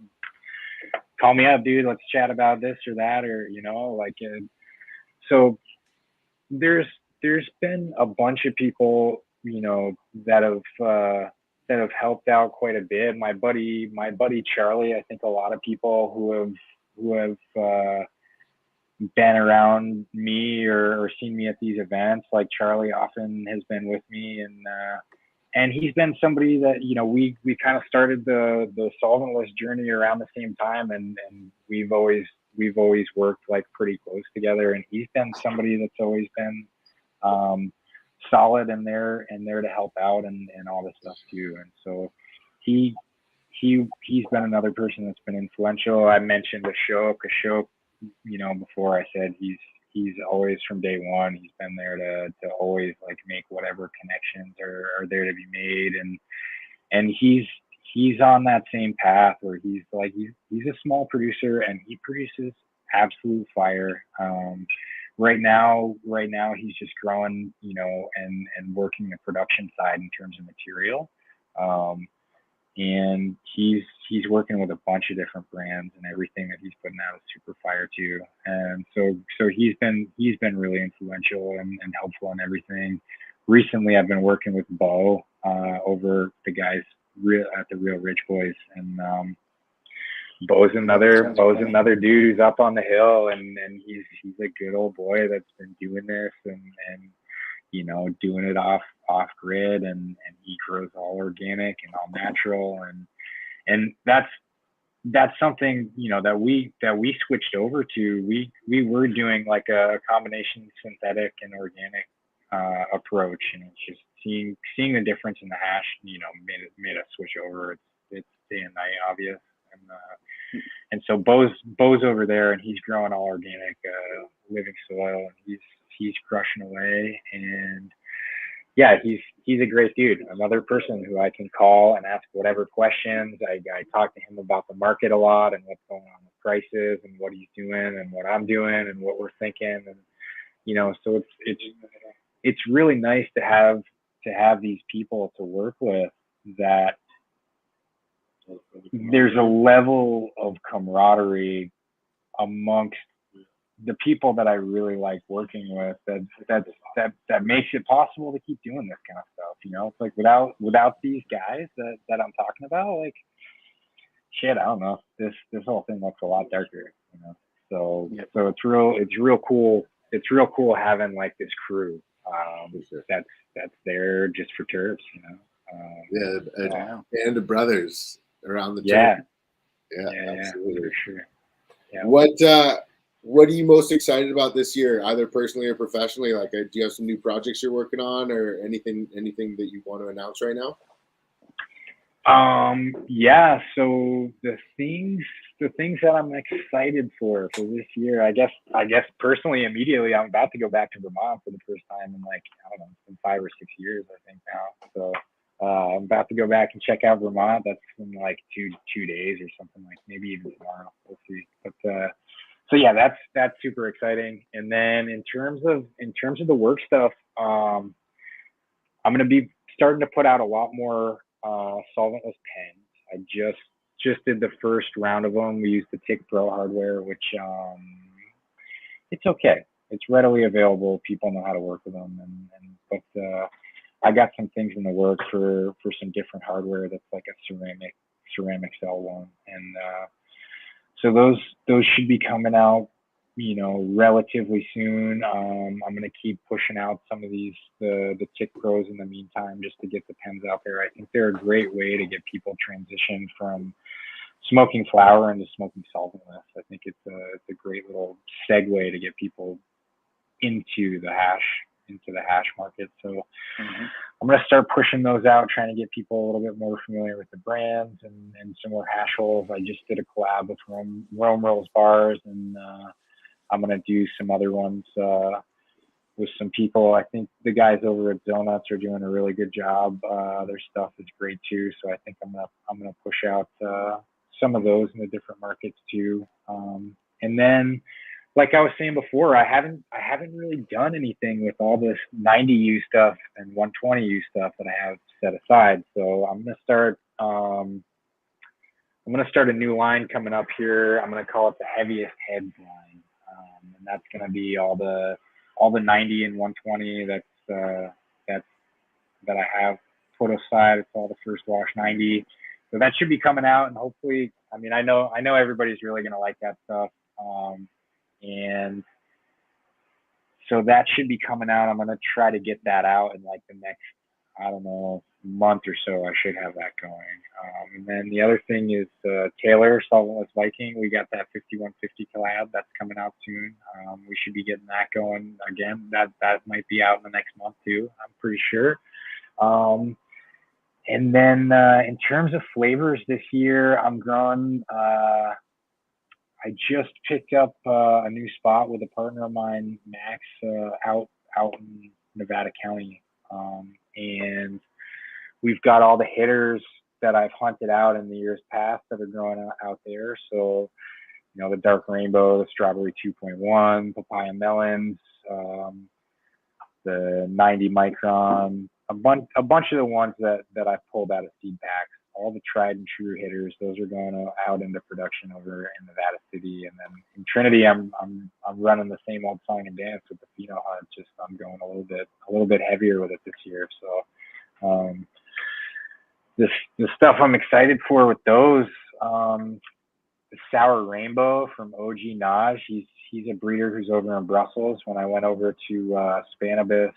call me up, dude, let's chat about this or that, or so there's been a bunch of people that have helped out quite a bit. My buddy Charlie, I think a lot of people who have been around me or seen me at these events, like Charlie often has been with me, and he's been somebody that we kind of started the solventless journey around the same time, and we've always worked like pretty close together, and he's been somebody that's always been solid and there to help out and all this stuff too. And so he's been another person that's been influential. I mentioned Ashok, before I said he's always from day one. He's been there to always like make whatever connections are there to be made, and he's on that same path where he's a small producer and he produces absolute fire. Right now he's just growing, and working the production side in terms of material. And he's working with a bunch of different brands, and everything that he's putting out is super fire too. And so he's been really influential and helpful in everything. Recently, I've been working with Bo over the guys at the Real Rich Boys, and Bo's another dude who's up on the hill, and he's a good old boy that's been doing this and doing it off grid, and he grows all organic and all natural, and that's something that we switched over to. We were doing like a combination synthetic and organic approach, and it's just seeing the difference in the hash, made us switch over. It's day and night obvious, and so Bo's over there, and he's growing all organic, living soil, and he's crushing away, and yeah, he's a great dude. Another person who I can call and ask whatever questions. I talk to him about the market a lot and what's going on with prices and what he's doing and what I'm doing and what we're thinking, and so it's really nice to have these people to work with that there's a level of camaraderie amongst the people that I really like working with that makes it possible to keep doing this kind of stuff. It's like without these guys that I'm talking about, like shit, I don't know, this whole thing looks a lot darker, so Yep. so it's real cool having like this crew that's there just for terps, band of brothers around the yeah turf. Yeah, absolutely. For sure. Yeah. What are you most excited about this year, either personally or professionally? Like, do you have some new projects you're working on, or anything that you want to announce right now? Yeah. So the things that I'm excited for this year, I guess personally, immediately, I'm about to go back to Vermont for the first time in like, I don't know, it's been 5 or 6 years, I think now. So I'm about to go back and check out Vermont. That's in like two days or something, like maybe even tomorrow. We'll see. But so yeah, that's super exciting. And then in terms of the work stuff, I'm gonna be starting to put out a lot more solventless pens. I just did the first round of them. We used the Tick Pro hardware, which it's okay. It's readily available. People know how to work with them, but I got some things in the works for some different hardware that's like a ceramic cell one, and so those should be coming out, relatively soon. I'm gonna keep pushing out some of the Tick Pros in the meantime, just to get the pens out there. I think they're a great way to get people transitioned from smoking flower into smoking solventless. I think it's a great little segue to get people into the hash market. So I'm going to start pushing those out, trying to get people a little bit more familiar with the brands and some more hash holes. I just did a collab with Rome Rolls Bars, and I'm going to do some other ones with some people. I think the guys over at Zonuts are doing a really good job. Their stuff is great too. So I think I'm gonna push out some of those in the different markets too. And then, like I was saying before, I haven't really done anything with all this 90U stuff and 120U stuff that I have set aside. So I'm gonna start a new line coming up here. I'm gonna call it the Heaviest Heads line, and that's gonna be all the 90 and 120 that I have put aside. It's all the first wash 90. So that should be coming out, and hopefully, I mean, I know everybody's really gonna like that stuff. And so that should be coming out. I'm gonna try to get that out in like the next, I don't know, month or so. I should have that going. And then the other thing is Taylor Solventless Viking. We got that 5150 collab that's coming out soon. We should be getting that going again. That might be out in the next month too, I'm pretty sure. And then in terms of flavors this year, I'm growing. I just picked up a new spot with a partner of mine, Max, out in Nevada County, and we've got all the hitters that I've hunted out in the years past that are growing out there. So, the Dark Rainbow, the Strawberry 2.1, Papaya Melons, the 90 Micron, a bunch of the ones that I've pulled out of seed packs. All the tried and true hitters, those are going out into production over in Nevada City, and then in Trinity, I'm running the same old song and dance with the Pheno Hunt. Just I'm going a little bit heavier with it this year. So the stuff I'm excited for with those, the Sour Rainbow from OG Naj. He's a breeder who's over in Brussels. When I went over to Spanibus,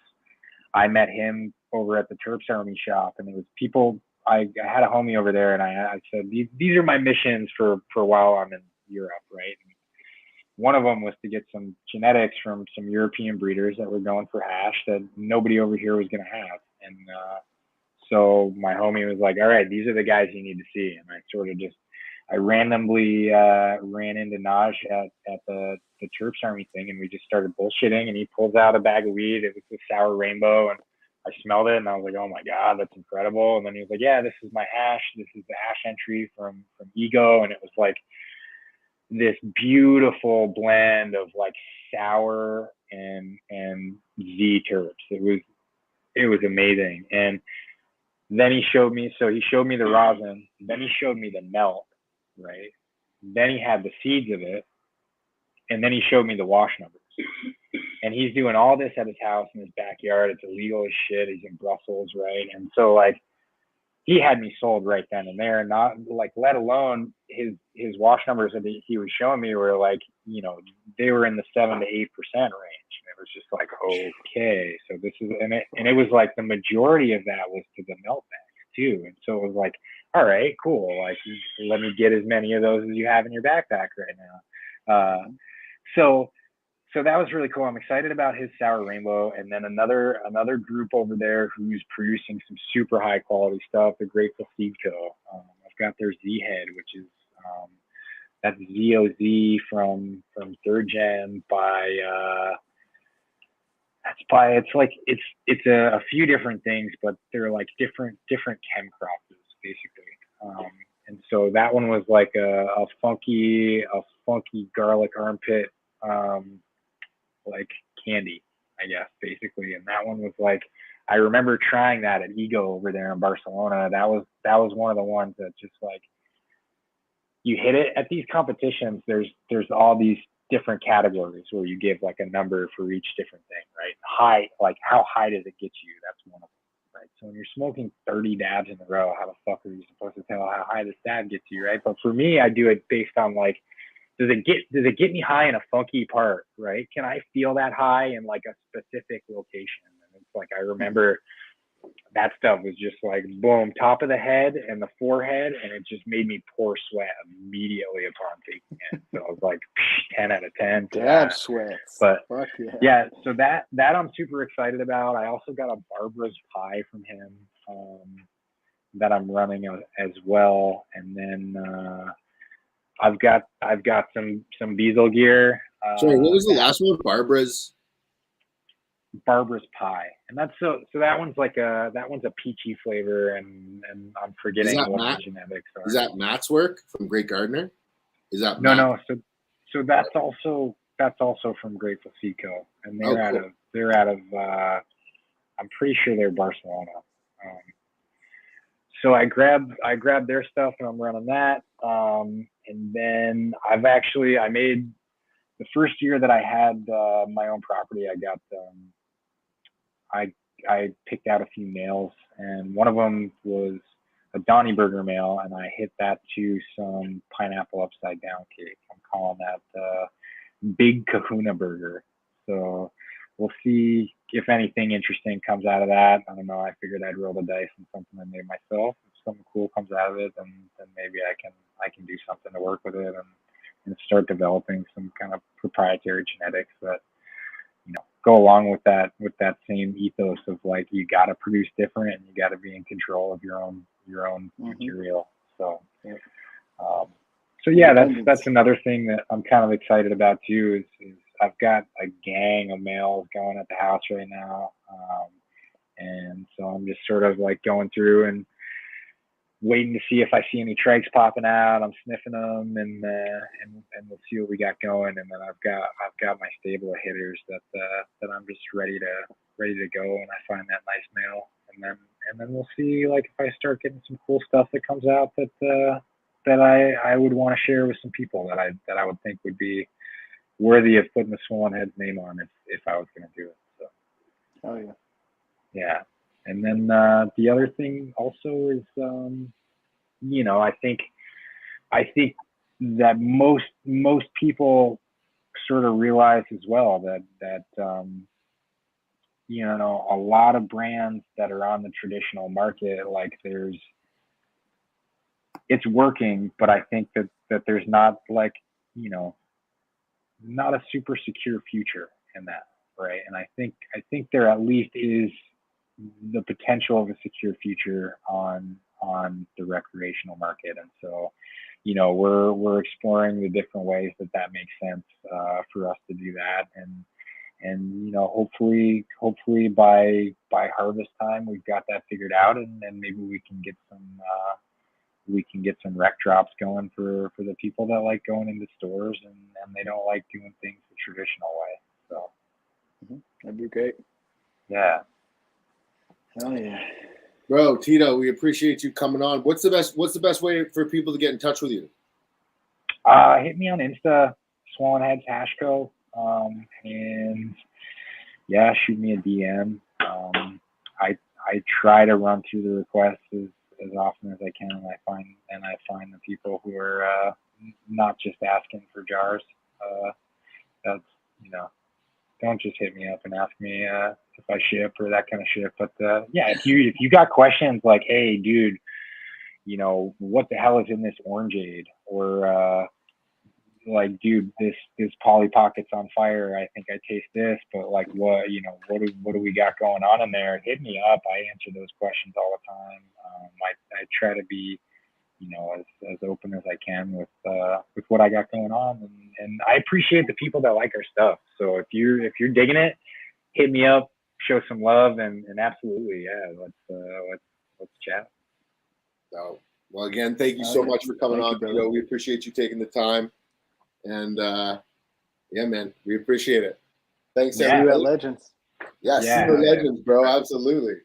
I met him over at the Terps Army shop, and it was people. I had a homie over there, and I said, these are my missions for while I'm in Europe, right? And one of them was to get some genetics from some European breeders that were going for hash that nobody over here was going to have. And so my homie was like, all right, these are the guys you need to see. And I sort of just, I randomly ran into Naj at the Terps Army thing, and we just started bullshitting, and he pulls out a bag of weed. It was the Sour Rainbow, and I smelled it, and I was like, oh my God, that's incredible. And then he was like, yeah, this is my hash. This is the hash entry from Ego. And it was like this beautiful blend of like sour and Z terps. It was amazing. And then he showed me the rosin, then he showed me the melt, right? Then he had the seeds of it, and then he showed me the wash numbers. And he's doing all this at his house in his backyard. It's illegal as shit. He's in Brussels, right? And so like he had me sold right then and there. Not like, let alone his wash numbers that he was showing me were like, you know, they were in the 7 to 8% range. And it was just like, okay, so this is, and it was like the majority of that was to the melt bags too. And so it was like, all right, cool. Like, let me get as many of those as you have in your backpack right now. So that was really cool. I'm excited about his Sour Rainbow, and then another group over there who's producing some super high quality stuff, the Grateful Seed Co. I've got their Z Head, which is that's ZOZ from 3rd Gen it's a few different things, but they're like different chem crosses basically. And so that one was like a funky garlic armpit like candy, I guess, basically. And that one was like, I remember trying that at Ego over there in Barcelona. That was one of the ones that just like, you hit it at these competitions. There's all these different categories where you give like a number for each different thing, right? High, like how high does it get you? That's one of them, right? So when you're smoking 30 dabs in a row, how the fuck are you supposed to tell how high this dab gets you, right? But for me, I do it based on like, does it get me high in a funky part, right? Can I feel that high in like a specific location? And it's like, I remember that stuff was just like, boom, top of the head and the forehead. And it just made me pour sweat immediately upon taking it. So I was like 10 out of 10. Dab sweats. But fuck yeah, so that I'm super excited about. I also got a Barbara's Pie from him that I'm running as well. And then, I've got some Beazle gear. Sorry, what was the last one? Barbara's Pie, and that's so that one's like a peachy flavor, and I'm forgetting what the genetics are. Is that Matt's work from Great Gardener? Is that no? So that's also from Grateful Seed Co. And they're out of I'm pretty sure they're Barcelona. So I grabbed their stuff and I'm running that. And then I made the first year that I had my own property, I picked out a few males, and one of them was a Donny Burger male, and I hit that to some pineapple upside down cake. I'm calling that Big Kahuna Burger. So we'll see if anything interesting comes out of that. I don't know. I figured I'd roll the dice on something I made myself. If something cool comes out of it, then maybe I can do something to work with it and start developing some kind of proprietary genetics that, you know, go along with that same ethos of like, you got to produce different and you got to be in control of your own material. So, so yeah, that's another thing that I'm kind of excited about too, is I've got a gang of males going at the house right now. And so I'm just sort of like going through and waiting to see if I see any trikes popping out. I'm sniffing them and we'll see what we got going. And then I've got my stable of hitters that I'm just ready to go. And I find that nice male, and then we'll see, like, if I start getting some cool stuff that comes out that I would want to share with some people that I would think would be worthy of putting the Swollen Head's name on if I was going to do it. So. Oh yeah. Yeah. And then the other thing also is, you know, I think that most people sort of realize as well that you know, a lot of brands that are on the traditional market, like it's working, but I think that there's not, like, you know, not a super secure future in that, right? And I think there at least is the potential of a secure future on the recreational market. And so, you know, we're exploring the different ways that makes sense for us to do that. And you know, hopefully by harvest time we've got that figured out, and maybe we can get some rec drops going for the people that like going into stores and they don't like doing things the traditional way. So that'd be great. Yeah. Hell yeah. Bro, Tito, we appreciate you coming on. What's the best way for people to get in touch with you? Hit me on Insta, Swollen Heads Hashco, and yeah, shoot me a DM. I try to run through the requests as often as I can, and I find the people who are not just asking for jars. That's, you know, don't just hit me up and ask me if I ship or that kind of shit. But yeah, if you got questions like, hey, dude, you know, what the hell is in this orangeade? Or like, dude, this Polly Pocket's on fire. I think I taste this, but like, what do we got going on in there? Hit me up. I answer those questions all the time. I try to be, you know, as open as I can with what I got going on, and I appreciate the people that like our stuff. So if you're digging it, hit me up, show some love, and absolutely, yeah, let's chat. So, well, again, thank you so much for coming on, Tito. We appreciate you taking the time, and yeah, man, we appreciate it. Thanks, everybody. See you at Legends. Yeah, see you at Legends, bro. Absolutely.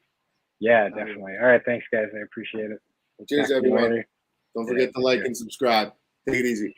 Yeah, definitely. All right, thanks, guys. I appreciate it. Cheers, everyone. Don't forget to like and subscribe. Take it easy.